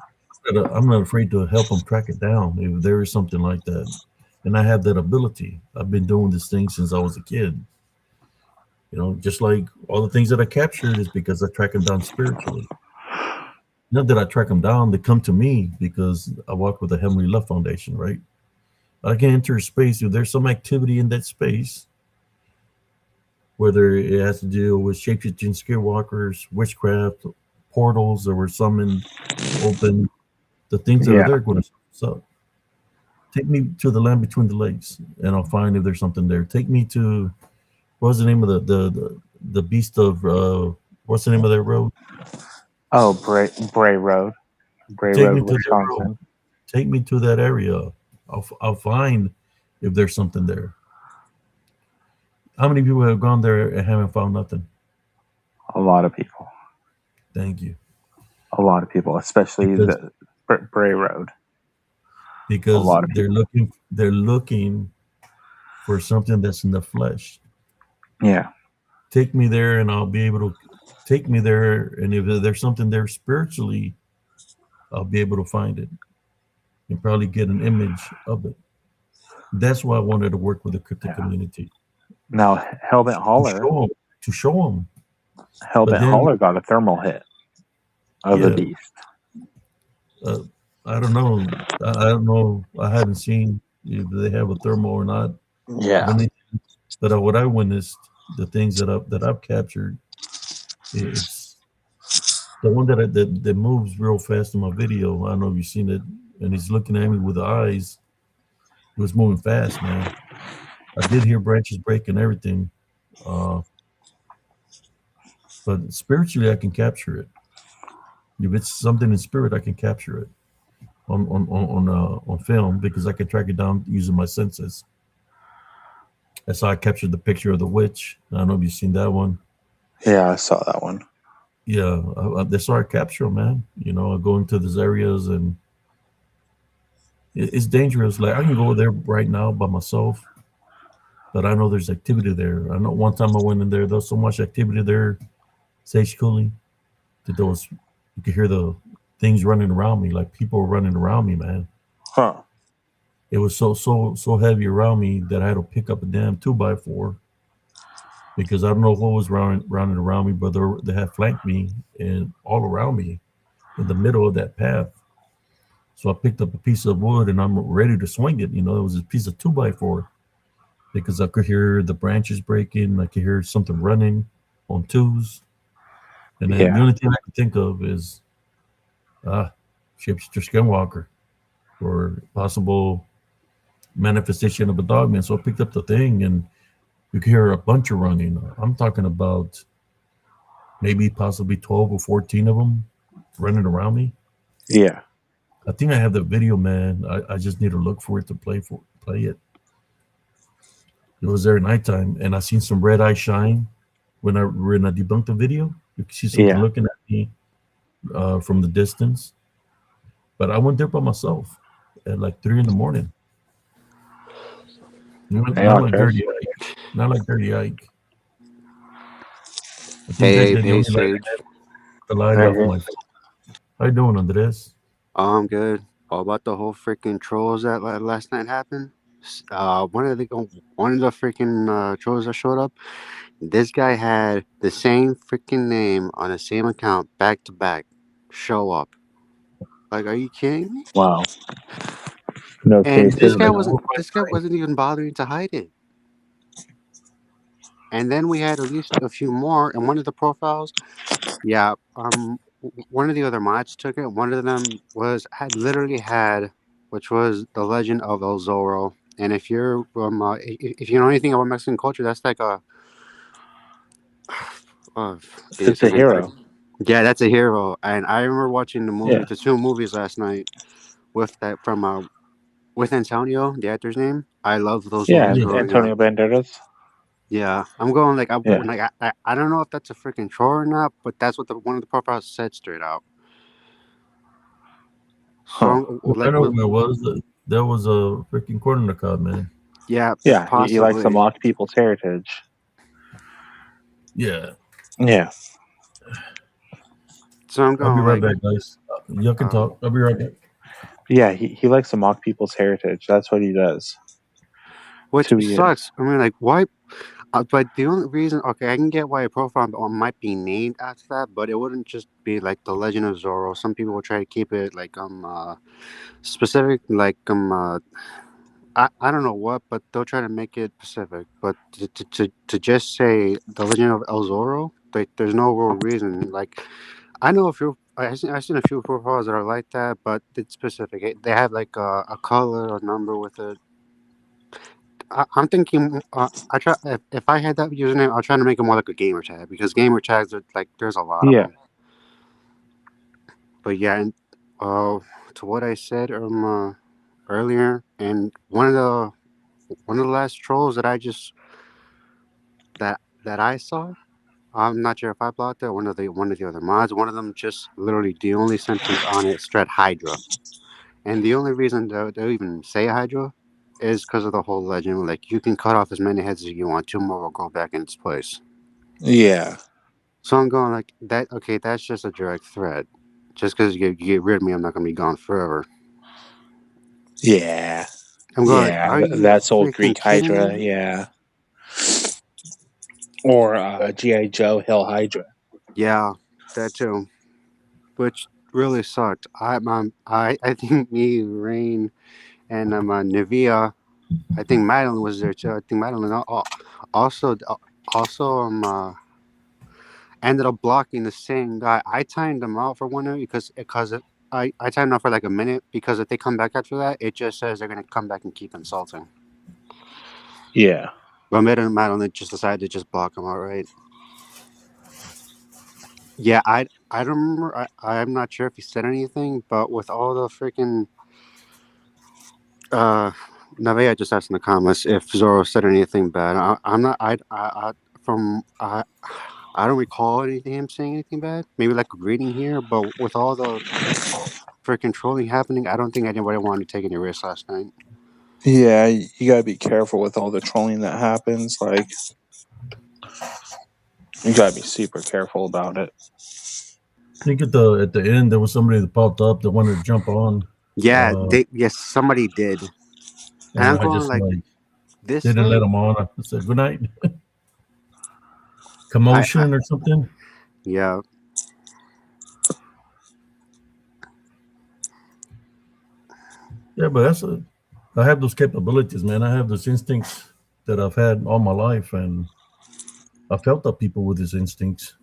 I'm not afraid to help them track it down if there is something like that. And I have that ability. I've been doing this thing since I was a kid. Just like all the things that I captured is because I track them down spiritually. Not that I track them down, they come to me because I walk with the Heavenly Love Foundation, right? I can enter a space if there's some activity in that space, whether it has to deal with shapeshifting skinwalkers, witchcraft, portals that were summoned, open, the things that are yeah. there going to so take me to the land between the lakes and I'll find if there's something there. Take me to what's the name of the beast of what's the name of that road? Oh, Bray Road, Bray Take Road, me to that road. Wisconsin. Take me to that area. I'll find if there's something there. How many people have gone there and haven't found nothing? A lot of people. Thank you. A lot of people, especially Because the Bray Road. A because lot of people. they're looking for something that's in the flesh. Yeah, Take me there and I'll be able to take me there, and if there's something there spiritually, I'll be able to find it and probably get an image of it. That's why I wanted to work with the cryptic yeah. community Now Hellbent to Holler, show them, to show them. But Hellbent then, Holler got a thermal hit of the yeah, beast. uh, I don't know. I don't know. I haven't seen if they have a thermal or not. Yeah, But what I witnessed, the things that I've captured, it's the one that moves real fast in my video. I don't know if you've seen it, and he's looking at me with the eyes. It was moving fast, man. I did hear branches break and everything, uh, but spiritually, I can capture it. If it's something in spirit, I can capture it on film because I can track it down using my senses. That's how I captured the picture of the witch. I don't know if you've seen that one. yeah, I saw that one. Yeah, that's how I capture them, man. I go into these areas and it's dangerous. Like I can go there right now by myself, but I know there's activity there. I know one time I went in there, there was so much activity there, sage cooling, that there was you could hear the things running around me, like people were running around me, man. Huh. It was so heavy around me that I had to pick up a damn 2x4 because I don't know what was running around me, but they had flanked me and all around me in the middle of that path. So I picked up a piece of wood and I'm ready to swing it. It was a piece of 2x4 because I could hear the branches breaking. I could hear something running on twos. And then the Yeah, only thing I could think of is shapeshifter skinwalker or possible manifestation of a dogman. So I picked up the thing and you could hear a bunch of running. I'm talking about maybe possibly 12 or 14 of them running around me. yeah, I think I have the video, man. I just need to look for it to play it. It was there at nighttime, and I seen some red eye shine when I debunked the video. You can see something yeah, looking at me from the distance. But I went there by myself at like 3 in the morning. Hey, Not like Arches. Dirty Ike. Not like Dirty Ike. I think Hey, the hey, only light I Sage. had was the light Hey, off my phone. How you doing, Andres? Oh, I'm good. All about the whole freaking trolls that last night happened. One of the freaking trolls that showed up. This guy had the same freaking name on the same account back to back. Show up. Like, are you kidding me? wow. No And He chaser. did like 4 or 5 this guy times. wasn't even bothering to hide it. And then we had at least a few more. And one of the profiles, yeah, one of the other mods took it. One of them had literally had, which was the Legend of El Zorro. And if you're if you know anything about Mexican culture, that's like Oh, give me a It's a second. hero. Yeah, that's a hero. And I remember watching Yeah. the two movies last night with that from with Antonio, the actor's name. I love those Yeah, movies Yeah. growing up. Antonio Banderas. Yeah, I'm going like Yeah. I don't know if that's a freaking troll or not, but that's what one of the profiles said straight out. So Huh. I like know who it was. That was a freaking corner cop, man. yeah, Yeah, he likes to possibly. mock people's heritage. Yeah. Yeah. So I'm I'll be going right like back, guys. Y'all can uh, talk. I'll be right back. Yeah, he likes to mock people's heritage. That's what he does. That's which who he is. sucks. I mean, like why? But the only reason, okay, I can get why a profile might be named after that, but it wouldn't just be like the Legend of Zorro. Some people will try to keep it like specific, like I don't know what, but they'll try to make it specific. But to just say the Legend of El Zorro, like there's no real reason. Like I know a few. I've seen a few profiles that are like that, but it's specific. They have like a color, a number with it. I'm thinking. I try if I had that username, I'll try to make it more like a gamer tag because gamer tags are like there's a lot of Yeah. them. But yeah, and to what I said earlier, and one of the last trolls that I just that I saw. I'm not sure if I blocked it. One of the other mods. One of them just literally the only sentence on it said Hydra, and the only reason they even say Hydra is because of the whole legend. Like you can cut off as many heads as you want. Two more will go back in its place. Yeah. So I'm going like that. Okay, that's just a direct threat. Just because you get rid of me, I'm not gonna be gone forever. Yeah. I'm going like, Yeah. are you That's old freaking Greek kidding Hydra. me? Yeah. Or G.I. Joe Hill Hydra. Yeah, that too. Which really sucked. I think me, Rain, and Nivea. I think Madeline was there too. I think Madeline also also ended up blocking the same guy. I timed them out for 1 minute I timed out for like a minute because if they come back after that, it just says they're gonna come back and keep insulting. Yeah. But Madeline just decided to just block him outright. Yeah, I don't remember. I'm not sure if he said anything, but with all the freaking uh, Navea just asked in the comments if Zoro said anything bad. I'm not. I from I don't recall anything him saying anything bad. Maybe like a greeting here, but with all the freaking trolling happening, I don't think anybody wanted to take any risks last night. Yeah, you gotta be careful with all the trolling that happens. Like, you gotta be super careful about it. I think at the end there was somebody that popped up that wanted to jump on, Yeah, uh, yes, somebody did, and I'm and I going just like like this didn't let time. them on. I said good night. I Commotion or something. yeah, Yeah, but I have those capabilities, man. I have those instincts that I've had all my life, and I felt up people with these instincts.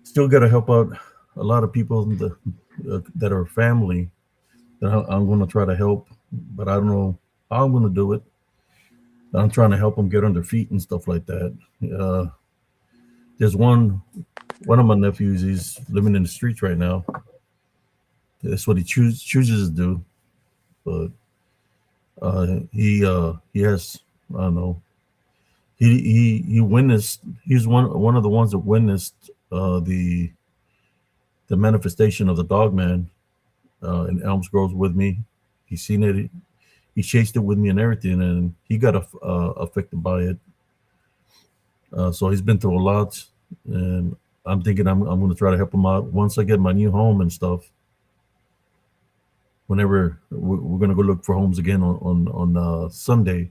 Still got to help out a lot of people that are family that I'm going to try to help, but I don't know how I'm going to do it. I'm trying to help them get on their feet and stuff like that. Uh, there's one of my nephews. He's living in the streets right now. That's what he chooses to do. But he has, I don't know. He witnessed. He's one of the ones that witnessed the manifestation of the dog man in Elms Grove with me. He seen it. He chased it with me and everything, and he got affected by it. So he's been through a lot, and I'm thinking I'm going to try to help him out once I get my new home and stuff. Whenever we're going to go look for homes again on Sunday,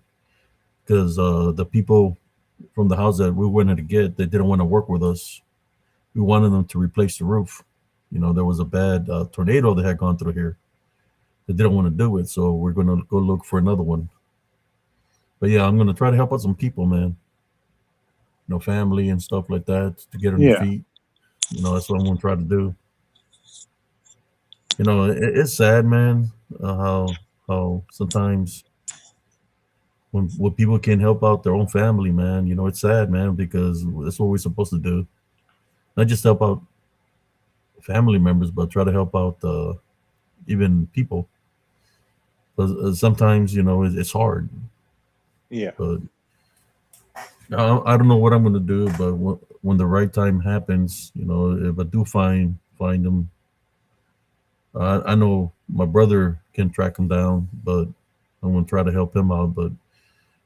because the people from the house that we wanted to get, they didn't want to work with us. We wanted them to replace the roof. There was a bad tornado that had gone through here. They didn't want to do it, so we're going to go look for another one. But yeah, I'm going to try to help out some people, man. Family and stuff like that to get on their Yeah. feet. That's what I'm going to try to do. It's sad, man, how sometimes when people can help out their own family, man. It's sad, man, because that's what we're supposed to do. Not just help out family members, but try to help out even people. But sometimes, it's hard. Yeah. But I don't know what I'm gonna do. But when the right time happens, if I do find them, I know my brother can track him down, but I'm gonna try to help him out. But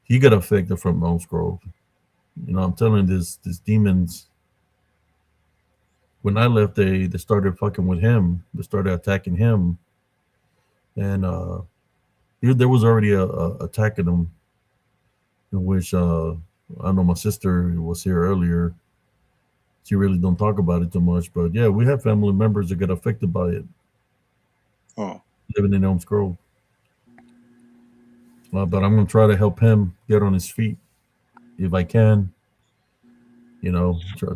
he got affected from Mount Grove. I'm telling you, this demons. When I left, they started fucking with him. They started attacking him, and there was already a attacking him. In which I know my sister was here earlier. She really don't talk about it too much, but yeah, we have family members that get affected by it Oh. living in Elms Grove. But I'm gonna try to help him get on his feet if I can.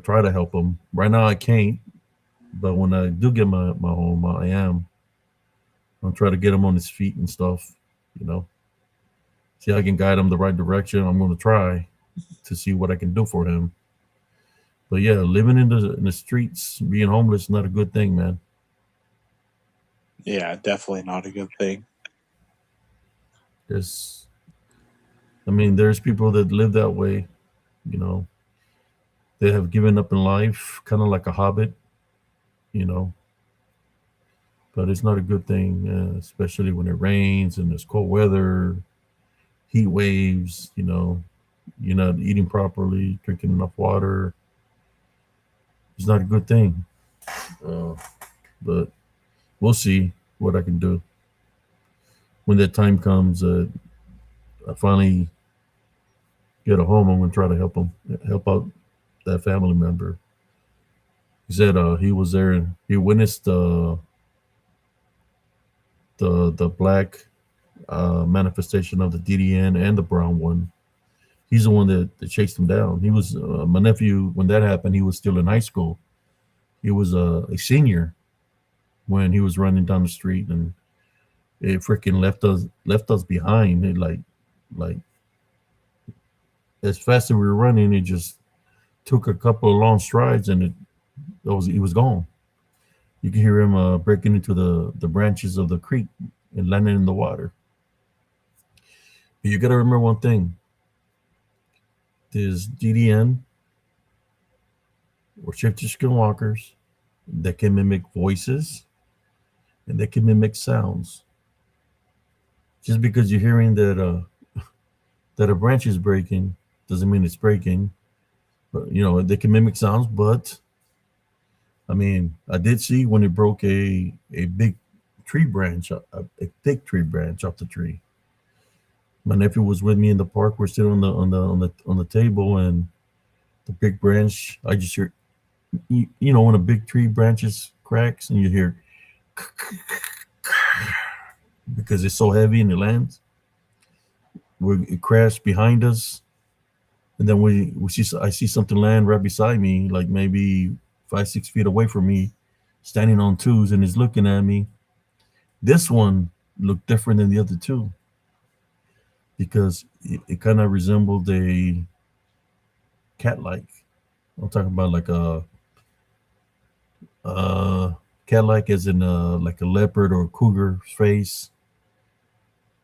Try to help him. Right now I can't, but when I do get my home, I am. I'll try to get him on his feet and stuff. You know, See, I can guide him the right direction. I'm going to try to see what I can do for him. But yeah, living in the streets, being homeless, is not a good thing, man. Yeah, definitely not a good thing. There's, there's people that live that way. You know, they have given up in life, kind of like a hobbit. You know, but it's not a good thing, especially when it rains and there's cold weather, heat waves. You're not eating properly, drinking enough water. It's not a good thing. Uh, but we'll see what I can do when that time comes. I finally get a home. I'm gonna try to help out that family member. He said he was there and he witnessed the black manifestation of the DDN and the brown one. He's the one that chased him down. He was my nephew when that happened. He was still in high school. He was a senior when he was running down the street, and it freaking left us behind. It like as fast as we were running, it just took a couple of long strides, and he was gone. You can hear him breaking into the branches of the creek and landing in the water. But you got to remember one thing: there's DDN or shifter skinwalkers that can mimic voices and they can mimic sounds. Just because you're hearing that a branch is breaking doesn't mean it's breaking. But they can mimic sounds. But I did see when it broke a big tree branch, a thick tree branch off the tree. My nephew was with me in the park. We're sitting on the table, and the big branch. I just hear, when a big tree branches cracks, and you hear because it's so heavy and it lands. It crashed behind us, and then I see something land right beside me, like maybe 5-6 feet away from me, standing on twos, and is looking at me. This one looked different than the other two because it kind of resembled a cat-like. I'm talking about like a cat-like, as in like a leopard or a cougar face.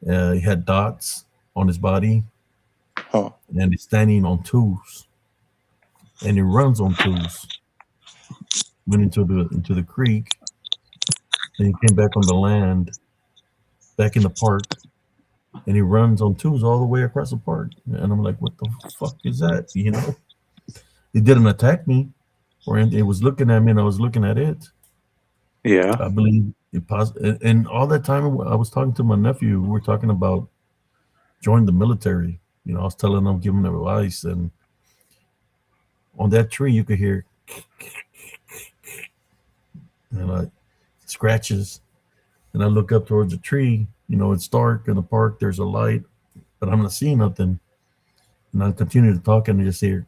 He had dots on his body, and he's standing on twos, and he runs on twos. Went into the creek, and he came back on the land, back in the park, and he runs on twos all the way across the park. And I'm like, what the fuck is that? It didn't attack me, or anything. It was looking at me, and I was looking at it. Yeah. I believe it positive. And all that time I was talking to my nephew, we were talking about joining the military. I was telling him, giving him advice, and on that tree you could hear and like scratches. And I look up towards the tree. It's dark in the park. There's a light, but I'm not seeing nothing. And I continue to talk, and I just hear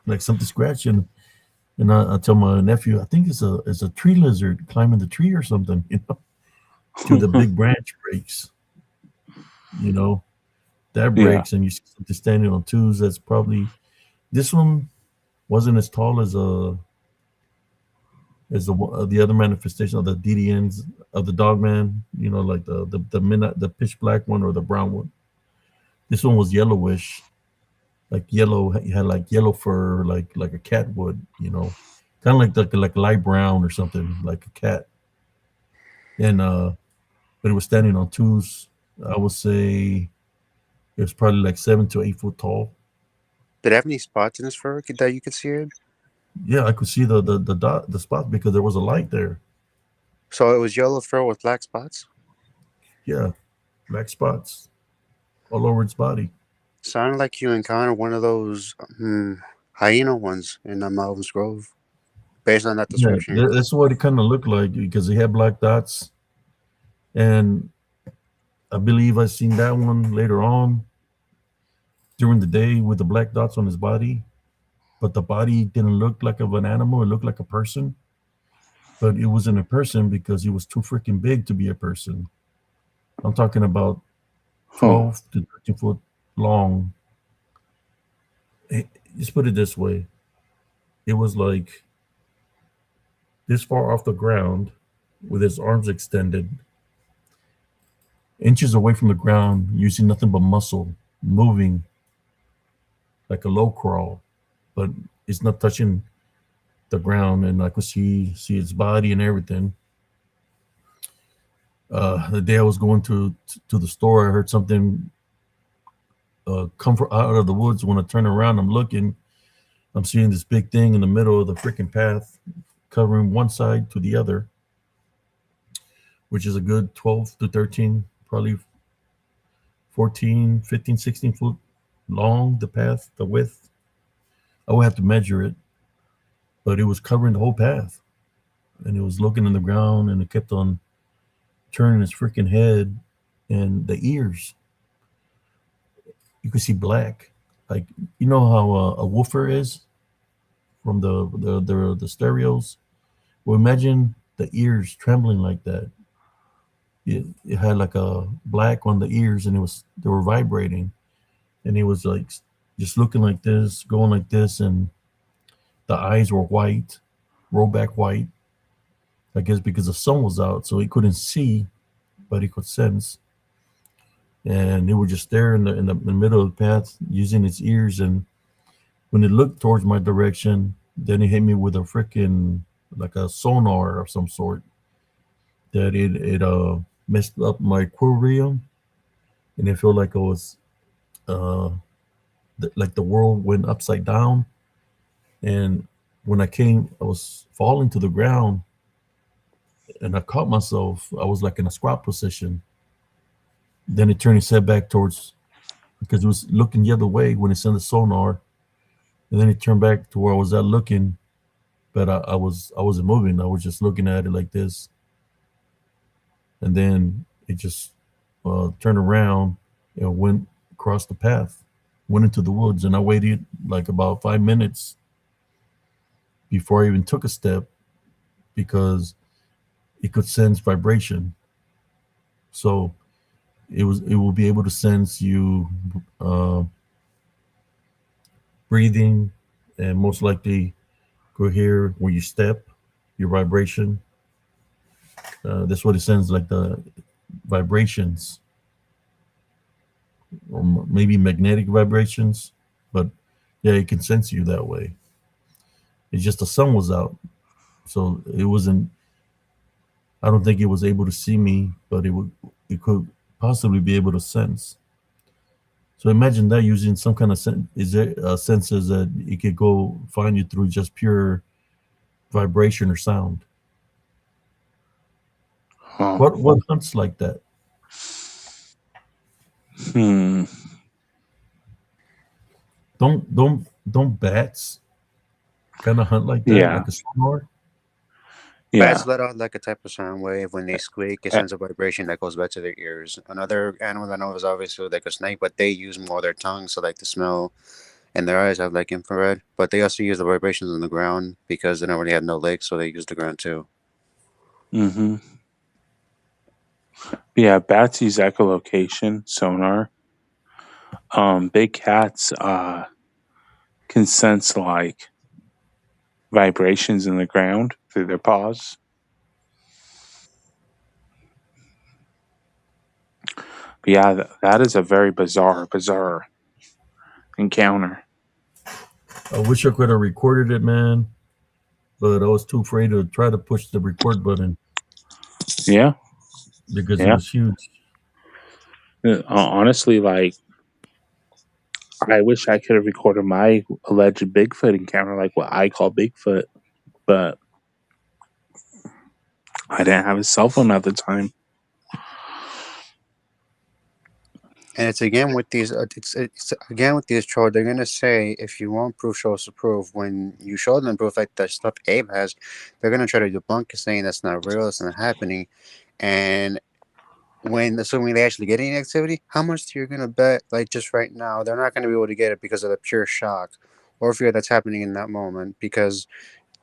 like something scratching. And I tell my nephew, I think it's a tree lizard climbing the tree or something. Till the big branch breaks. that Yeah. breaks and you see something standing on twos. That's probably this one wasn't as tall as the other manifestation of the DDNs of the dog man. You know, like the midnight, the pitch black one or the brown one. This one was yellowish, like yellow. It had like yellow fur, like a cat would. You know, kind of like light brown or something, like a cat. And but it was standing on twos. I would say it was probably like 7 to 8 foot tall. Did it have any spots in his fur that you could see it? Yeah, I could see the spot because there was a light there. So it was yellow fur with black spots. Yeah, black spots all over its body. Sounded like you encountered one of those hyena ones in Melvin's Grove, based on that Yeah, description. that's what it kind of looked like because he had black dots, and I believe I seen that one later on during the day with the black dots on his body, but the body didn't look like of an animal. It looked like a person, but it wasn't a person because he was too freaking big to be a person. I'm talking about Huh. 12 to 13 foot long. Just put it this way: it was like this far off the ground, with his arms extended, inches away from the ground, using nothing but muscle, moving like a low crawl, but it's not touching the ground, and I could see its body and everything. The day I was going to the store, I heard something come from out of the woods. When I turn around, I'm looking. I'm seeing this big thing in the middle of the freaking path, covering one side to the other, which is a good 12 to 13, probably 14, 15, 16 foot long. The path, the width. I would have to measure it, but it was covering the whole path, and it was looking in the ground, and it kept on turning its freaking head, and the ears. You could see black, like you know how a woofer is from the stereos. Well, imagine the ears trembling like that. It had like a black on the ears, and they were vibrating, and it was like just looking like this, going like this, and the eyes were white, roll back white. I guess because the sun was out, so he couldn't see, but he could sense. And it was just there in the middle of the path, using its ears. And when it looked towards my direction, then it hit me with a freaking like a sonar of some sort. That it messed up my equilibrium, and it felt like it was uh like the world went upside down. And when I came, I was falling to the ground, and I caught myself. I was like in a squat position. Then it turned its head back towards because it was looking the other way when it sent the sonar, and then it turned back to where I was at looking, but I wasn't moving. I was just looking at it like this, and then it just turned around and went across the path, went into the woods, and I waited like about 5 minutes before I even took a step because it could sense vibration. So it will be able to sense you uh, breathing, and most likely go hear where you step, your vibration. That's what it sends, like the vibrations, or maybe magnetic vibrations. But yeah, it can sense you that way. It's just the sun was out, so it wasn't. I don't think it was able to see me, but it could possibly be able to sense. So imagine that using some kind of is there sensors that it could go find you through just pure vibration or sound. Huh. What hunts like that? Hmm. Don't bats kind of hunt like that, Yeah. like a sonar? Yeah. Bats let out like a type of sound wave when they squeak. It Uh, sends a vibration that goes back to their ears. Another animal that I know is obviously like a snake, but they use more their tongue, so like the smell, and their eyes have like infrared. But they also use the vibrations on the ground because they don't really have no legs, so they use the ground too. mm-hmm. Yeah. Bats use echolocation sonar Big cats can sense like vibrations in the ground through their paws. But yeah, that is a very bizarre encounter. I wish I could have recorded it, man, but I was too afraid to try to push the record button Yeah, because it yeah. was huge. Honestly, like I wish I could have recorded my alleged Bigfoot encounter, like what I call Bigfoot, but I didn't have a cell phone at the time. And it's again with these. It's again with these trolls. They're gonna say if you want proof, show us the proof. When you show them proof, like the stuff Abe has, they're gonna try to debunk it, saying that's not real, that's not happening. And when assuming they actually get any activity, how much do you gonna bet? Like just right now, they're not gonna be able to get it because of the pure shock or fear that's happening in that moment. Because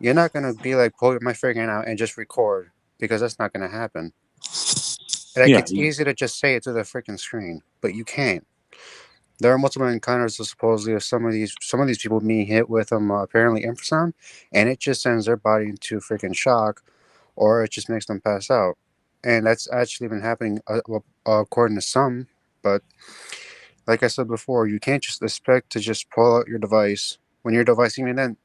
you're not gonna be like pull my finger out and just record because that's not gonna happen. Like Yeah, it's easy to just say it to the freaking screen, but you can't. There are multiple encounters of supposedly of some of these people being hit with apparently infrasound, and it just sends their body into freaking shock, or it just makes them pass out, and that's actually been happening according to some. But like I said before, you can't just expect to just pull out your device when your device even then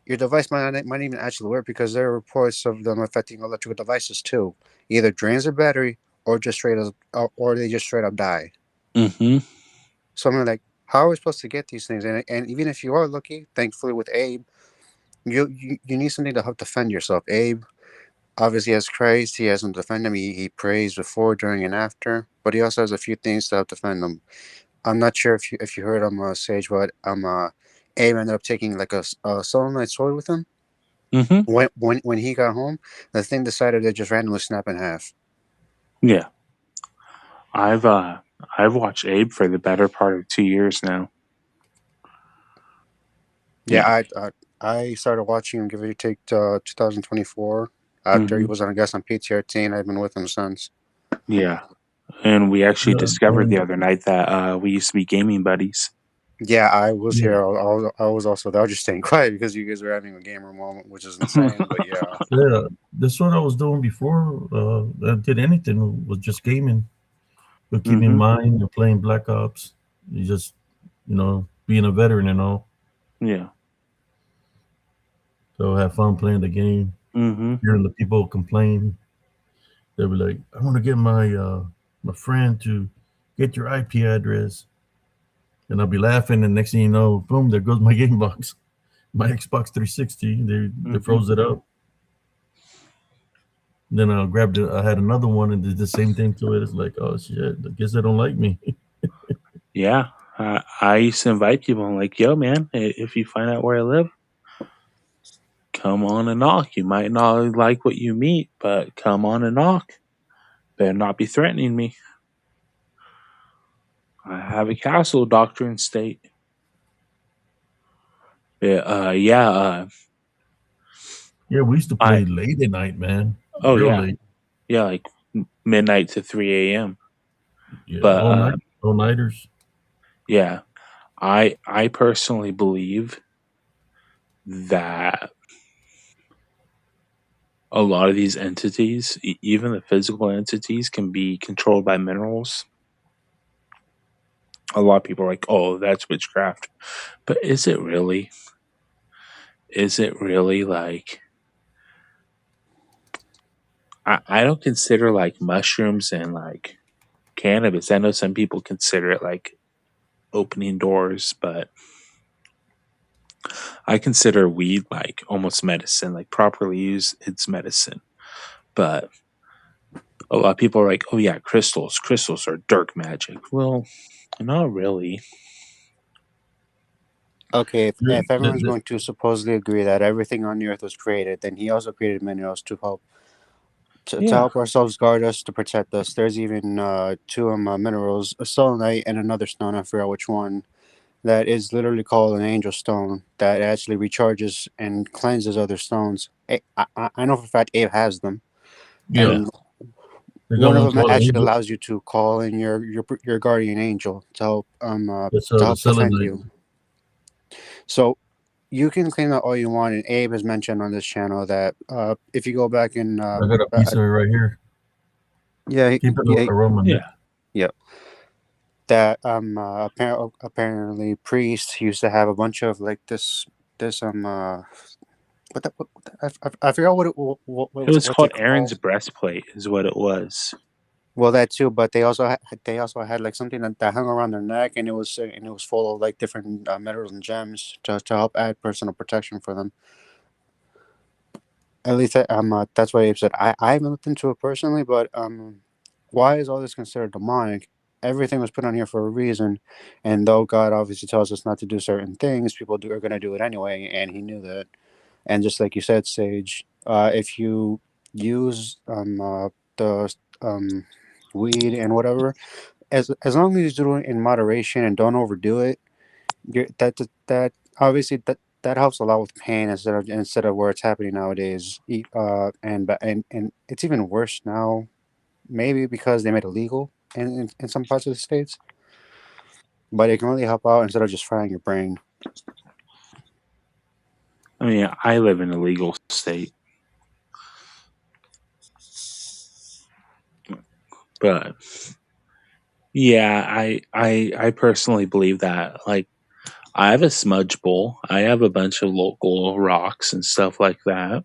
your device might even actually work because there are reports of them affecting electrical devices too. Either drains their battery or just straight up, or they just straight up die. mm-hmm. So I'm like, how are we supposed to get these things? And even if you are lucky, thankfully with Abe, you need something to help defend yourself. Abe obviously has Christ. He has him defend him. He prays before, during, and after. But he also has a few things to help defend him. I'm not sure if you heard him Sage, but Abe ended up taking like a solenoid sword with him. Mm-hmm. When he got home, the thing decided to just randomly snap in half. Yeah. I've uh I've watched Abe for the better part of 2 years now. Yeah, Yeah. I started watching him give or take 2024 after he Mm-hmm. was on a guest on PTRT, and I've been with him since. Yeah. And we actually Yeah, discovered the other night that we used to be gaming buddies. Yeah, I was yeah, here. I was also there. I was just staying quiet because you guys were having a gamer moment, which is insane. But yeah, yeah. That's what I was doing before. I did anything was just gaming, but keep in mm-hmm. mind you're playing Black Ops. You just being a veteran and all. Yeah. So have fun playing the game. Mm-hmm. Hearing the people complain, they'll be like, "I want to get my friend to get your IP address," and I'll be laughing. And next thing you know, boom, there goes my game box, my Xbox 360. They Mm-hmm. froze it up. Then I grabbed it. I had another one and did the same thing to it. It's like, oh shit, I guess they don't like me. Yeah. I used to invite people. I'm like, yo, man, if you find out where I live, come on and knock. You might not like what you meet, but come on and knock. Better not be threatening me. I have a castle, doctor and state. Yeah, Yeah, we used to I play late at night, man, oh real yeah, late. yeah, like midnight to 3 a.m. Yeah, But all nighters. yeah, I personally believe that a lot of these entities, even the physical entities, can be controlled by minerals. A lot of people are like, "Oh, that's witchcraft," but is it really? Is it really like? I don't consider like mushrooms and like cannabis. I know some people consider it like opening doors, but I consider weed like almost medicine, like properly used, it's medicine. But a lot of people are like, oh yeah, crystals are dark magic. Well, not really. okay. Yeah, If everyone's going to supposedly agree that everything on the earth was created, then he also created minerals to help to Yeah, help ourselves, guard us, to protect us. There's even two minerals, a selenite and another stone. I forgot which one. That is literally called an angel stone that actually recharges and cleanses other stones. I know for a fact Abe has them, yeah. yeah. and They got One of one them called actually Angel. allows you to call in your guardian angel It's to the help defend selenite. you. So you can claim that all you want, and Abe has mentioned on this channel that if you go back and I got a piece of it right here. yeah, Keep it yeah, around my neck. Yeah. yeah, that apparently priests used to have a bunch of like this I forgot It was what's called it Aaron's called. breastplate, is what it was. Well, that too, but they also had like something that hung around their neck, and it was full of like different metals and gems to help add personal protection for them. At least that's what Abe said. I haven't looked into it personally, but why is all this considered demonic? Everything was put on here for a reason, and though God obviously tells us not to do certain things, are going to do it anyway, and He knew that. And just like you said, Sage, if you use the weed and whatever, as long as you do it in moderation and don't overdo it, that obviously that helps a lot with pain instead of where it's happening nowadays. And it's even worse now, maybe because they made it legal in some parts of the states. But it can really help out instead of just frying your brain. I mean, I live in a legal state, but yeah, I personally believe that. Like, I have a smudge bowl. I have a bunch of local rocks and stuff like that.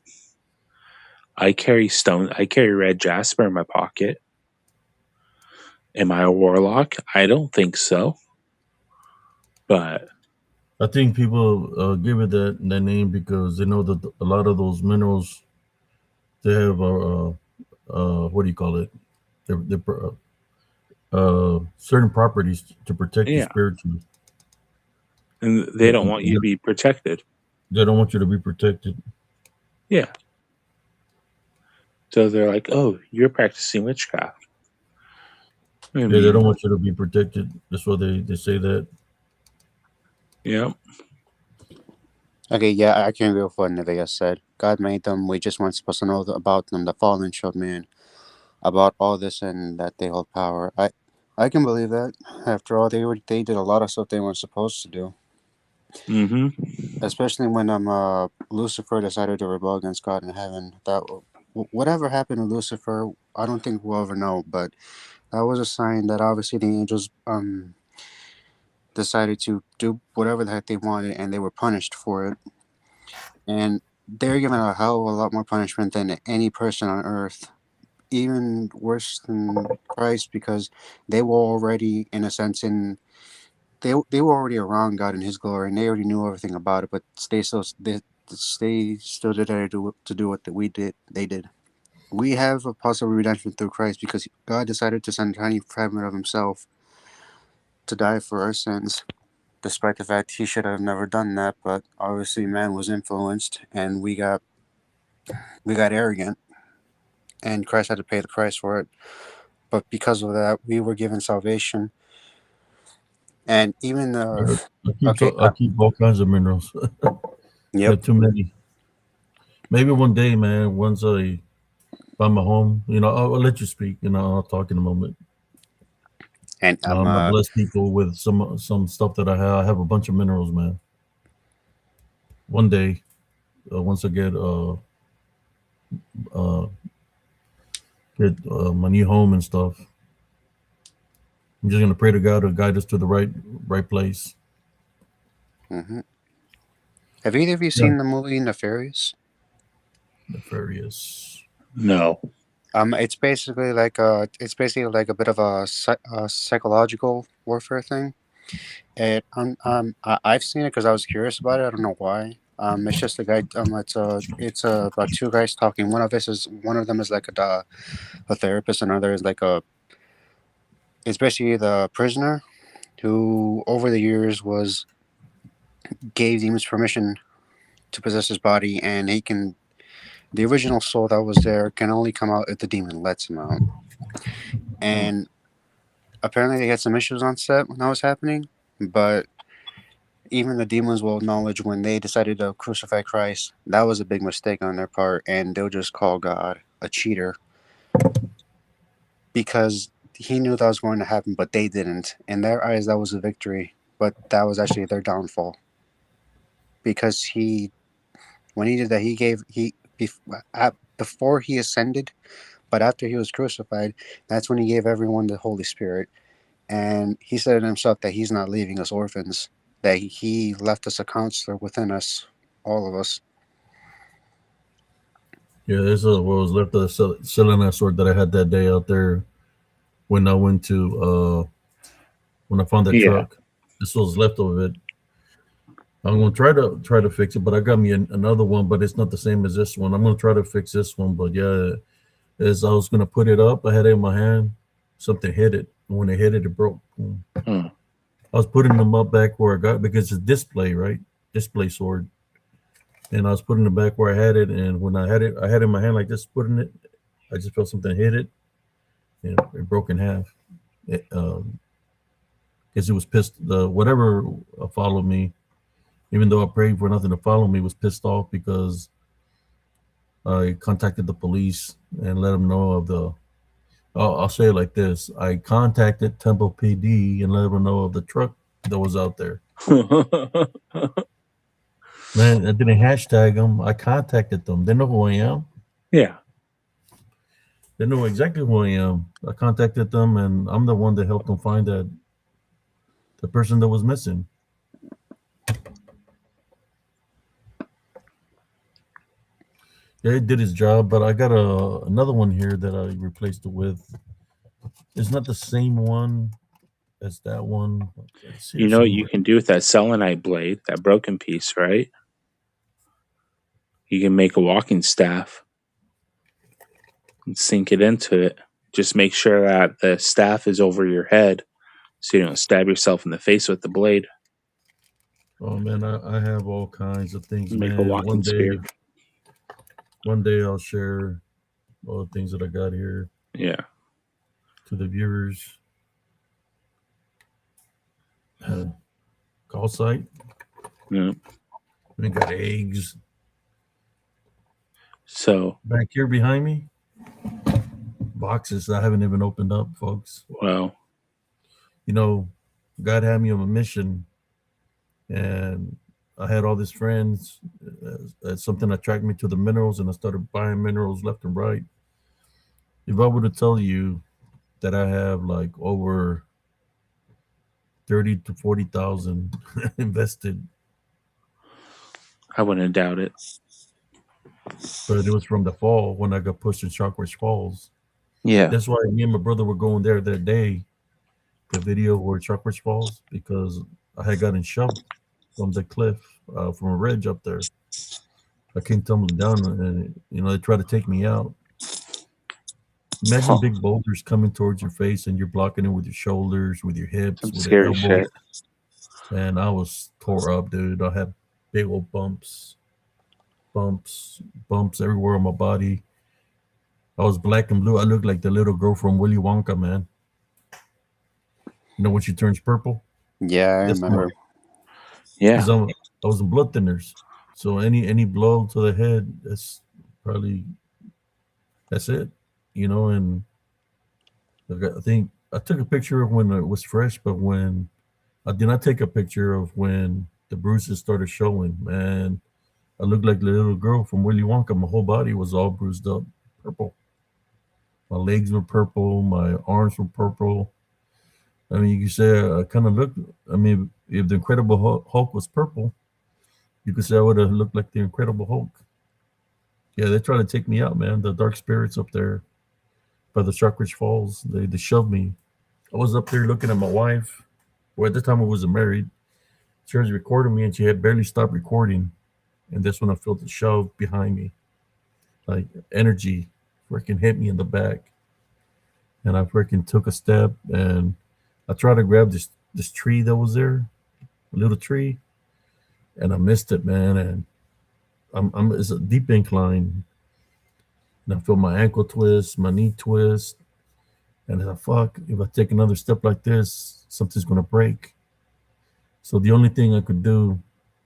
I carry stone. I carry red jasper in my pocket. Am I a warlock? I don't think so. But I think people give it that name because they know that a lot of those minerals they have what do you call it? They're certain properties to protect you yeah, spiritually. and they don't want you to be protected. They don't want you to be protected. Yeah. So they're like, "Oh, you're practicing witchcraft." I Yeah, they mean, don't want you to be protected. That's why they say that. yeah, Okay, yeah, I can agree with what Nivea said. God made them. We just weren't supposed to know about them. The fallen showed man about all this and that they hold power. I can believe that. After all, they did a lot of stuff they weren't supposed to do. mm-hmm. Especially when Lucifer decided to rebel against God in heaven. Whatever happened to Lucifer, I don't think we'll ever know. But that was a sign that obviously the angels decided to do whatever the heck they wanted, and they were punished for it. And they're given a hell of a lot more punishment than any person on earth, even worse than Christ, because they were already, in a sense, they were already around God in His glory, and they already knew everything about it. But they still did to do what we did. They did. We have a possible redemption through Christ because God decided to send a tiny fragment of Himself to die for our sins, despite the fact He should have never done that. But obviously, man was influenced, and we got arrogant, and Christ had to pay the price for it. But because of that, we were given salvation, and even the okay, I keep all kinds of minerals. yep, Got too many. Maybe one day, man. Once I buy my home, I'll let you speak. I'll talk in a moment. and I bless people with some stuff that I have. I have a bunch of minerals, man. One day, once I uh, get my new home and stuff, I'm just gonna pray to God to guide us to the right place. hmm Have either of you Yeah, seen the movie Nefarious? nefarious. No. It's basically like a bit of a psychological warfare thing. I've seen it because I was curious about it. I don't know why. It's just a guy. About two guys talking. One of them is like a therapist. Another is like a. It's basically the prisoner who, over the years, was gave demons permission to possess his body, and he can. The original soul that was there can only come out if the demon lets him out. And apparently, they had some issues on set when that was happening, but even the demons will acknowledge when they decided to crucify Christ, that was a big mistake on their part, and they'll just call God a cheater. because he knew that was going to happen, but they didn't. In their eyes, that was a victory, but that was actually their downfall. Because when he did that, before he ascended, but after he was crucified, that's when he gave everyone the Holy Spirit. And he said it himself that he's not leaving us orphans, that he left us a counselor within us, all of us. Yeah, this is what was left of the cylinder sword that I had that day out there when I went to when I found that Yeah. truck. This was left of it. I'm gonna try to fix it, but I got me another one, but it's not the same as this one. I'm gonna try to fix this one, but yeah, as I was gonna put it up, I had it in my hand. Something hit it. When it hit it, it broke. Hmm. I was putting them up back where I got because it's display, right? Display sword. And I was putting it back where I had it, and when I had it in my hand like this, putting it. I just felt something hit it, and it broke in half. It, because it was pissed. Whatever followed me, even though I prayed for nothing to follow me, was pissed off because I contacted the police and let them know of the. I'll say it like this: I contacted Temple PD and let them know of the truck that was out there. Man, I didn't hashtag them. I contacted them. They know who I am. Yeah. They know exactly who I am. I contacted them, and I'm the one that helped them find the person that was missing. Yeah, it did his job, but I got another one here that I replaced it with. It's not the same one as that one. It's here You know what you somewhere. can do with that selenite blade, that broken piece, right? You can make a walking staff and sink it into it. Just make sure that the staff is over your head so you don't stab yourself in the face with the blade. Oh man, I have all kinds of things, Make a man. walking spear. One day I'll share all the things that I got here Yeah. to the viewers. Call site. Yeah. We got eggs. So, Back here behind me, boxes I haven't even opened up, folks. well, You know, God had me on a mission, and I had all these friends. Something attracted me to the minerals, and I started buying minerals left and right. If I were to tell you that I have like over 30 to 40,000 invested, I wouldn't doubt it. but it was from the fall when I got pushed in Shockwave Falls. Yeah. That's why me and my brother were going there that day. The video where Shockwave Falls, because I had gotten shoved from the cliff, from a ridge up there. I came tumbling down, and they tried to take me out. Imagine Huh. big boulders coming towards your face, and you're blocking it with your shoulders, with your hips, Some with your scary elbows. shit. And I was tore up, dude. I had big old bumps everywhere on my body. I was black and blue. I looked like the little girl from Willy Wonka, man. You know when she turns purple? Yeah, I That's remember. Yeah. because I was in blood thinners. So any blow to the head, that's probably that's it. And I think I took a picture of when it was fresh, but when I did not take a picture of when the bruises started showing, man, I looked like the little girl from Willy Wonka. My whole body was all bruised up, purple. My legs were purple. My arms were purple. I mean, you could say I kind of looked. I mean, if the Incredible Hulk was purple, you could say I would have looked like the Incredible Hulk. Yeah, they tried to take me out, man. The dark spirits up there by the Shockwave Falls, they shoved me. I was up there looking at my wife. Well, at the time I wasn't married. She was recording me, and she had barely stopped recording. And that's when I felt the shove behind me, like energy, freaking hit me in the back. And I freaking took a step, and I tried to grab this tree that was there, a little tree, and I missed it, man. And it's a deep incline, and I feel my ankle twist, my knee twist, and I thought, fuck, if I take another step like this, something's gonna break. So the only thing I could do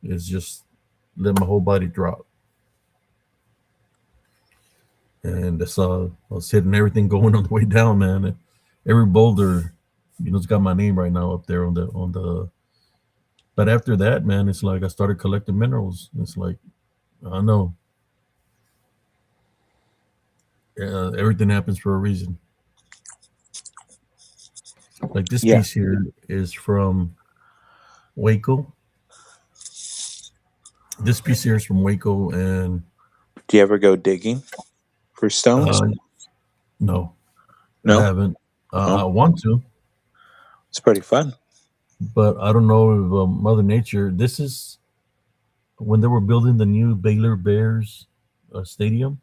is just let my whole body drop. and I was hitting everything going on the way down, man. And every boulder, it's got my name right now up there on the. But after that, man, it's like I started collecting minerals. It's like I don't know, everything happens for a reason. Like this Yeah. piece here is from Waco. This piece here is from Waco, and Do you ever go digging for stones? uh, no, I No. haven't. I No. want to, It's pretty fun. but I don't know if Mother Nature. This is when they were building the new Baylor Bears stadium.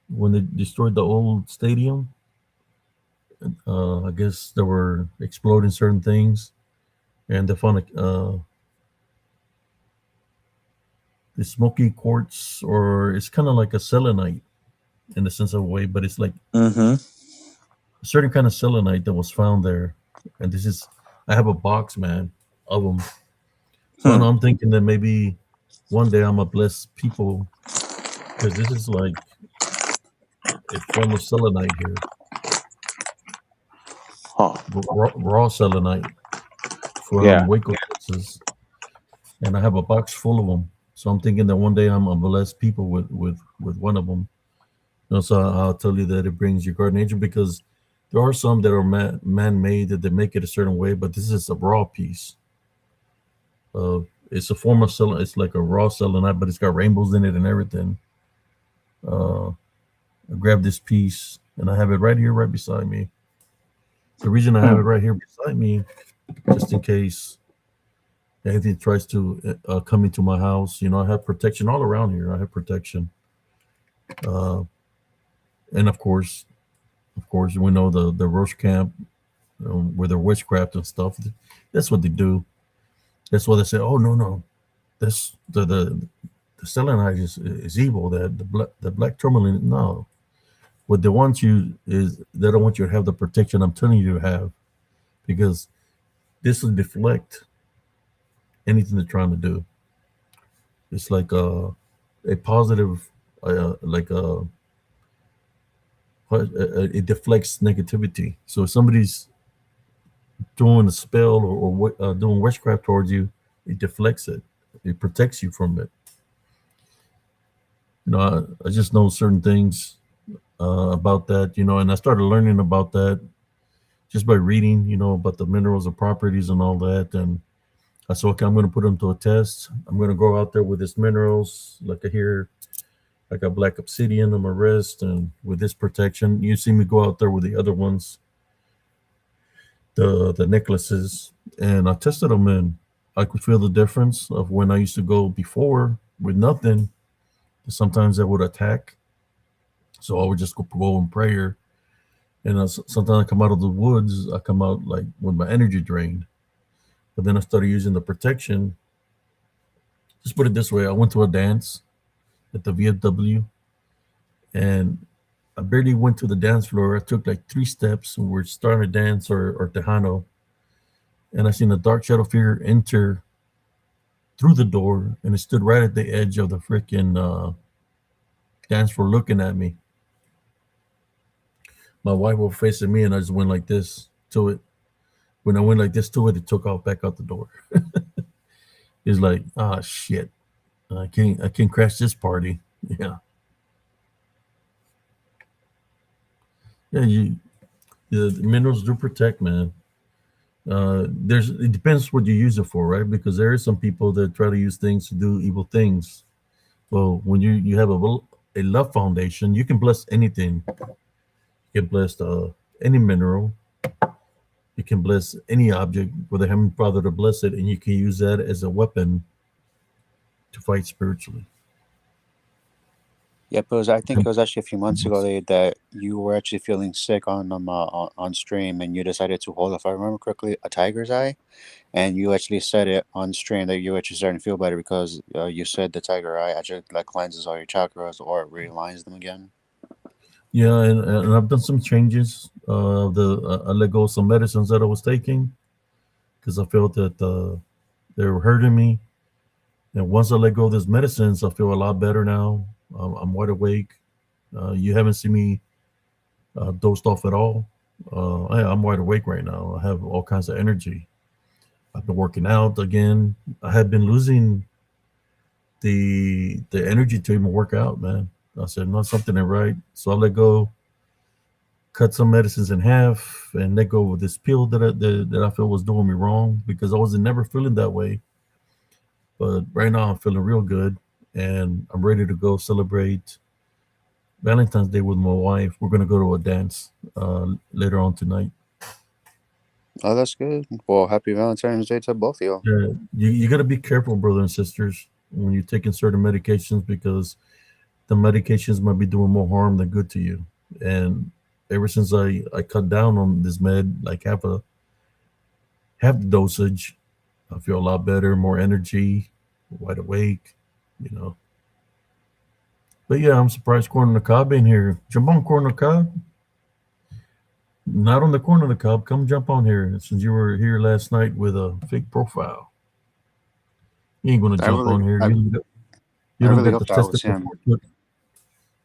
When they destroyed the old stadium, I guess they were exploding certain things, and they found the smoky quartz, or it's kind of like a selenite in the sense of a way, but it's like Mm-hmm. a certain kind of selenite that was found there. And this is, I have a box, man, of them. So Hmm. I'm thinking that maybe one day I'm gonna bless people because this is like a form of selenite here, Huh. raw selenite Yeah. from Waco, Texas, and I have a box full of them. So I'm thinking that one day I'm gonna bless people with one of them. So I'll tell you that it brings your garden angel because there are some that are man-made that they make it a certain way, but this is a raw piece. It's a form of selenite. It's like a raw selenite, but it's got rainbows in it and everything. Uh, I grabbed this piece and I have it right here, right beside me. The reason I have Hmm. it right here beside me, just in case anything tries to come into my house, I have protection all around here. I have protection, uh, and of course, we know the Roach camp where they're witchcraft and stuff. That's what they do. That's why they say, "Oh no, no, that's the selenite is evil. That the black tourmaline, no. What they want you is they don't want you to have the protection I'm telling you to have because this will deflect anything they're trying to do. It's like a positive, like it deflects negativity. So if somebody's doing a spell or doing witchcraft towards you, it deflects it. It protects you from it. I just know certain things about that. And I started learning about that just by reading. About the minerals and properties and all that. And I said, okay, I'm going to put them to a test. I'm going to go out there with these minerals, like I hear, like a black obsidian on my wrist, and with this protection. You see me go out there with the other ones, the necklaces, and I tested them, and I could feel the difference of when I used to go before with nothing. Sometimes they would attack, so I would just go in prayer. And sometimes I come out of the woods, I come out like with my energy drained. But then I started using the protection. Just put it this way: I went to a dance at the VFW, and I barely went to the dance floor. I took like 3 steps, and we're starting to dance or Tejano, and I seen a dark shadow figure enter through the door, and it stood right at the edge of the freaking dance floor, looking at me. My wife was facing me, and I just went like this to it. When I went like this to it, it took off back out the door. It's like, ah, shit, I can't crash this party. Yeah, yeah. The minerals do protect, man. It depends what you use it for, right? Because there are some people that try to use things to do evil things. Well, when you have a love foundation, you can bless anything. You can bless any mineral. You can bless any object with a Heavenly Father to bless it, and you can use that as a weapon to fight spiritually. Yeah, because I think it was actually a few months ago that you were actually feeling sick on stream, and you decided to hold, if I remember correctly, a tiger's eye, and you actually said it on stream that you actually starting to feel better because you said the tiger eye actually like cleanses all your chakras or it realigns them again. Yeah, and I've done some changes. I let go of some medicines that I was taking because I felt that they were hurting me. And once I let go of these medicines, I feel a lot better now. I'm wide awake. You haven't seen me dozed off at all. I'm wide awake right now. I have all kinds of energy. I've been working out again. I have been losing the energy to even work out, man. I said, no, something ain't right. So I let go, cut some medicines in half, and let go of this pill that I felt was doing me wrong because I wasn't never feeling that way. But right now I'm feeling real good, and I'm ready to go celebrate Valentine's Day with my wife. We're gonna go to a dance later on tonight. Oh, that's good. Well, happy Valentine's Day to both of y'all. Yeah, you got to be careful, brother and sisters, when you're taking certain medications because the medications might be doing more harm than good to you. And ever since I cut down on this med, like half the dosage, I feel a lot better, more energy, wide awake, you know. But yeah, I'm surprised Corner on the Cob in here. Jump on Corner on the Cob. Not on the corner of the Cob. Come jump on here since you were here last night with a fake profile. You ain't gonna I jump really, on here. I, You I don't really get the hope that was testicle him. fortitude.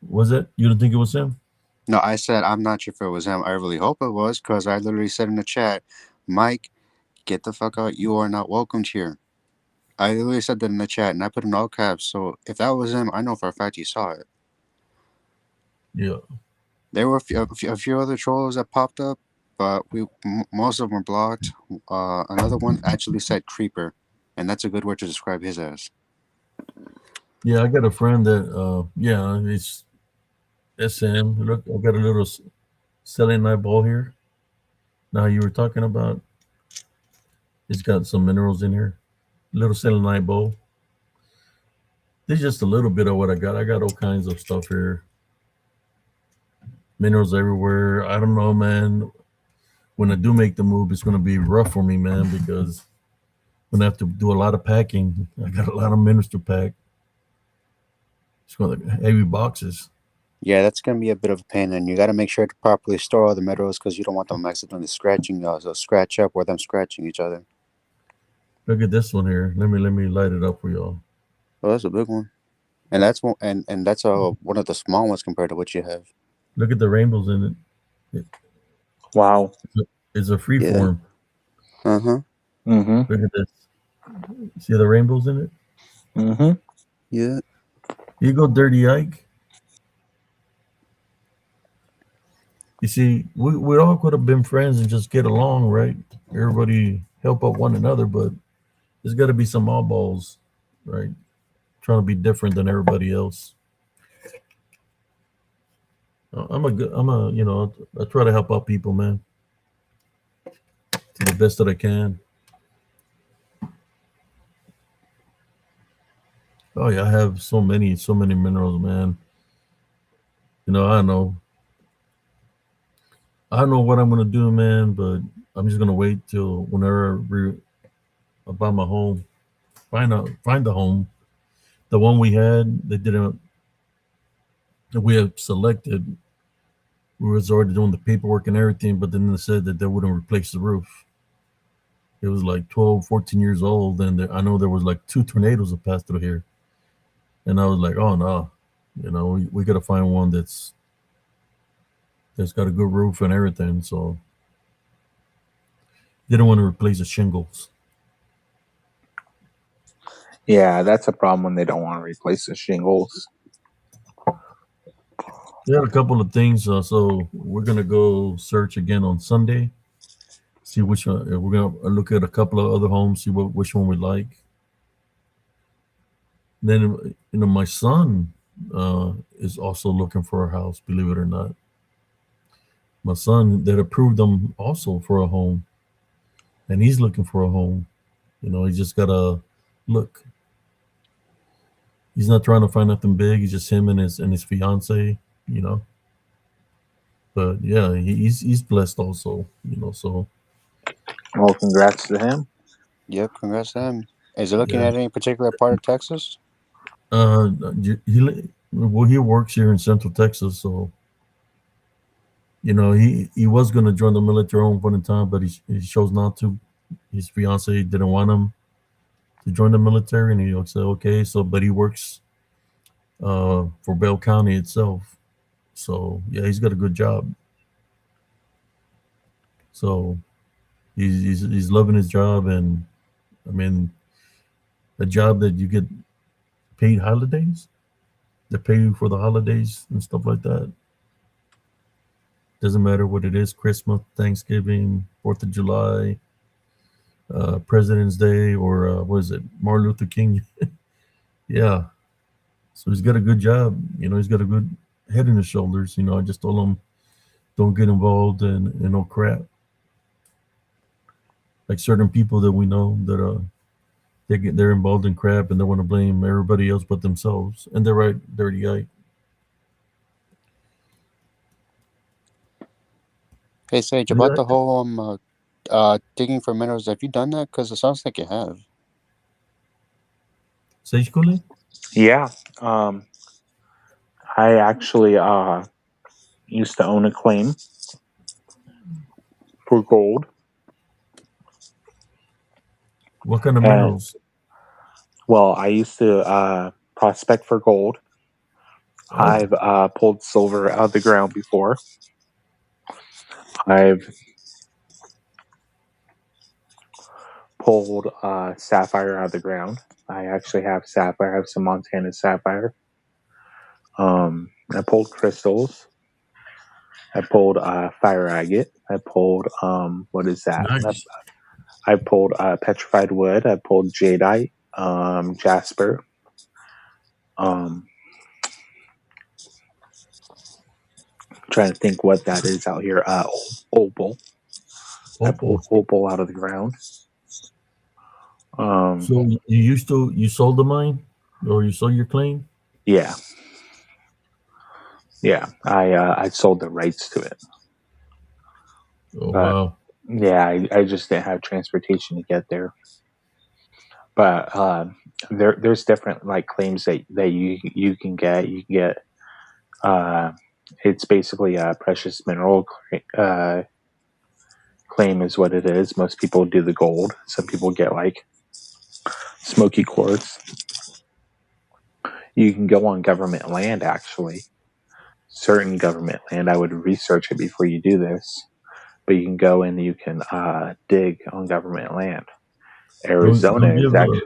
Was it? You don't think it was him? No, I said I'm not sure if it was him. I really hope it was because I literally said in the chat, Mike, get the fuck out. You are not welcomed here. I literally said that in the chat, and I put in all caps. So if that was him, I know for a fact he saw it. Yeah. There were a few other trolls that popped up, but most of them were blocked. Another one actually said creeper, and that's a good word to describe his ass. Yeah, I got a friend that yeah, it's SM. Look, I got a little selenite ball here. Now you were talking about it's got some minerals in here. Little selenite bowl. This is just a little bit of what I got. I got all kinds of stuff here. Minerals everywhere. I don't know, man. When I do make the move, it's gonna be rough for me, man, because I'm gonna have to do a lot of packing. I got a lot of minerals to pack. It's gonna heavy boxes. Yeah, that's gonna be a bit of a pain, and you got to make sure to properly store all the minerals because you don't want them accidentally scratching, so scratch up or them scratching each other. Look at this one here. Let me light it up for y'all. Oh, that's a big one, and that's one, and that's one of the small ones compared to what you have. Look at the rainbows in it. Wow. It's a free Yeah. form. Uh-huh. Mm-hmm. Look at this. See the rainbows in it? Mm-hmm. Yeah. You go, Dirty Ike. You see, we all could have been friends and just get along, right? Everybody help out one another, but there's got to be some oddballs, right? Trying to be different than everybody else. I try to help out people, man, to the best that I can. Oh yeah, I have so many minerals, man. I don't know what I'm gonna do, man, but I'm just gonna wait till whenever I buy my home, find the home, the one we had that didn't that we had selected. We was already doing the paperwork and everything, but then they said that they wouldn't replace the roof. It was like 12, 14 years old, and I know there was like two tornadoes that passed through here, and I was like, oh no, we gotta find one that's got a good roof and everything. So didn't want to replace the shingles. Yeah, that's a problem when they don't want to replace the shingles. We had a couple of things, so we're gonna go search again on Sunday. See which one. We're gonna look at a couple of other homes, see which one we like. Then my son is also looking for a house. Believe it or not, my son that approved them also for a home, and he's looking for a home. He just gotta look. He's not trying to find nothing big. He's just him and his fiance. You know, but yeah, he's blessed also. So Well, congrats to him. Yep. Congrats to him. Is he looking yeah. at any particular part of Texas? Uh, he works here in Central Texas, so he was going to join the military at one point in time, but he chose not to. His fiance didn't want him to join the military, and he said okay. So, but he works for Bell County itself. So yeah, he's got a good job. So he's loving his job, and I mean, a job that you get paid holidays. They pay you for the holidays and stuff like that. Doesn't matter what it is: Christmas, Thanksgiving, Fourth of July, President's Day, or what is it, Martin Luther King? Yeah. So he's got a good job. He's got a good head in his shoulders. I just told him don't get involved in no crap. Like certain people that we know that they're involved in crap and they want to blame everybody else but themselves, and they're right, dirty guy. Hey, Sage, about Yeah, the whole digging for minerals. Have you done that? Because it sounds like you have. Sage Cooling. Yeah. I actually used to own a claim for gold. What kind of And, minerals? well, I used to prospect for gold. Oh, I've pulled silver out of the ground before. I've pulled sapphire out of the ground. I actually have sapphire. I have some Montana sapphire. I pulled crystals. I pulled fire agate. I pulled what is that? nice. I pulled petrified wood. I pulled jadeite, jasper. Um, trying to think what that is out here. Opal. I pulled Opal. opal out of the ground. Um, So you sold the mine, or you sold your claim? yeah, yeah. I sold the rights to it, Oh but wow. yeah, I just didn't have transportation to get there. But there's different like claims that you can get. You can get it's basically a precious mineral claim is what it is. Most people do the gold. Some people get like smoky quartz. You can go on government land actually. Certain government land. I would research it before you do this. But you can go and you can dig on government land. Don't Arizona don't is give actually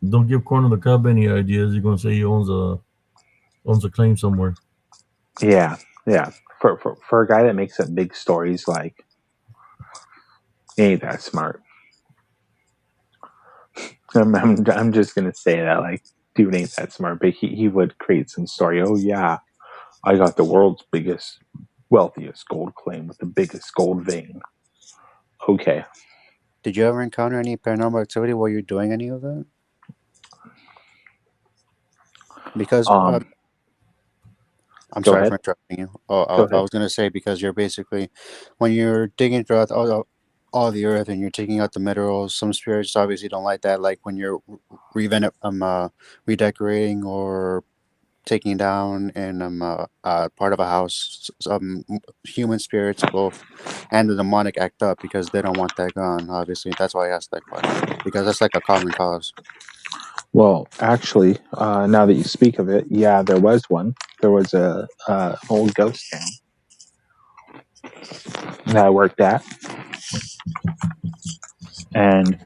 don't give Corner the Cob any ideas. You're gonna say he owns a claim somewhere. yeah, yeah. For a guy that makes up big stories, like he ain't that smart. I'm just gonna say that, like, dude ain't that smart, but he would create some story. Oh yeah, I got the world's biggest, wealthiest gold claim with the biggest gold vein. Okay, Did you ever encounter any paranormal activity while you're doing any of that? Because um, I'm go sorry for ahead, interrupting you. Oh, go I ahead. was gonna say because you're basically when you're digging throughout all the earth and you're taking out the minerals. Some spirits obviously don't like that. Like when you're redecorating or taking down and part of a house. Some human spirits both and the demonic act up because they don't want that gone. Obviously, that's why I asked that question because that's like a common cause. Well, actually, now that you speak of it, yeah, there was one. There was a old ghost town that I worked at, and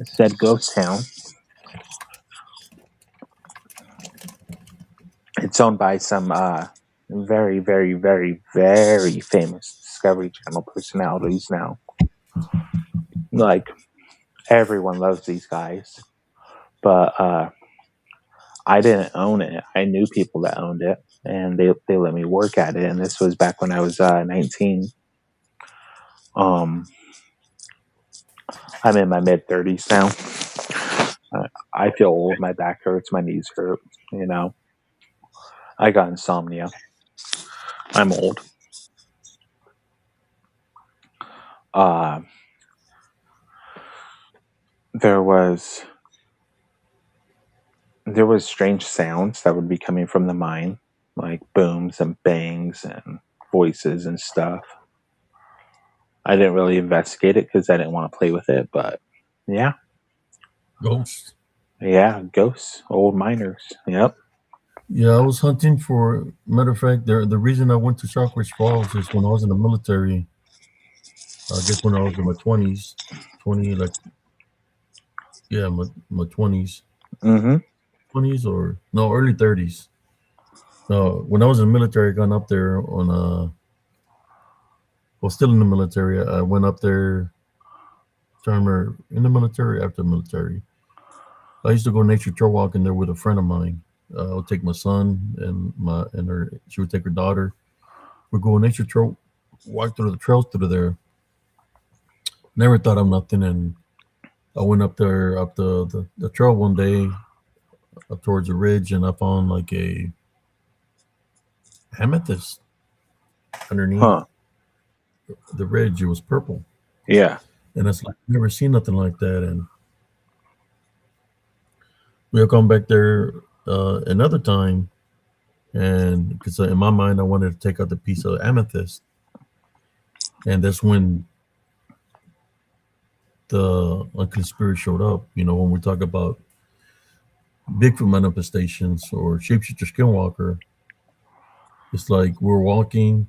said ghost town. It's owned by some very, very, very, very famous Discovery Channel personalities now. Like everyone loves these guys, but I didn't own it. I knew people that owned it, and they let me work at it. And this was back when I was 19. Um, I'm in my mid 30s now. I feel old. My back hurts. My knees hurt. You know, I got insomnia. I'm old. Uh, there was there was strange sounds that would be coming from the mine, like booms and bangs and voices and stuff. I didn't really investigate it because I didn't want to play with it, but yeah, Ghosts. yeah, ghosts, old miners. Yep. Yeah, I was hunting for. Matter of fact, the reason I went to Chalkridge Falls is when I was in the military. I guess when I was in my 20s, 20 like yeah, my 20s, Mm-hmm. 20s or no early 30s. No, when I was in the military, I got up there on well, still in the military. I went up there. Trying to remember, in the military, after the military. I used to go nature trail walking there with a friend of mine. I would take my son and her. She would take her daughter. We'd go nature trail, walk through the trails through there. Never thought of nothing, and I went up there up the trail one day up towards the ridge, and I found like a amethyst underneath Huh. the ridge. It was purple, Yeah. and it's like never seen nothing like that. And we had gone back there another time, and because in my mind I wanted to take out the piece of amethyst, and that's when the unclean spirit showed up. You know, when we talk about Bigfoot manifestations or shapeshifter skinwalker, it's like we're walking,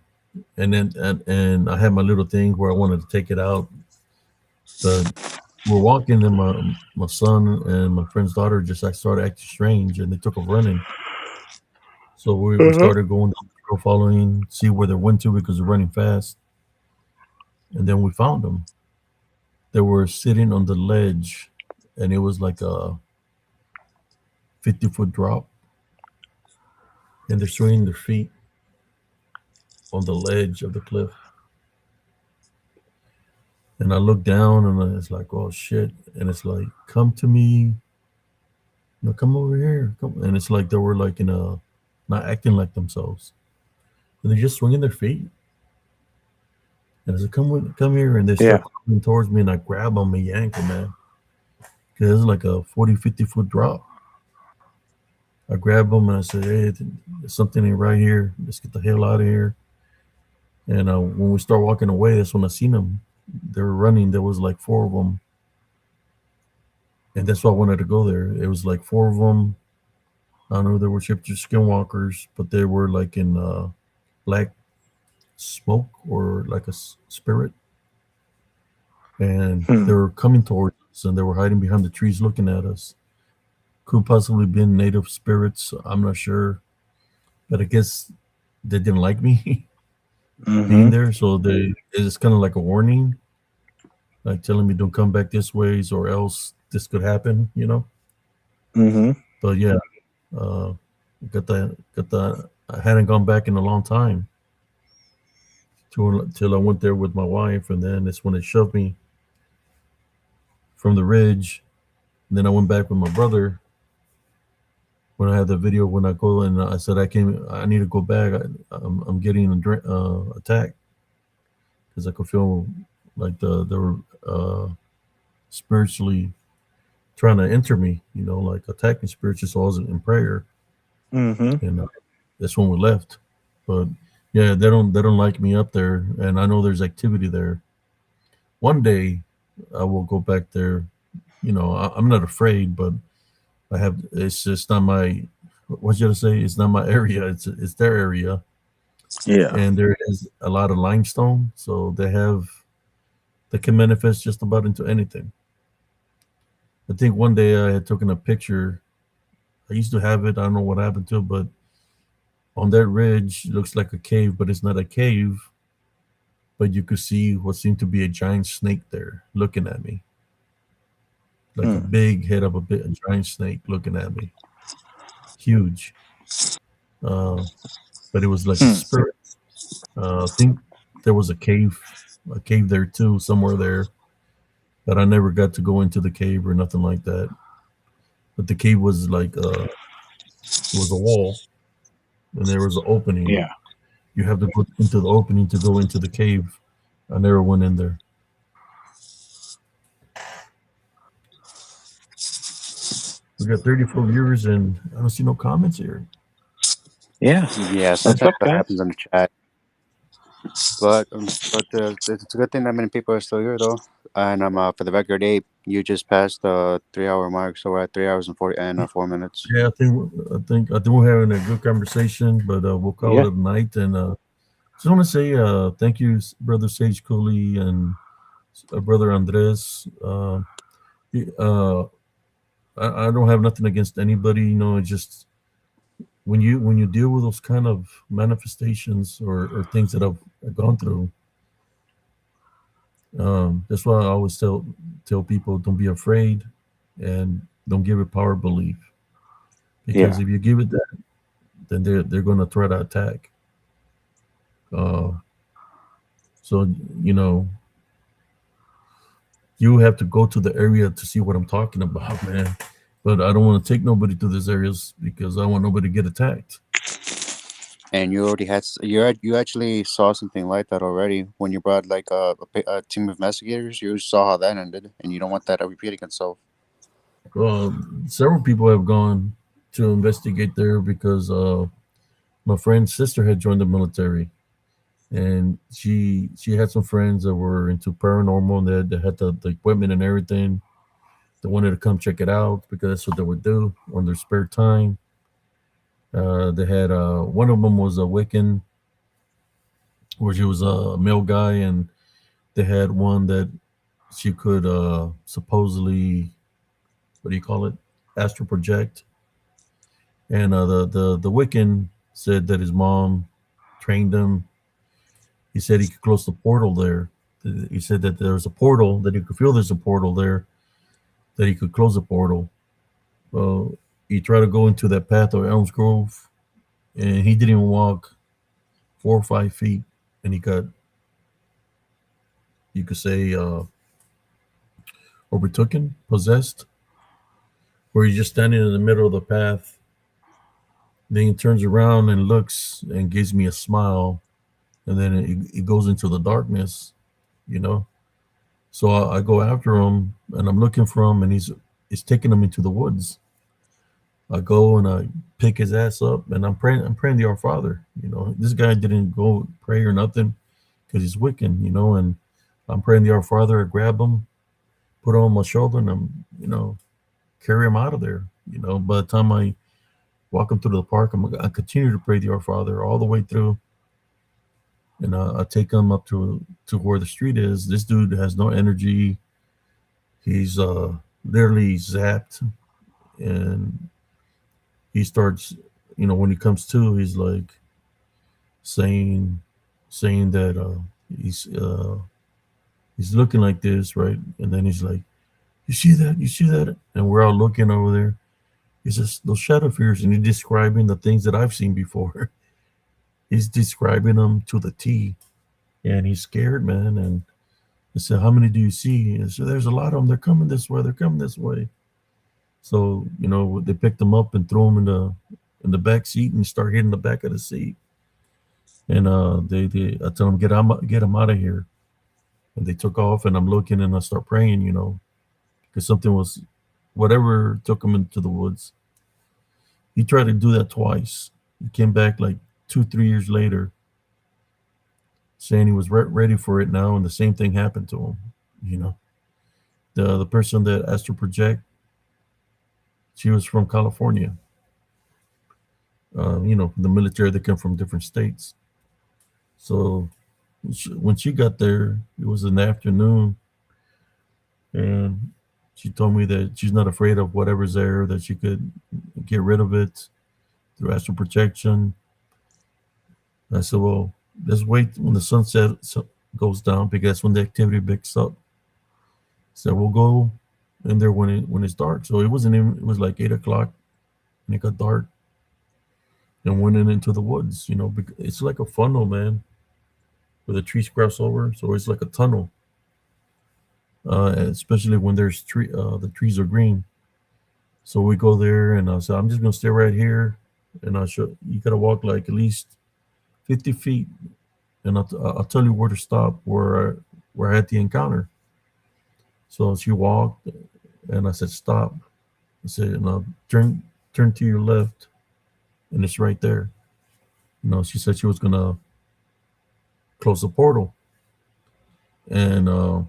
and then and I had my little thing where I wanted to take it out, but we're walking, and my son and my friend's daughter just like started acting strange, and they took off running. So we Uh-huh. started going down the trail, following, see where they went to because they're running fast, and then we found them. They were sitting on the ledge, and it was like a 50-foot drop, and they're swinging their feet on the ledge of the cliff. And I look down, and it's like, oh shit! And it's like, come to me, no, come over here, come. And it's like they were like in a, not acting like themselves, and they're just swinging their feet. And I said, come here, and they Yeah. start coming towards me, and I grab them and yank them, man, because it's like a 40, 50-foot drop. I grab them and I said, hey, there's something ain't right here. Let's get the hell out of here. And when we start walking away, that's when I seen them. They were running. There was like four of them, and that's why I wanted to go there. It was like four of them. I don't know. They were shaped skinwalkers, but they were like in black smoke or like a spirit, and Hmm. they were coming towards us, and they were hiding behind the trees, looking at us. Could possibly been native spirits. I'm not sure, but I guess they didn't like me Mm-hmm. being there, so it's kind of like a warning, like telling me don't come back this ways or else this could happen, you know. Mm-hmm. But yeah, uh, got the. I hadn't gone back in a long time till I went there with my wife, and then it's when it shoved me from the ridge. And then I went back with my brother when I had the video when I go and I said I need to go back. I'm getting attacked because I could feel like they were spiritually trying to enter me, you know, like attacking spiritually. So I was in prayer, Mm-hmm. and that's when we left. But yeah, they don't like me up there, and I know there's activity there. One day, I will go back there. You know, I'm not afraid, but I have. It's just not my. What you to say? It's not my area. It's their area, Yeah. and there is a lot of limestone, so they can manifest just about into anything. I think one day I had taken a picture. I used to have it. I don't know what happened to it, but on that ridge, it looks like a cave, but it's not a cave. But you could see what seemed to be a giant snake there looking at me, like a Hmm. big head of a giant snake looking at me, huge. Uh, but it was like a Hmm. spirit. I think there was a cave there too, somewhere there. But I never got to go into the cave or nothing like that. But the cave was like it was a wall, and there was an opening. Yeah. You have to go into the opening to go into the cave. I never went in there. We got 34 viewers, and I don't see no comments here. Yeah. Yeah, That's sometimes that okay. happens in the chat. But it's a good thing that many people are still here though. And for the record, Abe, you just passed the 3 hour mark, so we're at 3 hours and 4 minutes. Yeah, I think we're having a good conversation, but we'll call Yeah, it a night. And just want to say thank you, brother Sage Cooley and brother Andres. Y- uh, I don't have nothing against anybody. It's just when you deal with those kind of manifestations or things that I've gone through. That's why I always tell people don't be afraid and don't give it power belief, because yeah, if you give it that, then they're going to try to attack. Uh, so you know you have to go to the area to see what I'm talking about, man. But I don't want to take nobody to these areas because I want nobody to get attacked. And you already you actually saw something like that already when you brought like a team of investigators. You saw how that ended, and you don't want that to repeat itself. Well, several people have gone to investigate there because my friend's sister had joined the military, and she had some friends that were into paranormal, and they had the equipment and everything. They wanted to come check it out because that's what they would do on their spare time. They had one of them was a Wiccan, where she was a male guy, and they had one that she could supposedly, what do you call it, astral project. And the Wiccan said that his mom trained him. He said he could close the portal there. He said that there's a portal, that he could feel there's a portal there, that he could close the portal. Well, he tried to go into that path of Elms Grove, and he didn't even walk 4 or 5 feet, and he got, you could say, overtaken, possessed, where he's just standing in the middle of the path. Then he turns around and looks and gives me a smile, and then it goes into the darkness, you know. So I go after him, and I'm looking for him, and he's taking him into the woods. I go and I pick his ass up, and I'm praying the Our Father. This guy didn't go pray or nothing because he's Wiccan, and I'm praying the Our Father. I grab him, put him on my shoulder, and carry him out of there. By the time I walk him through the park, I continue to pray the Our Father all the way through, and I take him up to where the street is. This dude has no energy. He's literally zapped, and he starts, when he comes to, he's like saying saying that he's looking like this, right? And then he's like, "You see that? You see that?" And we're all looking over there. He's just those shadow figures, and he's describing the things that I've seen before. He's describing them to the T, and he's scared, man. And I said, "How many do you see?" And so there's a lot of them. They're coming this way. They're coming this way. So they picked him up and threw him in the back seat and start hitting the back of the seat. And they I tell them, get him out of here. And they took off, and I'm looking, and I start praying, because something was, whatever took him into the woods. He tried to do that twice. He came back like 2, 3 years later, saying he was ready for it now, and the same thing happened to him. You know, the person that asked to project, she was from California. The military, they come from different states. So when she got there, it was in the afternoon, and she told me that she's not afraid of whatever's there, that she could get rid of it through astral protection. And I said, well, let's wait when the goes down, because that's when the activity picks up. So we'll go in there when it's dark. So it wasn't even, it was like 8 o'clock, and it got dark, and went into the woods. It's like a funnel, man, where the trees cross over. So it's like a tunnel, especially when the trees are green. So we go there, and I said, I'm just gonna stay right here, and you gotta walk like at least 50 feet, and I'll tell you where to stop, where I had the encounter. So she walked, and I said, stop. I said, now turn to your left, and it's right there. She said she was gonna close the portal, and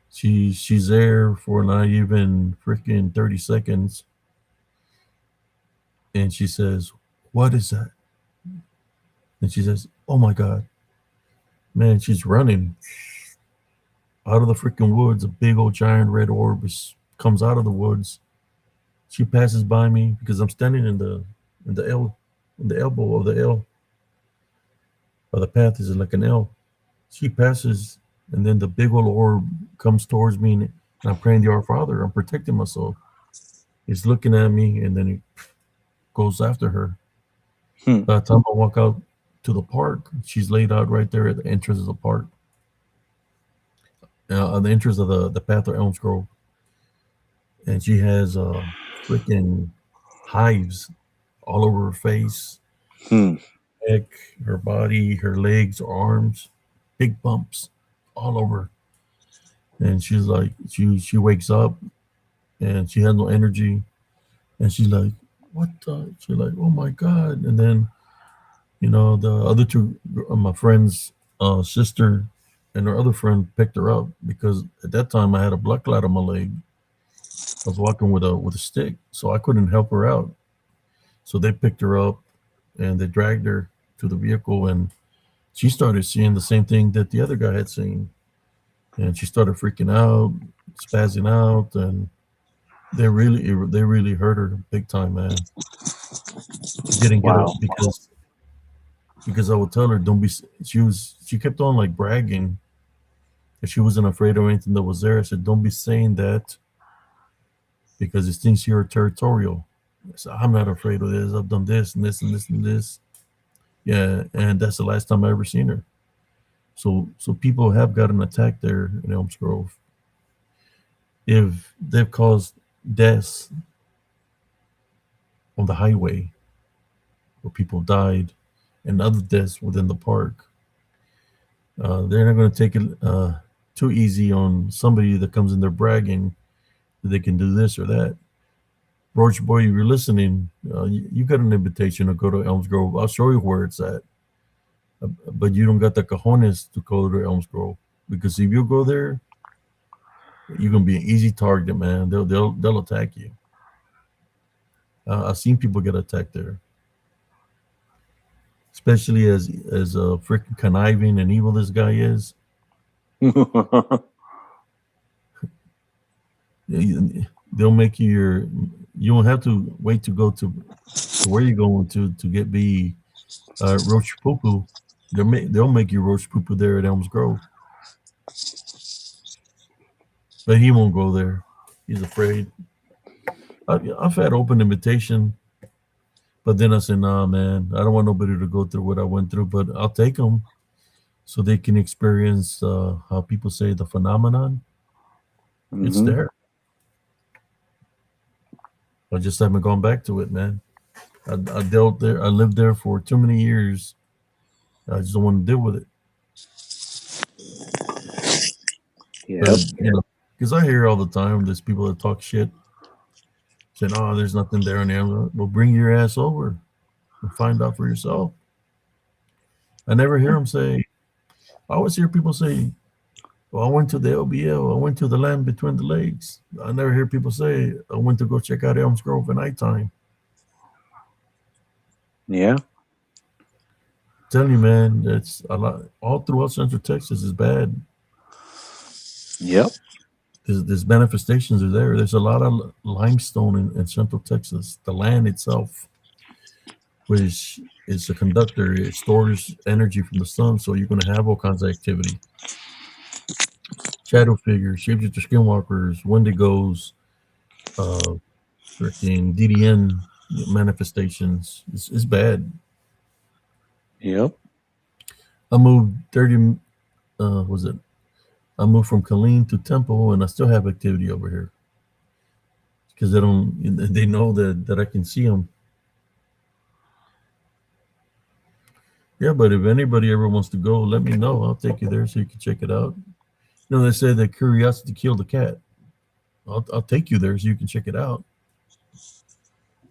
she's there for not even freaking 30 seconds, and she says, "What is that?" And she says, "Oh my god, man!" She's running out of the freaking woods. A big old giant red orb comes out of the woods. She passes by me because I'm standing in the L in the elbow of the L. Or the path is like an L. She passes, and then the big old orb comes towards me, and I'm praying to our Father. I'm protecting myself. He's looking at me, and then he goes after her. Hmm. By the time I walk out to the park, she's laid out right there at the entrance of the park, on the entrance of the path of Elms Grove, and she has freaking hives all over her face, Hmm. neck, her body, her legs, her arms, big bumps all over. And she's like, she wakes up and she has no energy, and she's like, "What the?" She's like, "Oh my god!" And then the other two, my friend's sister and her other friend picked her up because at that time I had a blood clot on my leg. I was walking with a stick, so I couldn't help her out. So they picked her up and they dragged her to the vehicle, and she started seeing the same thing that the other guy had seen, and she started freaking out, spazzing out, and they really hurt her big time, man. She didn't get Wow. up because I would tell her don't be. She kept on like bragging that she wasn't afraid of anything that was there. I said don't be saying that because it thinks you're territorial. I said I'm not afraid of this. I've done this and this and this and this. Yeah, and that's the last time I ever seen her. So people have gotten attacked there in Elms Grove. If they've caused deaths on the highway where people died and other deaths within the park, they're not going to take it too easy on somebody that comes in there bragging that they can do this or that. Roach boy, if you're listening, you got an invitation to go to Elms Grove. I'll show you where it's at. But you don't got the cojones to go to Elms Grove because if you go there, you're gonna be an easy target, man. They'll attack you. I've seen people get attacked there, especially as freaking conniving and evil this guy is. They'll make you your. You don't have to wait to go to where you're going to get be roach poo poo. They'll make you roach poo poo there at Elms Grove, but he won't go there. He's afraid. I've had open invitation, but then I said, "Nah, man, I don't want nobody to go through what I went through, but I'll take them so they can experience how people say the phenomenon. It's Hmm. there. I just haven't gone back to it, man. I dealt there. I lived there for too many years. I just don't want to deal with it. Yep. But because I hear all the time, there's people that talk shit, saying, "Oh, there's nothing there on the Amazon." Well, bring your ass over and find out for yourself. I never hear them say. I always hear people say, "Well, I went to the LBL. I went to the land between the lakes." I never hear people say, "I went to go check out Elms Grove at nighttime." Yeah. I'm telling you, man, it's a lot. All throughout Central Texas is bad. Yep. There's manifestations are there. There's a lot of limestone in Central Texas. The land itself, which is a conductor, it stores energy from the sun, so you're going to have all kinds of activity. Shadow figures, shapeshifter skinwalkers, wendigos, uh, freaking DDN manifestations. It's bad. Yep. I moved 30. Was it? I moved from Killeen to Temple, and I still have activity over here because they don't. They know that I can see them. Yeah, but if anybody ever wants to go, let me know. I'll take you there so you can check it out. They say that curiosity killed the cat. I'll take you there so you can check it out.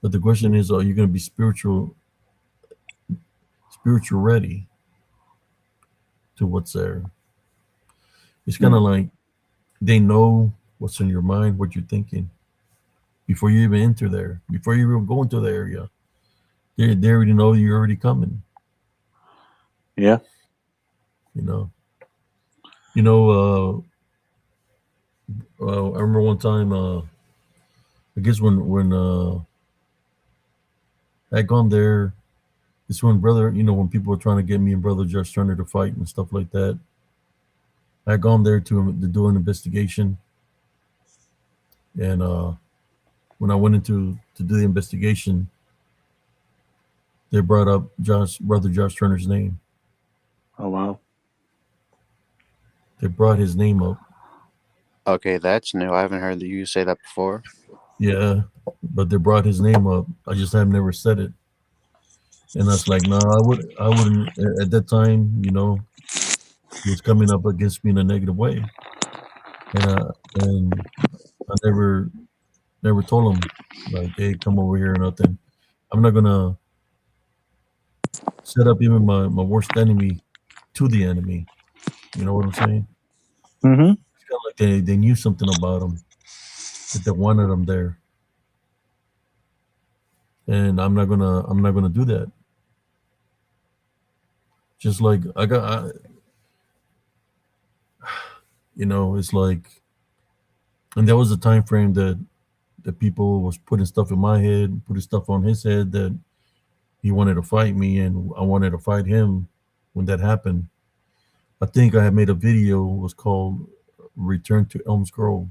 But the question is, are you going to be spiritual ready? to what's there. It's kind of like they know what's in your mind, what you're thinking before you even enter there, before you even go into the area. They already know you're already coming. Yeah. You know. You know. I remember one time. I guess when I had gone there, it's when brother. You know, when people were trying to get me and brother Josh Turner to fight and stuff like that. I had gone there to do an investigation, and when I went into to do the investigation, they brought up brother Josh Turner's name. Oh wow. They brought his name up. Okay, that's new. I haven't heard you say that before. Yeah, but they brought his name up. I just have never said it, and I was like, no, I wouldn't. At that time, you know, he was coming up against me in a negative way, and I never told him like, hey, come over here or nothing. I'm not gonna set up even my worst enemy to the enemy. You know what I'm saying? Mm-hmm. It's kind of like they knew something about him that they wanted him there, and I'm not gonna do that. Just like you know, it's like, and there was a time frame that people was putting stuff in my head, putting stuff on his head that he wanted to fight me, and I wanted to fight him. When that happened, I think I had made a video. It was called "Return to Elms Grove."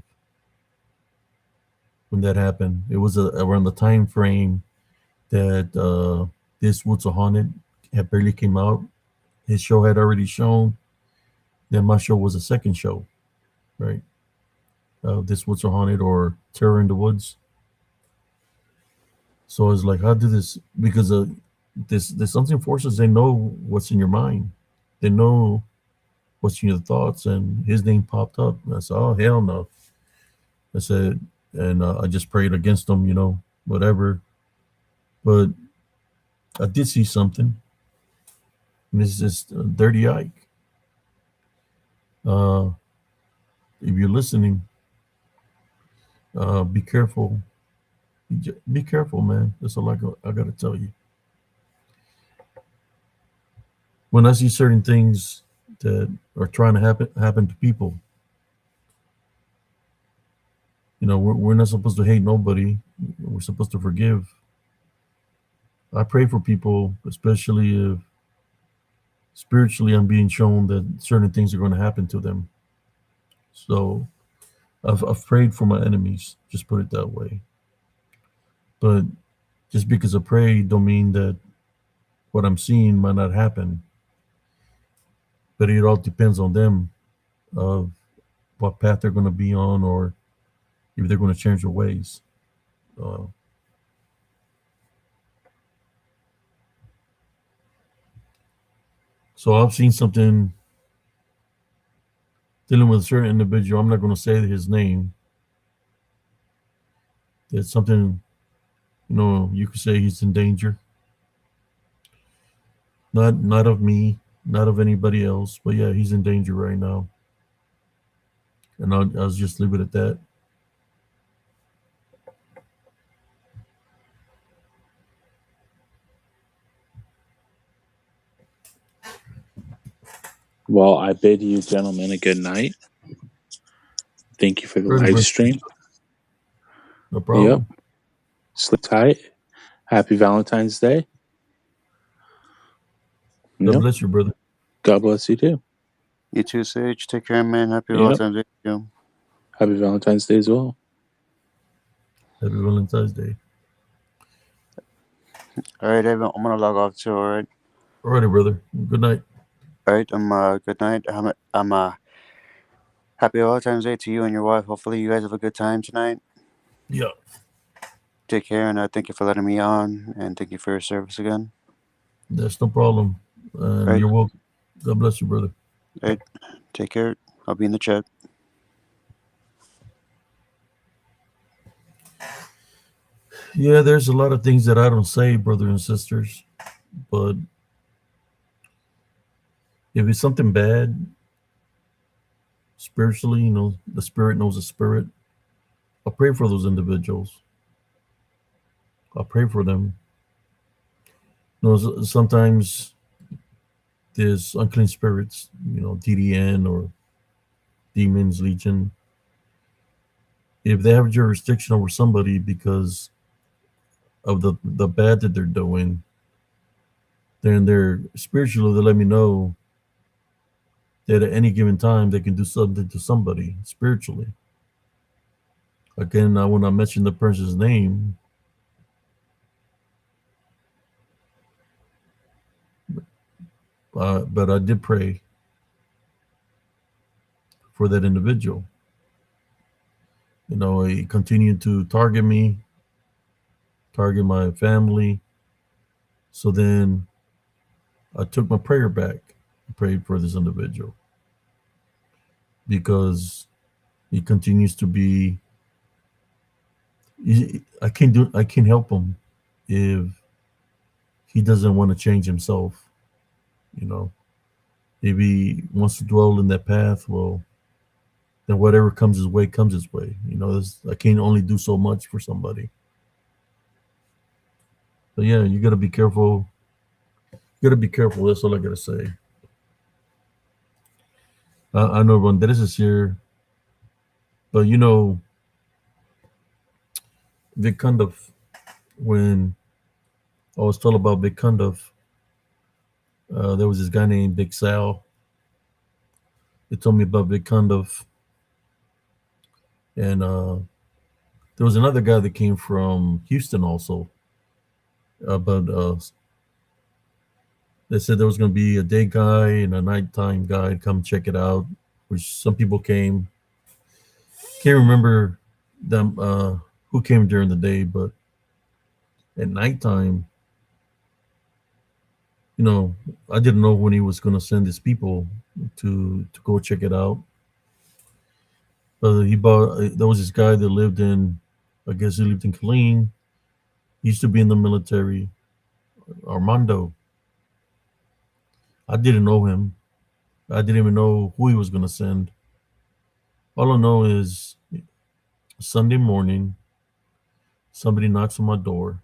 When that happened, it was around the time frame that this Woods of Haunted had barely came out. His show had already shown. Then my show was a second show, right? This Woods Are Haunted or Terror in the Woods. So it's like, how do this? Because this unseen forces, they know what's in your mind. They know what's in your thoughts. And his name popped up. And I said, oh hell no. I said, and I just prayed against them, you know, whatever. But I did see something. And it's just Dirty Ike. Uh, if you're listening, be careful. Be careful, man. That's all I got to tell you. When I see certain things that are trying to happen to people, you know, we're not supposed to hate nobody. We're supposed to forgive. I pray for people, especially if spiritually I'm being shown that certain things are going to happen to them. So I've prayed for my enemies. Just put it that way. But just because I pray don't mean that what I'm seeing might not happen. But it all depends on them of what path they're going to be on or if they're going to change their ways. Uh, so I've seen something dealing with a certain individual. I'm not going to say his name. It's something, you know, you could say he's in danger. Not of me, not of anybody else, but yeah, he's in danger right now. And I'll just leave it at that. Well, I bid you gentlemen a good night. Thank you for the live stream. No problem. Yep. Sleep tight. Happy Valentine's Day. God bless you, brother. God bless you too. You too, Sage. Take care, man. Happy Yep. Valentine's Day to you. Happy Valentine's Day as well. Happy Valentine's Day. All right, Evan. I'm gonna log off too. All right. All righty, brother. Good night. All right. Good night. I'm happy Valentine's Day to you and your wife. Hopefully, you guys have a good time tonight. Yeah. Take care, and thank you for letting me on, and thank you for your service again. That's no problem. Right. You're welcome. God bless you, brother. All right. Take care. I'll be in the chat. Yeah, there's a lot of things that I don't say, brother and sisters, but If it's something bad spiritually, the spirit knows the spirit. I'll pray for those individuals. I'll pray for them. Sometimes there's unclean spirits, DDN or demons, legion. If they have jurisdiction over somebody because of the bad that they're doing, then they're spiritually, they let me know that at any given time they can do something to somebody spiritually. Again, I will not mention the person's name, but I did pray for that individual. He continued to target me, target my family. So then I took my prayer back. I prayed for this individual because he continues to be. I can't help him if he doesn't want to change himself. If he wants to dwell in that path, well, then whatever comes his way comes his way. I can't only do so much for somebody. But yeah, you gotta be careful. You gotta be careful. That's all I gotta say. I know Ronderes is here, but Vic Cundiff, when I was told about Vic Cundiff, there was this guy named Big Sal. They told me about Vic Cundiff, and there was another guy that came from Houston also. But they said there was going to be a day guy and a nighttime guy. Come check it out. Which some people came. Can't remember them who came during the day, but at nighttime, I didn't know when he was going to send his people to go check it out. But there was this guy that lived in, I guess he lived in Killeen. He used to be in the military. Armando. I didn't know him. I didn't even know who he was going to send. All I know is Sunday morning, somebody knocks on my door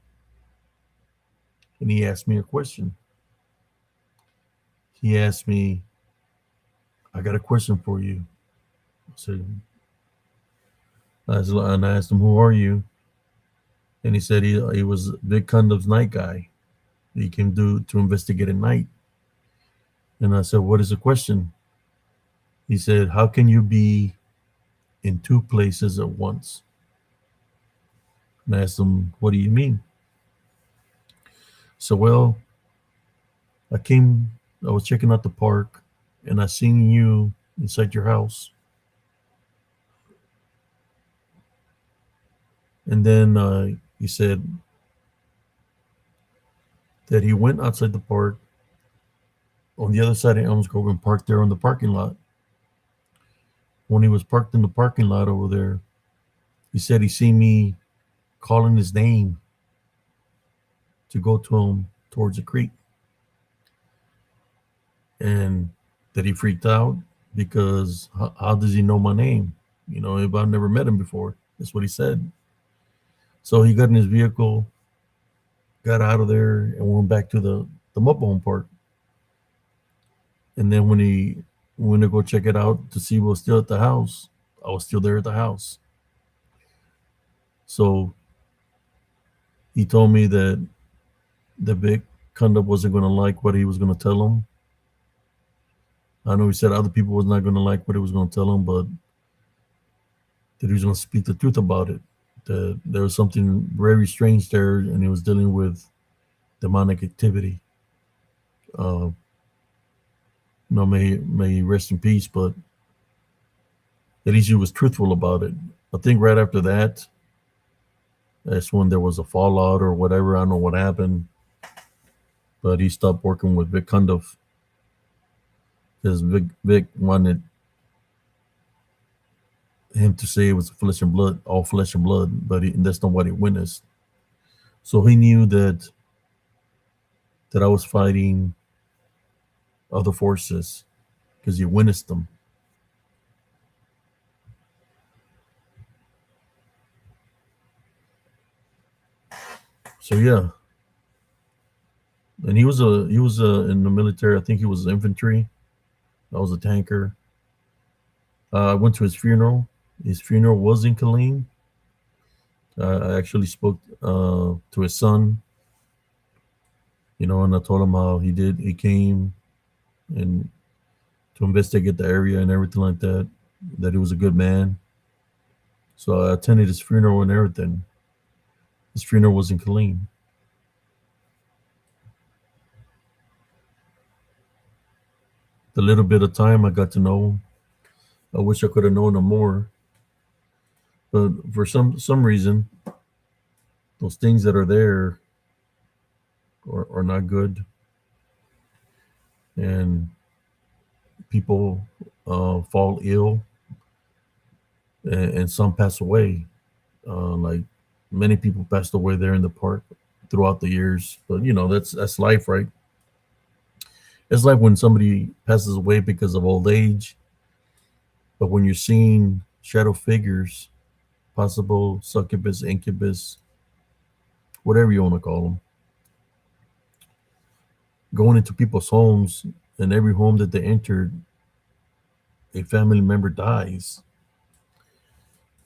and he asked me a question. He asked me, I got a question for you. I asked him, who are you? And he said he was Vic Cundiff's night guy. He came to investigate at night. And I said, what is the question? He said, how can you be in two places at once? And I asked him, what do you mean? So, well, I was checking out the park and I seen you inside your house. And then he said that he went outside the park on the other side of Elms Grove and parked there on the parking lot. When he was parked in the parking lot over there, he said he seen me calling his name to go to him towards the creek. And that he freaked out because how does he know my name? If I've never met him before. That's what he said. So he got in his vehicle, got out of there, and went back to the mobile home park. And then when he went to go check it out to see what was still at the house, I was still there at the house. So he told me that the Vic Cundiff wasn't going to like what he was going to tell him. I know he said other people was not going to like what he was going to tell him, but that he was going to speak the truth about it. That there was something very strange there, and he was dealing with demonic activity. May he rest in peace, but at least he was truthful about it. I think right after that, that's when there was a fallout or whatever. I don't know what happened, but he stopped working with Vic Cundiff because Vic wanted him to say it was flesh and blood, all flesh and blood, but that's not what he witnessed. So he knew that I was fighting other forces because you witnessed them. So yeah, and he was in the military. I think he was infantry. I was a tanker. I went to his funeral. His funeral was in Killeen. I actually spoke to his son, and I told him how he did. He came and to investigate the area and everything like that. That he was a good man. So I attended his funeral and everything. His funeral was in Killeen. The little bit of time I got to know him, I wish I could have known him more. But for some reason, those things that are there are not good, and people fall ill, and some pass away. Like many people passed away there in the park throughout the years. But that's life, right? It's like when somebody passes away because of old age. But when you're seeing shadow figures, possible succubus, incubus, whatever you want to call them, going into people's homes, and every home that they entered, a family member dies,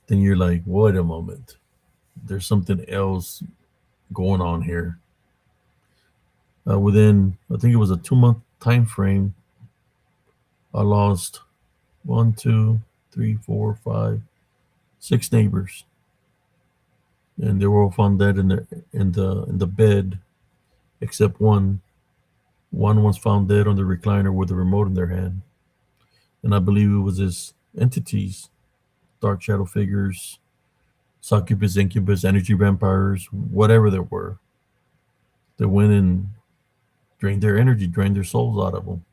then you're like, wait a moment, there's something else going on here. Within, I think it was a 2 month time frame, I lost one, two, three, four, five, six neighbors, and they were all found dead in the bed, except one. One was found dead on the recliner with a remote in their hand, and I believe it was his entities, dark shadow figures, succubus, incubus, energy vampires, whatever they were. They went and drained their energy, drained their souls out of them.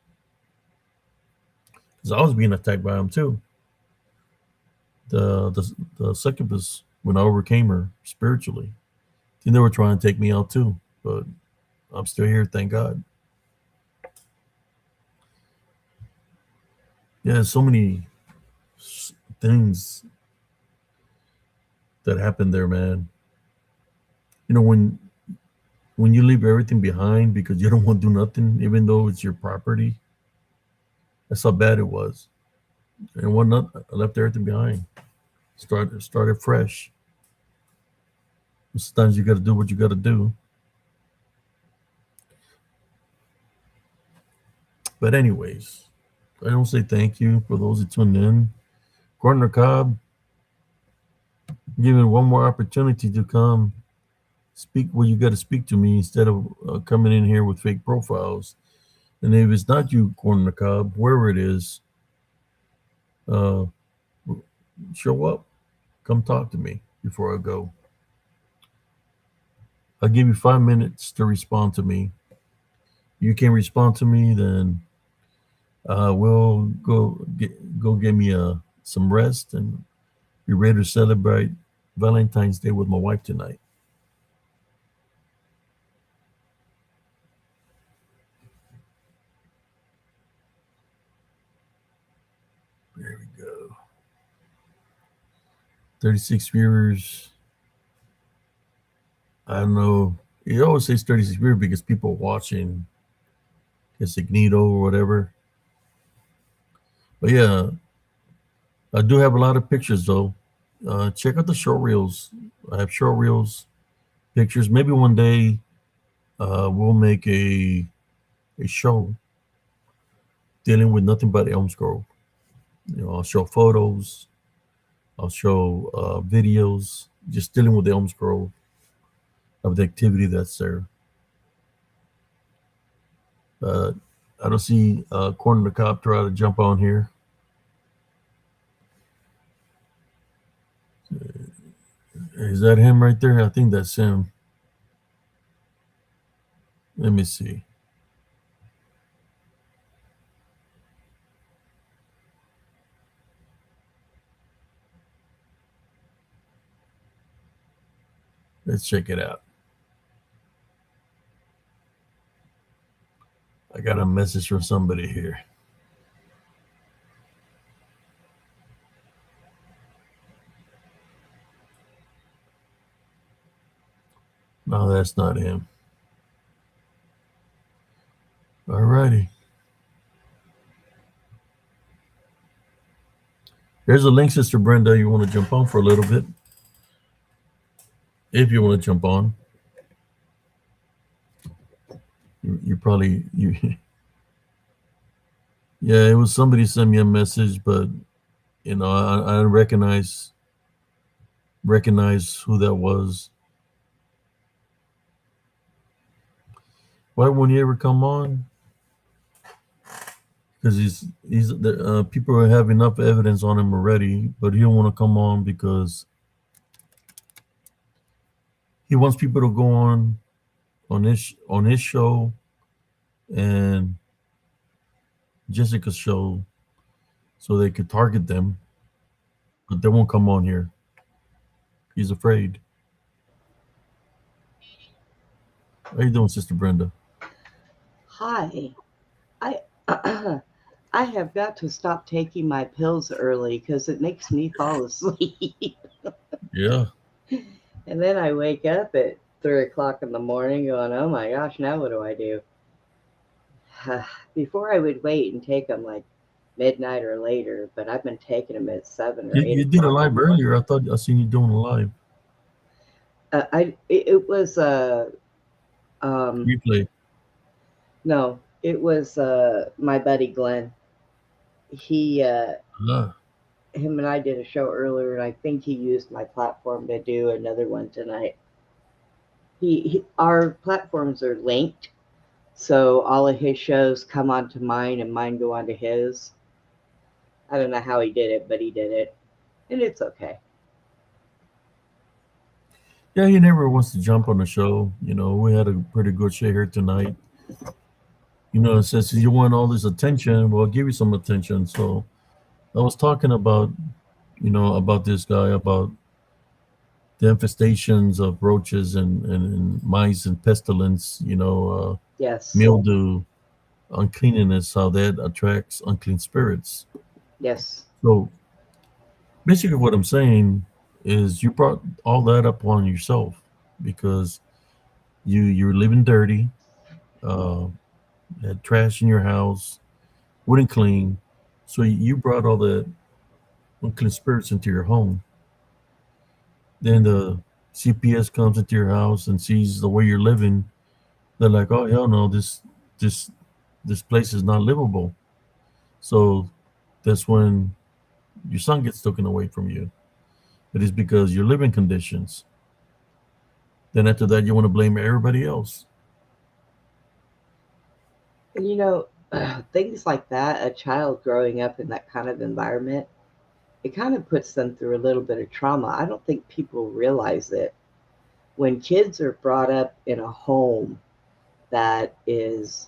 Because I was being attacked by them too. The succubus, when I overcame her spiritually, I think they were trying to take me out too, but I'm still here, thank God. Yeah, so many things that happened there, man. When you leave everything behind because you don't want to do nothing, even though it's your property, that's how bad it was. And what not? I left everything behind. Started fresh. Sometimes you got to do what you got to do. But anyways, I don't say thank you for those who tuned in. Corner Cobb, given one more opportunity to come speak what you got to speak to me instead of coming in here with fake profiles. And if it's not you, Corner Cobb, wherever it is, uh, show up. Come talk to me before I go. I'll give you 5 minutes to respond to me. You can't respond to me, then we'll go get me some rest and be ready to celebrate Valentine's Day with my wife tonight. There we go. 36 viewers. I don't know. It always says 36 viewers because people are watching Incognito or whatever. But yeah, I do have a lot of pictures though. Check out the short reels. I have short reels, pictures. Maybe one day we'll make a show dealing with nothing but Elms Grove. I'll show photos. I'll show videos, just dealing with Elms Grove of the activity that's there. I don't see Corner the Cop try to jump on here. Is that him right there? I think that's him. Let me see. Let's check it out. I got a message from somebody here. No, that's not him. Alrighty. There's a link, Sister Brenda. You want to jump on for a little bit? If you want to jump on, you probably you. Yeah, it was somebody sent me a message, but I recognize who that was. Why won't he ever come on? Because people have enough evidence on him already, but he don't want to come on because he wants people to go on his show and Jessica's show so they could target them, but they won't come on here. He's afraid. How you doing, Sister Brenda? Hi. I I have got to stop taking my pills early because it makes me fall asleep. Yeah. And then I wake up at 3 o'clock in the morning going, oh my gosh, now what do I do? Before I would wait and take them like midnight or later, but I've been taking them at 7 or You, 8 you did a o'clock in live the morning. earlier. I thought I seen you doing a live It was um replay. no, it was my buddy Glenn. He Ah, him and I did a show earlier, and I think he used my platform to do another one tonight. Our platforms are linked, so all of his shows come onto mine, and mine go onto his. I don't know how he did it, but he did it, and it's okay. yeah, he never wants to jump on the show. We had a pretty good show here tonight. Since you want all this attention, well, I'll give you some attention. So I was talking about this guy, about the infestations of roaches and mice and pestilence, Yes, mildew, uncleanness, how that attracts unclean spirits. yes, So basically, what I'm saying is you brought all that upon yourself because you're living dirty, uh, had trash in your house, wouldn't clean, so you brought all the unclean spirits into your home. Then the CPS comes into your house and sees the way you're living. They're like, "Oh hell no, this this place is not livable." So that's when your son gets taken away from you. It is because your living conditions. Then after that, you want to blame everybody else. and things like that. A child growing up in that kind of environment, it kind of puts them through a little bit of trauma. I don't think people realize it. When kids are brought up in a home that is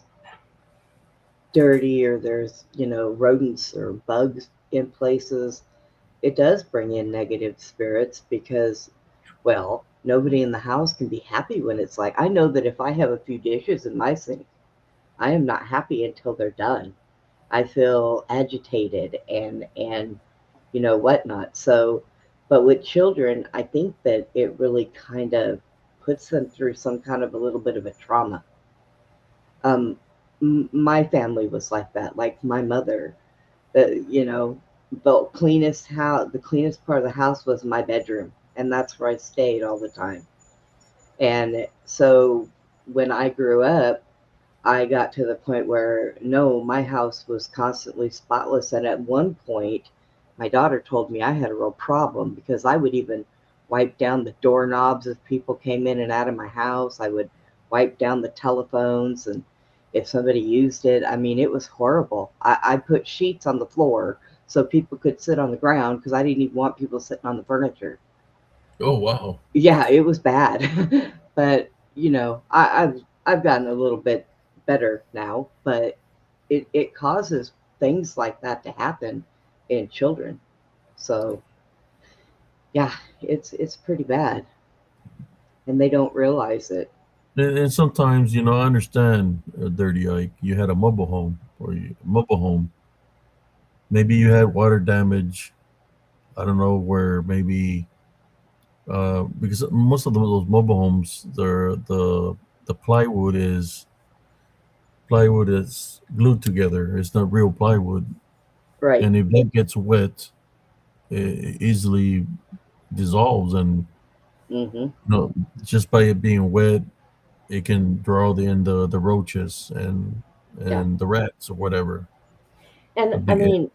dirty or there's rodents or bugs in places, it does bring in negative spirits because, well, nobody in the house can be happy when it's like, I know that if I have a few dishes in my sink, I am not happy until they're done. I feel agitated and whatnot. So, but with children, I think that it really kind of puts them through some kind of a little bit of a trauma. um my family was like that. Like my mother, you know, the cleanest part of the house was my bedroom, and that's where I stayed all the time. And so when I grew up, I got to the point where no, my house was constantly spotless. And at one point, my daughter told me I had a real problem because I would even wipe down the doorknobs if people came in and out of my house. I would wipe down the telephones, and if somebody used it, I mean, it was horrible. I put sheets on the floor so people could sit on the ground because I didn't even want people sitting on the furniture. Oh wow. Yeah, it was bad. But I've gotten a little bit better now, but it causes things like that to happen in children. So yeah, it's pretty bad, and they don't realize it. And sometimes, I understand, Dirty Ike. You had a mobile home, maybe you had water damage. I don't know where, maybe because most of those mobile homes, the plywood is glued together. It's not real plywood, Right. and if that gets wet, it easily dissolves. And Mm-hmm. you know, just by it being wet, it can draw in the roaches Yeah. and the rats or whatever. And I Be- mean,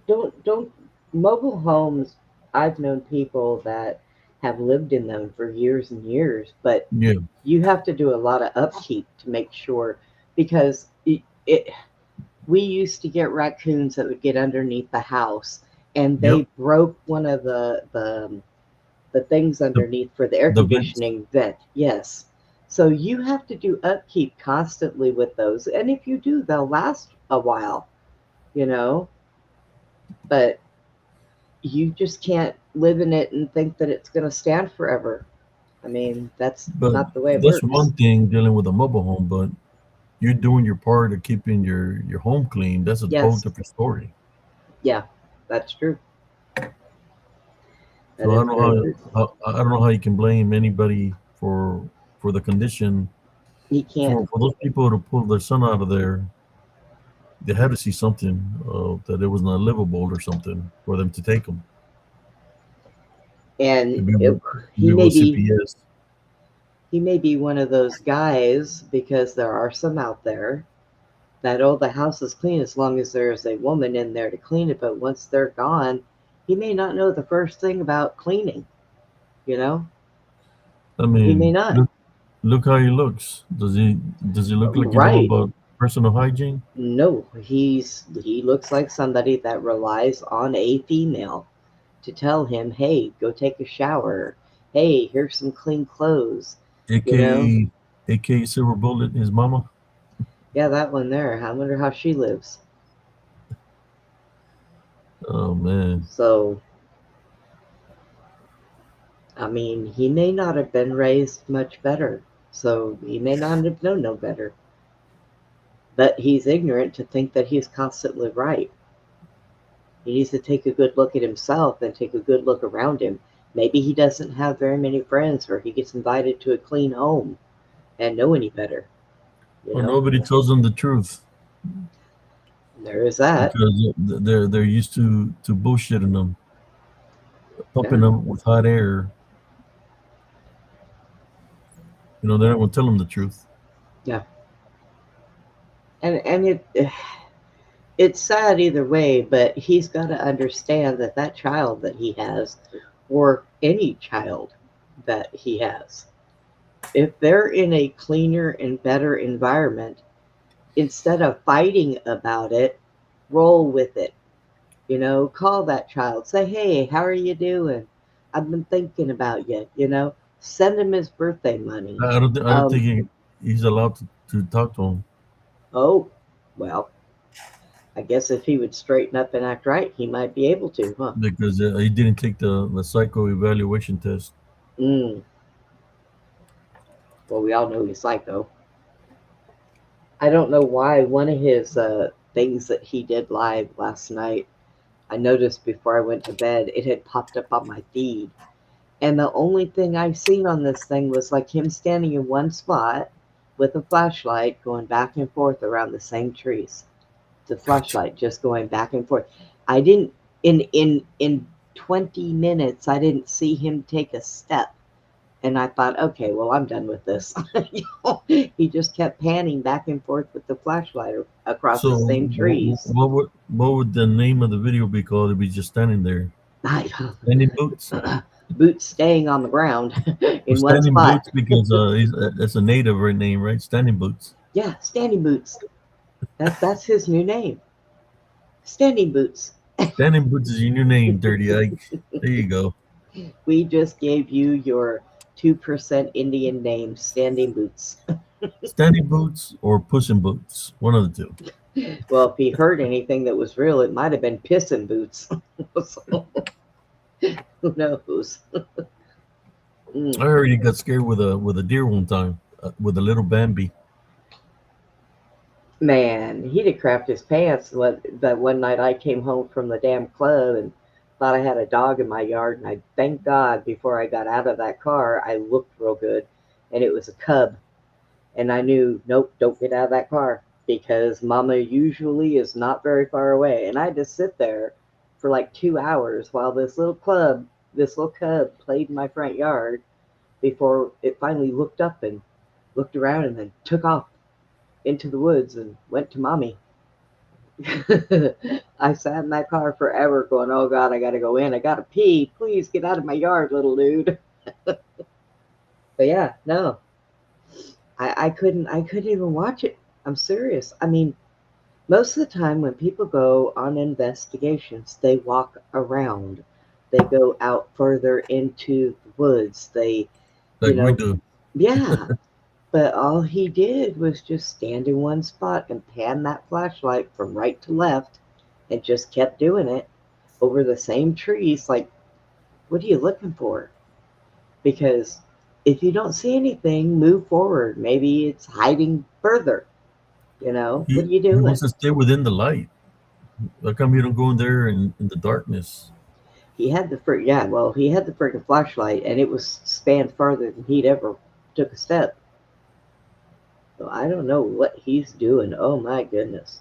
don't mobile homes. I've known people that have lived in them for years and years, but Yeah, you have to do a lot of upkeep to make sure because it we used to get raccoons that would get underneath the house and yep. they broke one of the things The underneath for the air the vents. conditioning vent. Yes. So you have to do upkeep constantly with those. And if you do, they'll last a while, you know, but you just can't live in it and think that it's going to stand forever. I mean, that's But not the way it that's works. one thing dealing with a mobile home. But you're doing your part of keeping your home clean. That's a whole Yes. different story. Yeah, that's true. That So I is don't know very true. I don't know how you can blame anybody for the condition. He can't. For those people to pull their son out of there, they had to see something, that it was not livable or something for them to take him. And Maybe it he maybe it may was be CPS. he may be one of those guys because there are some out there that oh the house is clean as long as there's a woman in there to clean it, but once they're gone, he may not know the first thing about cleaning, you know? I He may mean, not. look how he looks. Does he look like you know Right. about personal hygiene? No, he looks like somebody that relies on a female to tell him, "Hey, go take a shower. Hey, here's some clean clothes." You know? AKA AKA Silver Bullet, his mama. Yeah, that one there. I wonder how she lives. Oh man. So, I mean, he may not have been raised much better. So, he may not have known no better. But he's ignorant to think that he's constantly right. He needs to take a good look at himself and take a good look around him. Maybe he doesn't have very many friends or he gets invited to a clean home and know any better, you Or know? nobody tells them the truth There is that. because they're used to bullshitting them, pumping Yeah. them with hot air. They're not going to tell them the truth. Yeah. And it's sad either way, but he's got to understand that that child that he has or any child that he has, if they're in a cleaner and better environment, instead of fighting about it, roll with it. Call that child. Say, hey, how are you doing? I've been thinking about you. Send him his birthday money. I don't think Um, he's allowed to talk to him oh, well, I guess if he would straighten up and act right, he might be able to, huh? because he didn't take the psycho evaluation test. Mm, well, we all know he's psycho. I don't know why one of his things that he did live last night, I noticed before I went to bed, it had popped up on my feed. And the only thing I seen on this thing was like him standing in one spot with a flashlight going back and forth around the same trees. The flashlight just going back and forth. I didn't in 20 minutes I didn't see him take a step. And I thought, okay, well, I'm done with this. He just kept panning back and forth with the flashlight across the So same trees. what would the name of the video be called if he's just standing there? Standing boots. Boots staying on the ground Or in one standing spot. boots because that's a native name, right? Standing boots. Yeah, standing boots. That's his new name. Standing boots. Standing boots is your new name, Dirty Ike. There you go. We just gave you your 2% Indian name, Standing Boots. Standing boots or pushing boots. One of the two. Well, if he heard anything that was real, it might have been Pissing Boots. So, who knows? I Mm. heard he got scared with a deer one time. with a little Bambi. Man, he'd have crapped his pants that one night I came home from the damn club and thought I had a dog in my yard, and I thank God before I got out of that car I looked real good, and it was a cub, and I knew nope, don't get out of that car because Mama usually is not very far away, and I had to sit there for like 2 hours while this little cub played in my front yard before it finally looked up and looked around and then took off into the woods and went to mommy. I sat in that car forever going, oh God, I gotta go in. I gotta pee. Please get out of my yard, little dude. But yeah, no. I couldn't even watch it. I'm serious. I mean, most of the time when people go on investigations, they walk around. They go out further into the woods. They, you Like we know, do. yeah. But all he did was just stand in one spot and pan that flashlight from right to left and just kept doing it over the same trees. Like, what are you looking for? Because if you don't see anything, move forward. Maybe it's hiding further. What are you He doing? wants to stay within the light. How come you don't go in there in the darkness? He had the freaking flashlight and it was spanned farther than he'd ever took a step. So I don't know what he's doing. Oh my goodness.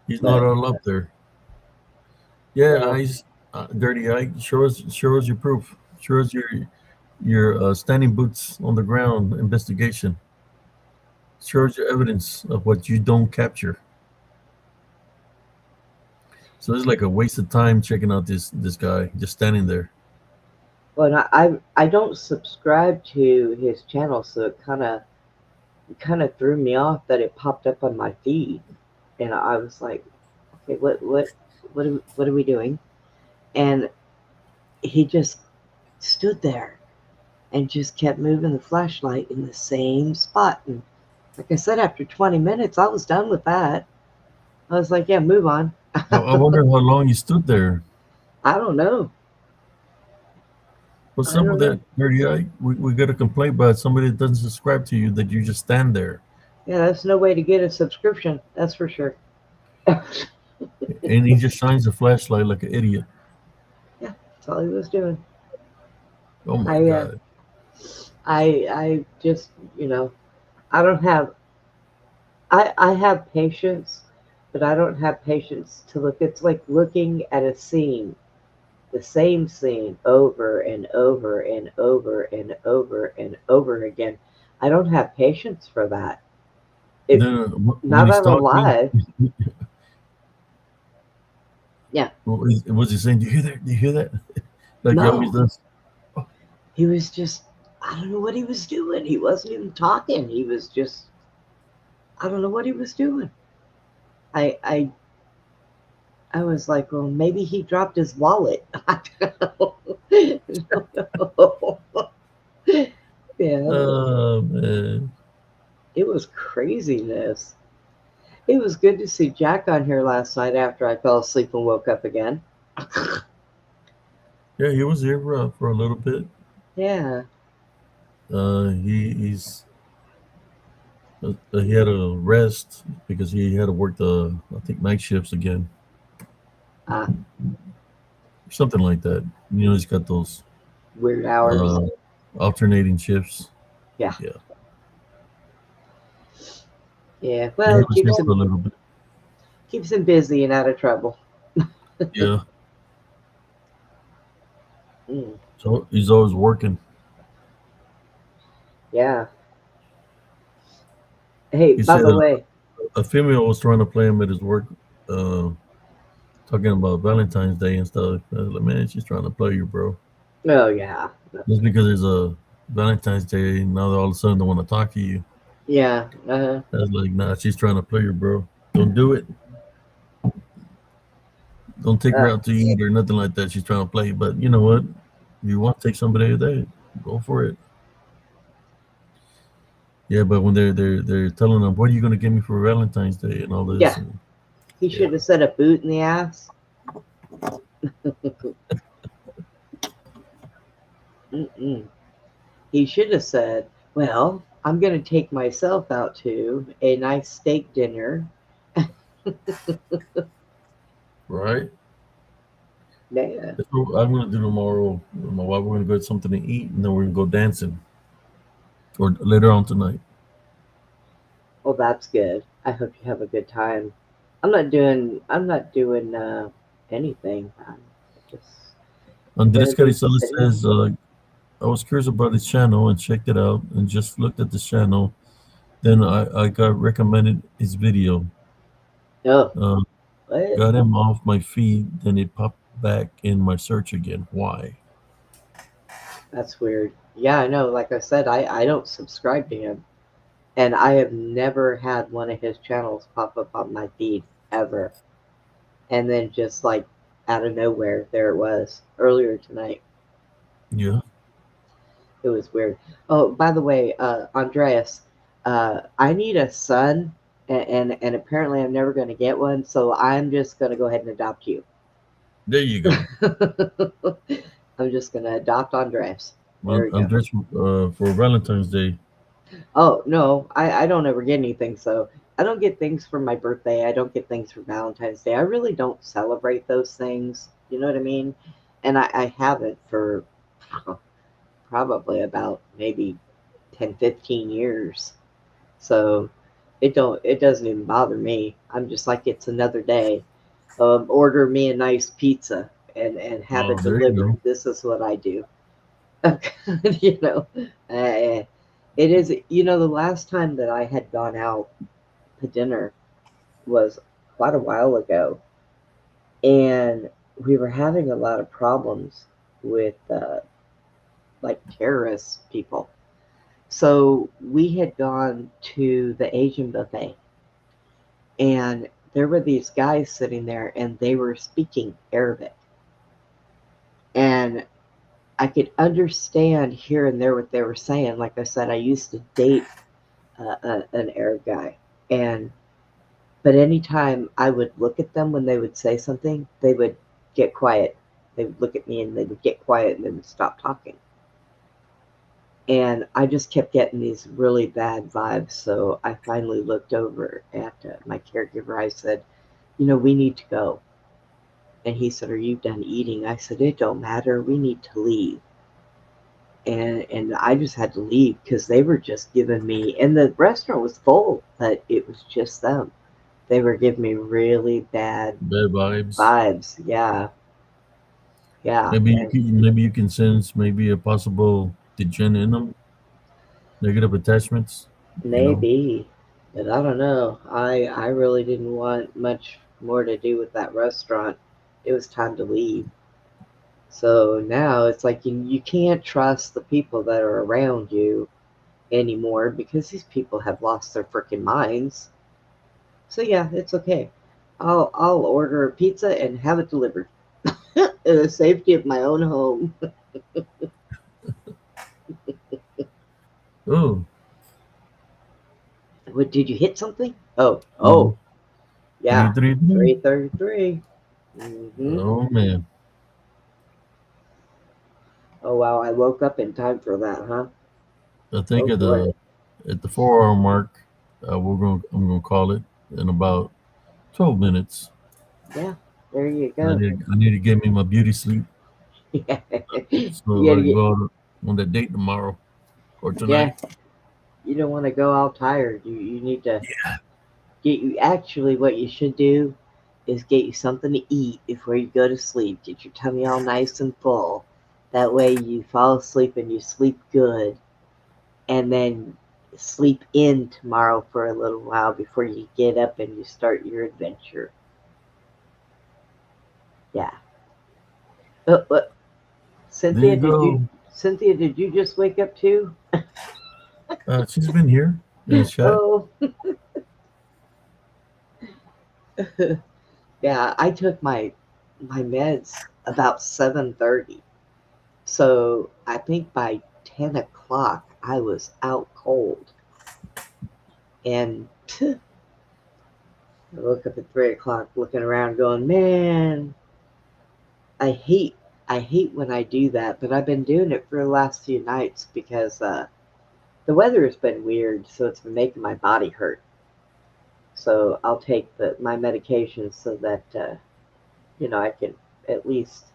He's not But all up there. Yeah, well, eyes, dirty eye. Show us your proof. Show us your standing boots on the ground investigation. Show us your evidence of what you don't capture. So it's like a waste of time checking out this guy just standing there. Well, I don't subscribe to his channel, so it kind of threw me off that it popped up on my feed, and I was like, okay, what are we doing? And he just stood there and just kept moving the flashlight in the same spot. And like I said, after 20 minutes, I was done with that. I was like, yeah, move on. I wonder how long you stood there. I don't know. What's I up don't with know. that, dirty eye? We got a complaint about somebody that doesn't subscribe to you that you just stand there Yeah, that's no way to get a subscription. That's for sure. and he just shines a flashlight like an idiot. Yeah, that's all he was doing. Oh my I uh, god. I just I don't have I have patience, but I don't have patience to look. It's like looking at a scene, the same scene over and over and over and over and over again. I don't have patience for that. It Then when Now he's that I'm talking, alive, yeah, what was he saying? Do you hear that? Do you hear that? Like he always no, does. he was just I don't know what he was doing. He wasn't even talking. He was just I don't know what he was doing. I I I was like, well, maybe he dropped his wallet. I don't know. Yeah, Oh man. it was craziness. It was good to see Jack on here last night after I fell asleep and woke up again. Yeah, he was here for a little bit. Yeah. He had a rest because he had to work the I think night shifts again, Ah, something like that. He's got those weird hours. uh, alternating shifts. Yeah. Yeah, Yeah. yeah, Well, he it was here for a little bit. keeps him busy and out of trouble. Yeah, Mm, so he's always working. yeah. Hey, He by said the way, a female was trying to play him at his work, uh, talking about Valentine's Day and stuff. I was like, man, she's trying to play you, bro. oh yeah. Just because there's a Valentine's Day, now they all of a sudden they want to talk to you. Yeah. I was like, nah, she's trying to play you, bro. Don't do it. Don't take her Uh, out to eat or nothing like that. She's trying to play. But you know what? If you want to take somebody there, go for it. Yeah, but when they're telling them, what are you gonna give me for Valentine's Day and all this, yeah. and He yeah, should have said a boot in the ass. Mm-mm. He should have said, "Well, I'm going to take myself out to a nice steak dinner." Right? Yeah. That's what I'm gonna do tomorrow. With my wife, we're gonna go get something to eat, and then we're gonna go dancing, or later on tonight. Well, that's good. I hope you have a good time. I'm not doing anything. I'm just gonna Andres be Carizales sitting. says, I was curious about his channel and checked it out, and just looked at the channel. Then I got recommended his video. Oh, Uh, what? got him off my feed, then it popped back in my search again. Why? That's weird. Yeah, I know. Like I said, I don't subscribe to him, and I have never had one of his channels pop up on my feed ever. And then just like out of nowhere, there it was earlier tonight. Yeah, It was weird. Oh, by the way, Andreas, I need a son, and apparently I'm never going to get one, so I'm just going to go ahead and adopt you. there you go. I'm just going to adopt Andreas. There we go. Andres, for Valentine's Day. Oh, no, I don't ever get anything, so I don't get things for my birthday. I don't get things for Valentine's Day. I really don't celebrate those things. You know what I mean? And I haven't for probably about maybe 10, 15 years. So it doesn't even bother me. I'm just like it's another day. Order me a nice pizza and have Oh, it there you delivered. go. This is what I do. you know, uh, it is. The last time that I had gone out to dinner was quite a while ago, and we were having a lot of problems with like terrorist people. So we had gone to the Asian buffet, and there were these guys sitting there, and they were speaking Arabic. And I could understand here and there what they were saying. Like I said, I used to date an Arab guy. And but anytime I would look at them when they would say something, they would get quiet. They would look at me and they would get quiet and they would stop talking. And I just kept getting these really bad vibes. So I finally looked over at my caregiver. I said, we need to go. And he said, are you done eating? I said, it don't matter. We need to leave. And I just had to leave because they were just giving me, and the restaurant was full, but it was just them. They were giving me really bad Bad vibes. vibes. Yeah, yeah. And Maybe you can sense maybe a possible degen in them, negative attachments. You know. maybe, but I don't know. I really didn't want much more to do with that restaurant. It was time to leave. So now it's like you can't trust the people that are around you anymore because these people have lost their freaking minds. So yeah, it's okay. I'll order a pizza and have it delivered in the safety of my own home. Oh, What did you hit something? Oh, no. oh, yeah, 333. 333. Mm-hmm. Oh man, Oh wow, I woke up in time for that, huh? I think Oh boy. at the 4 hour mark, I'm gonna call it in about 12 minutes. Yeah, there you And go. I need to get me my beauty sleep Yeah, you so I gotta can get. go out on that date tomorrow or Yeah, tonight. you don't want to go out tired. You need to get you. Actually, what you should do is get you something to eat before you go to sleep. Get your tummy all nice and full. That way you fall asleep and you sleep good, and then sleep in tomorrow for a little while before you get up and you start your adventure. Yeah. Uh, There Cynthia, you go. Cynthia, did you just wake up too? She's been here in the chat. Oh, yeah. I took my meds about 7:30. So I think by 10 o'clock I was out cold. And I woke up at 3 o'clock looking around going, man, I hate I hate when I do that, but I've been doing it for the last few nights because the weather has been weird, so it's been making my body hurt. So I'll take my medication so that I can at least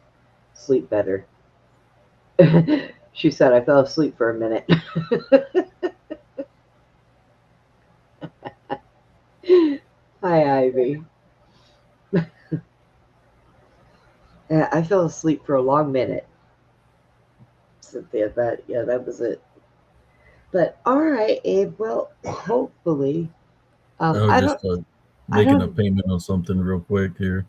sleep better. She said I fell asleep for a minute. Hi, Ivy. I fell asleep for a long minute, Cynthia. That was it. But all right, Abe. Well, hopefully, I was I just don't, I making a don't, payment on something real quick here.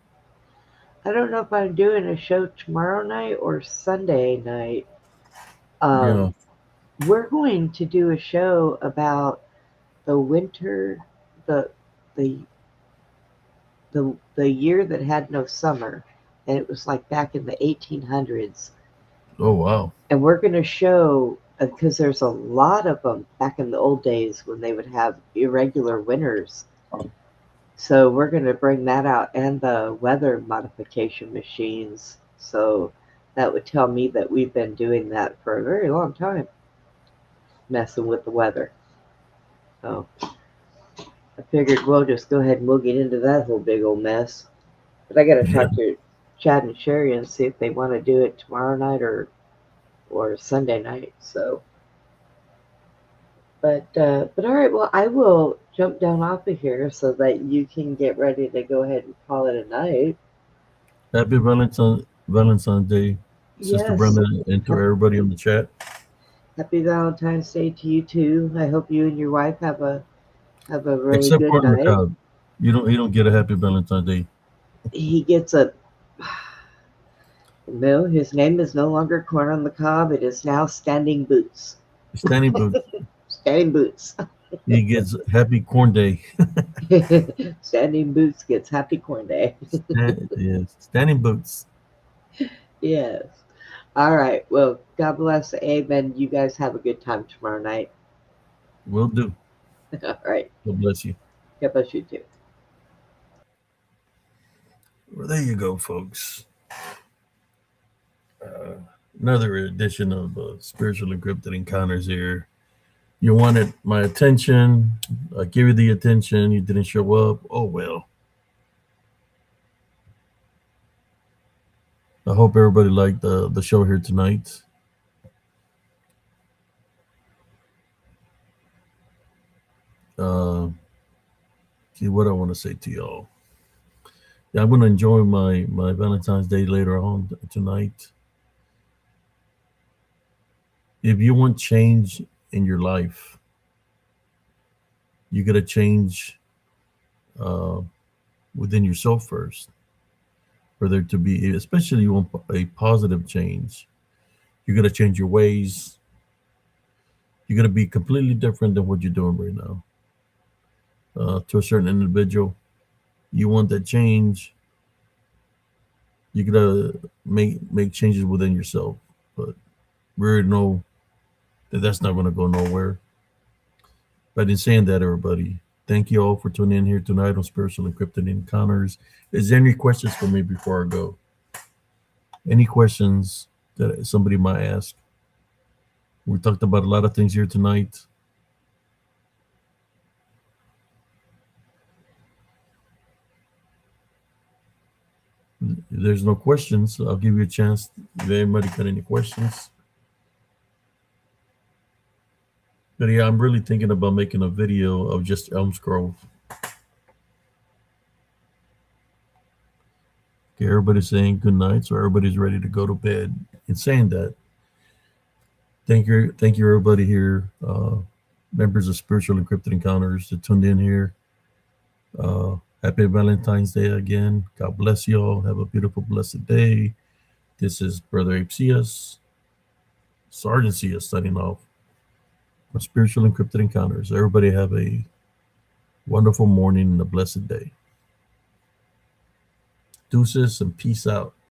I don't know if I'm doing a show tomorrow night or Sunday night. Yeah. Um, we're going to do a show about the winter, the the the year that had no summer, and it was like back in the 1800s. Oh wow. And we're going to show because there's a lot of them back in the old days when they would have irregular winters. So we're going to bring that out and the weather modification machines. So that would tell me that we've been doing that for a very long time, messing with the weather. So I figured we'll just go ahead and we'll get into that whole big old mess. But I got to Yeah. talk to Chad and Sherry and see if they want to do it tomorrow night or Sunday night. So, but all right. Well, I will jump down off of here so that you can get ready to go ahead and call it a night. Happy Valentine's Day, Sister Yes. Brenda, and to everybody in the chat. Happy Valentine's Day to you too. I hope you and your wife have a really Except good Corn on the night. cob. You don't get a happy Valentine's Day. He gets a no. His name is no longer Corn on the Cob. It is now Standing Boots. Standing boots. Standing Boots. He gets happy corn day. Standing Boots gets Happy Corn Day. Yes. Standing boots. Yes. All right. Well, God bless. Amen. You guys have a good time tomorrow night. Will do. All right. God bless you. God bless you too. Well, there you go, folks. Another edition of Spiritual Encrypted Encounters here. You wanted my attention. I gave you the attention. You didn't show up. Oh, well. I hope everybody liked the show here tonight. See what I want to say to y'all. Yeah, I'm going to enjoy my Valentine's Day later on tonight. If you want change in your life, you got to change within yourself first. For there to be, especially you want a positive change, you got to change your ways. You got to be completely different than what you're doing right now. To a certain individual, you want that change. You gotta make changes within yourself, but we already know that that's not going to go nowhere. But in saying that, everybody, thank you all for tuning in here tonight on Spiritual Encrypted Encounters. Is there any questions for me before I go? Any questions that somebody might ask? We talked about a lot of things here tonight. If there's no questions, I'll give you a chance. If anybody got any questions? But yeah, I'm really thinking about making a video of just Elms Grove. Okay, everybody's saying good night, so everybody's ready to go to bed. In saying that, thank you, everybody here, members of Spiritual Encrypted Encounters that tuned in here. Happy Valentine's Day again. God bless you all. Have a beautiful, blessed day. This is Brother Ape CS, Sergeant CS signing off on Spiritual Encrypted Encounters. Everybody have a wonderful morning and a blessed day. Deuces and peace out.